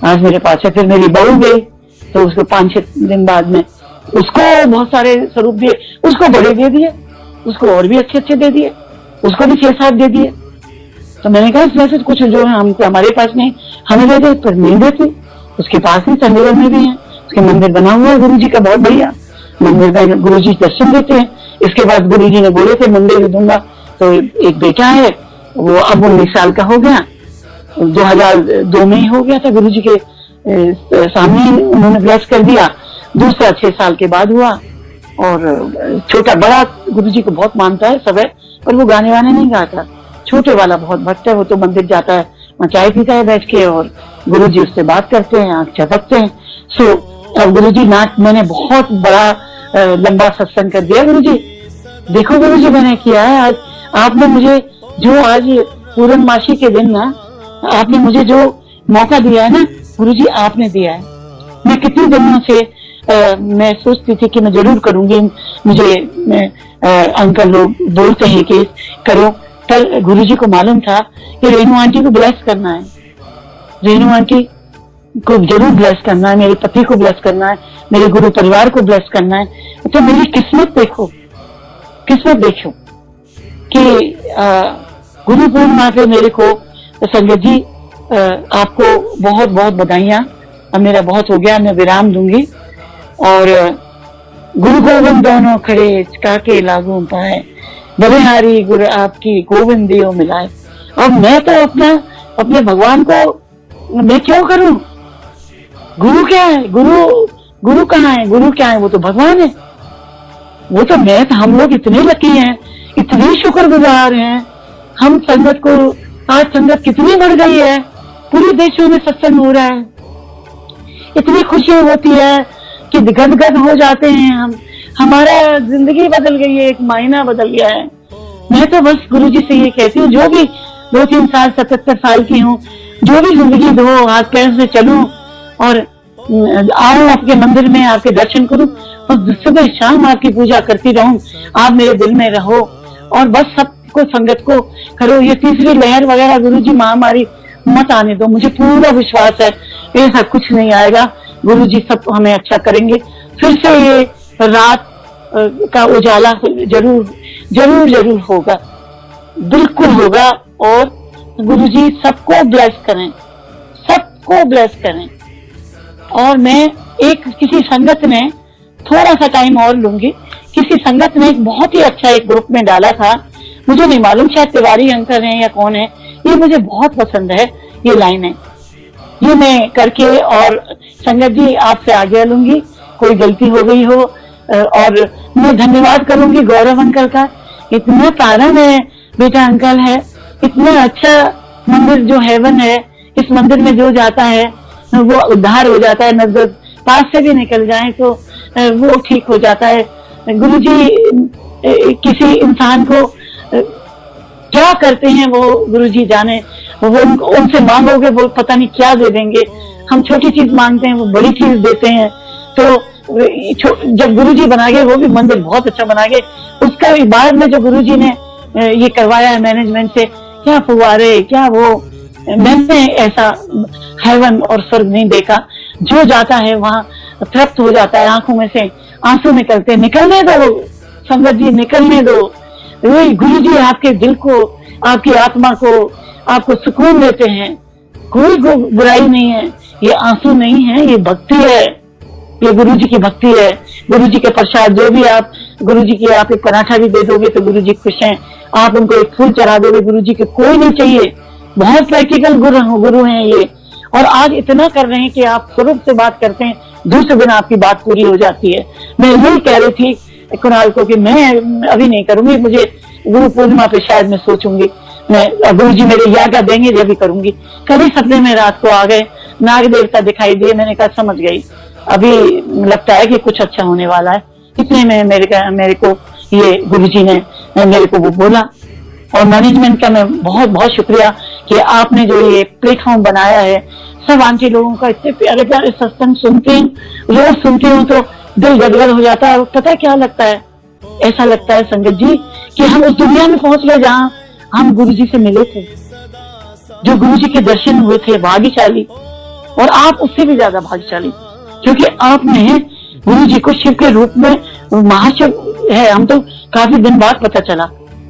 आज मेरे पास है। फिर मेरी बहू गई तो उसको 5-6 दिन बाद में उसको बहुत सारे स्वरूप दिए, उसको बड़े दे दिए, उसको और भी अच्छे अच्छे दे दिए, उसको भी 6-7 दे दिए। तो मैंने कहा इसमें से कुछ जो है हम हमारे पास नहीं, हमें दे दे, पर नहीं देती। उसके पास ही चंडीगढ़ में भी है, उसके मंदिर बना हुआ है गुरु जी का, बहुत बढ़िया मंदिर में गुरु जी दर्शन देते हैं। इसके बाद गुरु जी ने बोले थे मंदिर भी दूंगा, तो एक बेटा है वो अब 19 साल का हो गया, 2002 में ही हो गया था, गुरु जी के सामने उन्होंने ब्लेस कर दिया। दूसरा 6 साल के बाद हुआ। और छोटा बड़ा गुरु जी को बहुत मानता है सब है, पर वो गाने वाने नहीं गाता। छोटे वाला बहुत भक्त है, वो तो मंदिर जाता है, वहाँ चाय पीता है बैठ के और गुरु जी उससे बात करते हैं, आंख झपकते हैं। सो अब गुरु जी मैंने बहुत बड़ा लंबा सत्संग कर दिया। गुरु जी देखो, गुरु जी मैंने किया है, आज आपने मुझे जो आज पूर्णमासी के दिन ना आपने मुझे जो मौका दिया है ना गुरु जी, आपने दिया है। मैं कितने दिनों से मैं सोचती थी कि मैं जरूर करूंगी, मुझे अंकल लोग बोलते हैं कि करो, पर गुरु जी को मालूम था कि रेनू आंटी को ब्लेस करना है, रेनू आंटी को जरूर ब्लेस करना है, मेरे पति को ब्लेस करना है, मेरे गुरु परिवार को ब्लेस करना है। तो मेरी किस्मत देखो, किस्मत देखो कि गुरु पूर्णिमा पे मेरे को संगत जी आपको बहुत बहुत बधाइयां। अब मेरा बहुत हो गया, मैं विराम दूंगी। और गुरु गोविंद दोनों खड़े काके लागू पाए, बलिहारी गुरु आपकी गोविंद दियो मिलाए। अब मैं तो अपने भगवान को मैं क्यों करूं? गुरु क्या है? गुरु कहाँ है? गुरु क्या है? वो तो भगवान है। वो तो हम लोग इतने लकी हैं, इतने शुक्रगुजार हैं। हम संगत को आज संगत कितनी बढ़ गई है, पूरे देशों में सत्संग हो रहा है, इतनी खुशी होती है कि गदगद हो जाते हैं हम। हमारा जिंदगी बदल गई है, एक मायना बदल गया है। मैं तो बस गुरु जी से ये कहती हूँ, जो भी 2-3 साल 77 साल की हूँ, जो भी जिंदगी दो, हाथ पैर से चलूं और आऊं आपके मंदिर में, आपके दर्शन करूं और सुबह शाम आपकी पूजा करती रहूं। आप मेरे दिल में रहो और बस सबको संगत को करो। ये तीसरी लहर वगैरह गुरु जी महामारी मत आने दो, मुझे पूरा विश्वास है ऐसा कुछ नहीं आएगा। गुरु जी सब हमें अच्छा करेंगे। फिर से ये रात का उजाला जरूर जरूर जरूर होगा, बिल्कुल होगा। और गुरु जी सबको ब्लेस करें, सबको ब्लेस करें। और मैं किसी संगत ने थोड़ा सा टाइम और लूंगी, किसी संगत ने एक बहुत ही अच्छा एक ग्रुप में डाला था, मुझे नहीं मालूम शायद तिवारी अंकल हैं या कौन है, ये मुझे बहुत पसंद है ये लाइन है, ये मैं करके और संगत जी आपसे आज्ञा लूंगी, कोई गलती हो गई हो। और मैं धन्यवाद करूंगी गौरव अंकल का, इतना प्यारा में बेटा अंकल है, इतना अच्छा मंदिर जो हेवन है, इस मंदिर में जो जाता है वो उद्धार हो जाता है, नजर पास से भी निकल जाए तो वो ठीक हो जाता है। गुरु जी किसी इंसान को क्या करते हैं वो गुरु जी जाने, वो उनसे मांगोगे वो पता नहीं क्या दे देंगे। हम छोटी चीज मांगते हैं वो बड़ी चीज देते हैं। तो जब गुरु जी बना गए, वो भी मंदिर बहुत अच्छा बना गए, उसका बाद में जो गुरु जी ने ये करवाया है मैनेजमेंट से, क्या फुवारे, क्या वो मैंने ऐसा हेवन और स्वर्ग नहीं देखा। जो जाता है वहां तृप्त हो जाता है, आंखों में से आंसू निकलते, निकलने दो संगत जी, निकलने दो। वही गुरु जी आपके दिल को, आपकी आत्मा को, आपको सुकून देते हैं। कोई बुराई नहीं है, ये आंसू नहीं है, ये भक्ति है, ये गुरु जी की भक्ति है। गुरु जी के प्रसाद जो भी आप, गुरु जी की आप एक पराठा भी दे दोगे तो गुरु जी खुश हैं। आप उनको एक फूल चढ़ा दोगे, गुरु जी के कोई नहीं चाहिए। बहुत प्रैक्टिकल गुरु हैं ये। और आज इतना कर रहे हैं कि आप स्वरूप से बात करते हैं, दूसरे दिन आपकी बात पूरी हो जाती है। मैं यही कह रही थी कुणाल को कि मैं अभी नहीं करूंगी, मुझे गुरु पूर्णिमा पे शायद मैं सोचूंगी, मैं गुरु जी मेरे यागा देंगे जब भी करूंगी। कभी सपने में रात को आ गए, नाग देवता दिखाई दिए, मैंने कहा समझ गई, अभी लगता है कि कुछ अच्छा होने वाला है। इतने में मेरे को ये गुरु जी ने मेरे को वो बोला। और मैनेजमेंट का मैं बहुत बहुत शुक्रिया कि आपने जो ये प्लेटफॉर्म बनाया है। सब आंटी लोगों का इतने प्यारे प्यारे सत्संग सुनते हैं, रोज सुनती हूँ तो दिल गदगद हो जाता है। पता है क्या लगता है, ऐसा लगता है संगत जी कि हम उस दुनिया में पहुंच गए जहाँ हम गुरु जी से मिले थे, जो गुरु जी के दर्शन हुए थे। भाग्यशाली, और आप उससे भी ज्यादा भाग्यशाली, क्योंकि आपने गुरु जी को शिव के रूप में, महाशिव है, हम तो काफी दिन बाद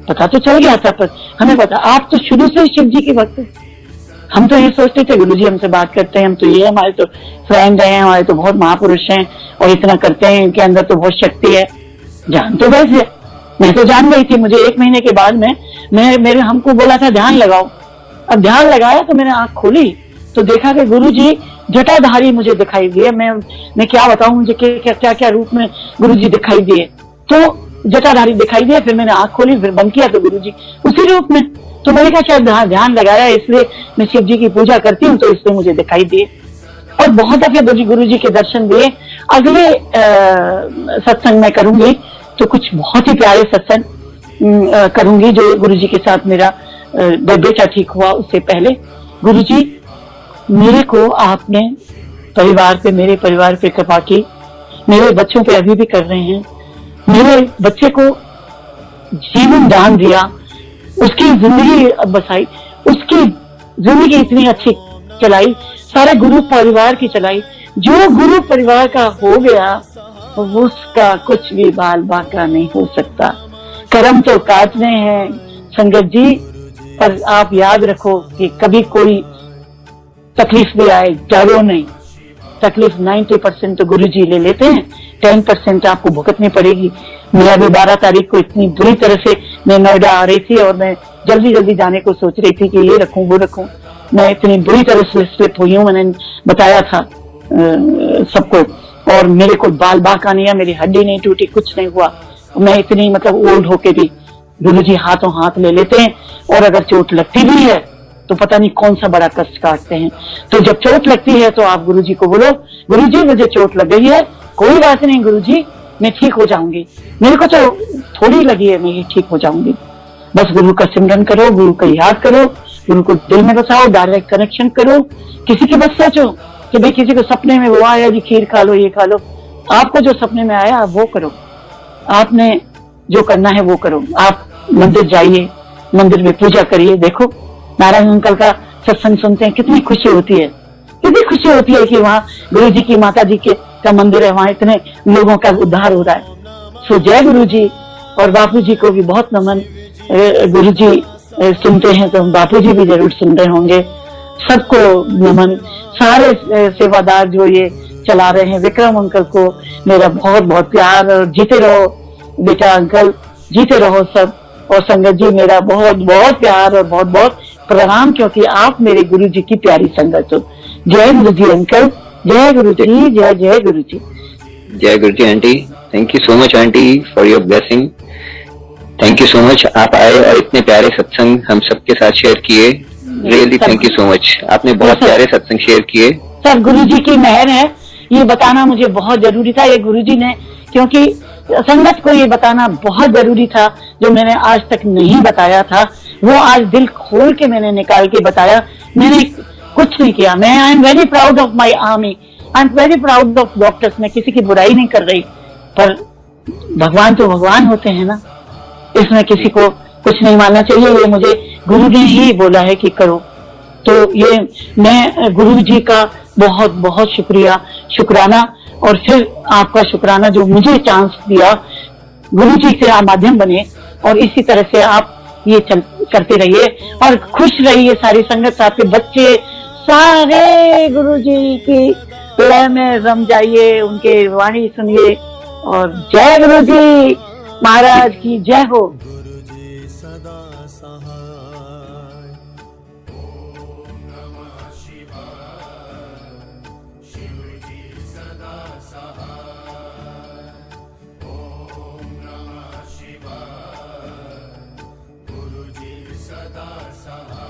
पता तो चल गया था, पर हमें पता आप तो शुरू से शिव जी के भक्त। हम तो ये सोचते थे गुरु जी हमसे बात करते हैं, हम तो ये, हमारे तो फ्रेंड हैं, हमारे तो बहुत महापुरुष हैं और इतना करते हैं, इनके अंदर तो बहुत शक्ति है। जान तो वैसे मैं तो जान गई थी। मुझे 1 महीने के बाद में मेरे हमको बोला था ध्यान लगाओ। अब ध्यान लगाया तो मैंने आंख खोली तो देखा कि गुरु जी जटाधारी मुझे दिखाई दिए। मैं क्या बताऊं, मुझे क्या क्या रूप में गुरु जी दिखाई दिए। तो जटाधारी दिखाई दिया, फिर मैंने आंख खोली, फिर बंद किया तो गुरु जी उसी रूप में। तो मैंने कहा शायद ध्यान लगाया इसलिए मैं शिव जी की पूजा करती हूँ तो इसलिए मुझे दिखाई दिए। और बहुत दफे गुरु जी के दर्शन दिए। अगले सत्संग में करूंगी तो कुछ बहुत ही प्यारे सत्संग करूंगी जो गुरु जी के साथ मेरा बेटा ठीक हुआ उससे पहले। गुरु जी मेरे को आपने मेरे परिवार पे कृपा की, मेरे बच्चों पे अभी भी कर रहे हैं। मेरे बच्चे को जीवन दान दिया, उसकी जिंदगी बसाई, उसकी जिंदगी इतनी अच्छी चलाई, सारे गुरु परिवार की चलाई। जो गुरु परिवार का हो गया उसका कुछ भी बाल बांका नहीं हो सकता। कर्म तो काटने हैं संगत जी, पर आप याद रखो कि कभी कोई तकलीफ भी आए, डरो नहीं। तकलीफ 90% तो गुरु जी ले लेते हैं, 10% आपको भुगतनी पड़ेगी। मैं अभी 12 तारीख को इतनी बुरी तरह से मैं नोएडा आ रही थी और मैं जल्दी जाने को सोच रही थी कि ये रखूं वो रखूं। मैं इतनी बुरी तरह से स्लिप हुई हूँ, मैंने बताया था सबको। और मेरे को बाल बांका नहीं है, मेरी हड्डी नहीं टूटी, कुछ नहीं हुआ। मैं इतनी ओल्ड होके भी गुरु जी हाथों हाथ ले लेते हैं। और अगर चोट लगती भी है तो पता नहीं कौन सा बड़ा कष्ट काटते हैं। तो जब चोट लगती है तो आप गुरु जी को बोलो, गुरु जी मुझे चोट लग गई है, कोई बात नहीं गुरु जी, मैं ठीक हो जाऊंगी। मेरे को तो थोड़ी लगी है, मैं ठीक हो जाऊंगी। बस गुरु का सिमरन करो, गुरु का याद करो, गुरु को दिल में बसाओ, डायरेक्ट कनेक्शन करो। किसी की बस सोचो कि भाई किसी को सपने में वो आया जी खीर खा लो, ये खा लो। आपको जो सपने में आया वो करो, आपने जो करना है वो करो। आप मंदिर जाइए, मंदिर में पूजा करिए। देखो नारायण अंकल का सत्संग सुनते हैं, कितनी खुशी होती है, कितनी खुशी होती है कि वहाँ गुरु जी की, माता जी के का मंदिर है, वहाँ इतने लोगों का उद्धार हो रहा है। सो जय गुरु जी। और बापू जी को भी बहुत नमन। गुरु जी सुनते हैं तो बापू जी भी जरूर सुन रहे होंगे। सबको नमन। सारे सेवादार जो ये चला रहे हैं, विक्रम अंकल को मेरा बहुत बहुत प्यार। और जीते रहो बेटा अंकल, जीते रहो सब। और संगत जी मेरा बहुत बहुत प्यार और बहुत बहुत प्रणाम, क्योंकि आप मेरे गुरु जी की प्यारी संगत हो। जय गुरु जी अंकल, जय गुरु जी, जय जय गुरु जी। जय Guru ji aunty. Thank you so much aunty for your blessing. Thank you so much, आप आए और इतने प्यारे सत्संग हम सबके साथ शेयर किए। Really thank you so much, आपने बहुत प्यारे सत्संग शेयर किए। सब गुरु जी की मेहर है, ये बताना मुझे बहुत जरूरी था। ये गुरु जी ने, क्योंकि संगत को ये बताना बहुत जरूरी था, जो मैंने आज तक नहीं बताया था वो आज दिल खोल के मैंने निकाल के बताया। मैंने कुछ नहीं किया। मैं I am very proud of my army, I am very proud of doctors. मैं किसी की बुराई नहीं कर रही, पर भगवान तो भगवान होते हैं ना, इसमें किसी को कुछ नहीं मानना चाहिए। ये मुझे गुरु ने ही बोला है कि करो, तो ये मैं गुरु जी का बहुत बहुत शुक्राना, और फिर आपका शुक्राना जो मुझे चांस दिया, गुरु जी से आप माध्यम बने, और इसी तरह से आप ये करते रहिए और खुश रहिए। सारी संगत, आपके बच्चे सारे गुरु जी की लय में रम जाइए, उनके वाणी सुनिए। और जय गुरु जी महाराज की जय हो। सदा सहाय।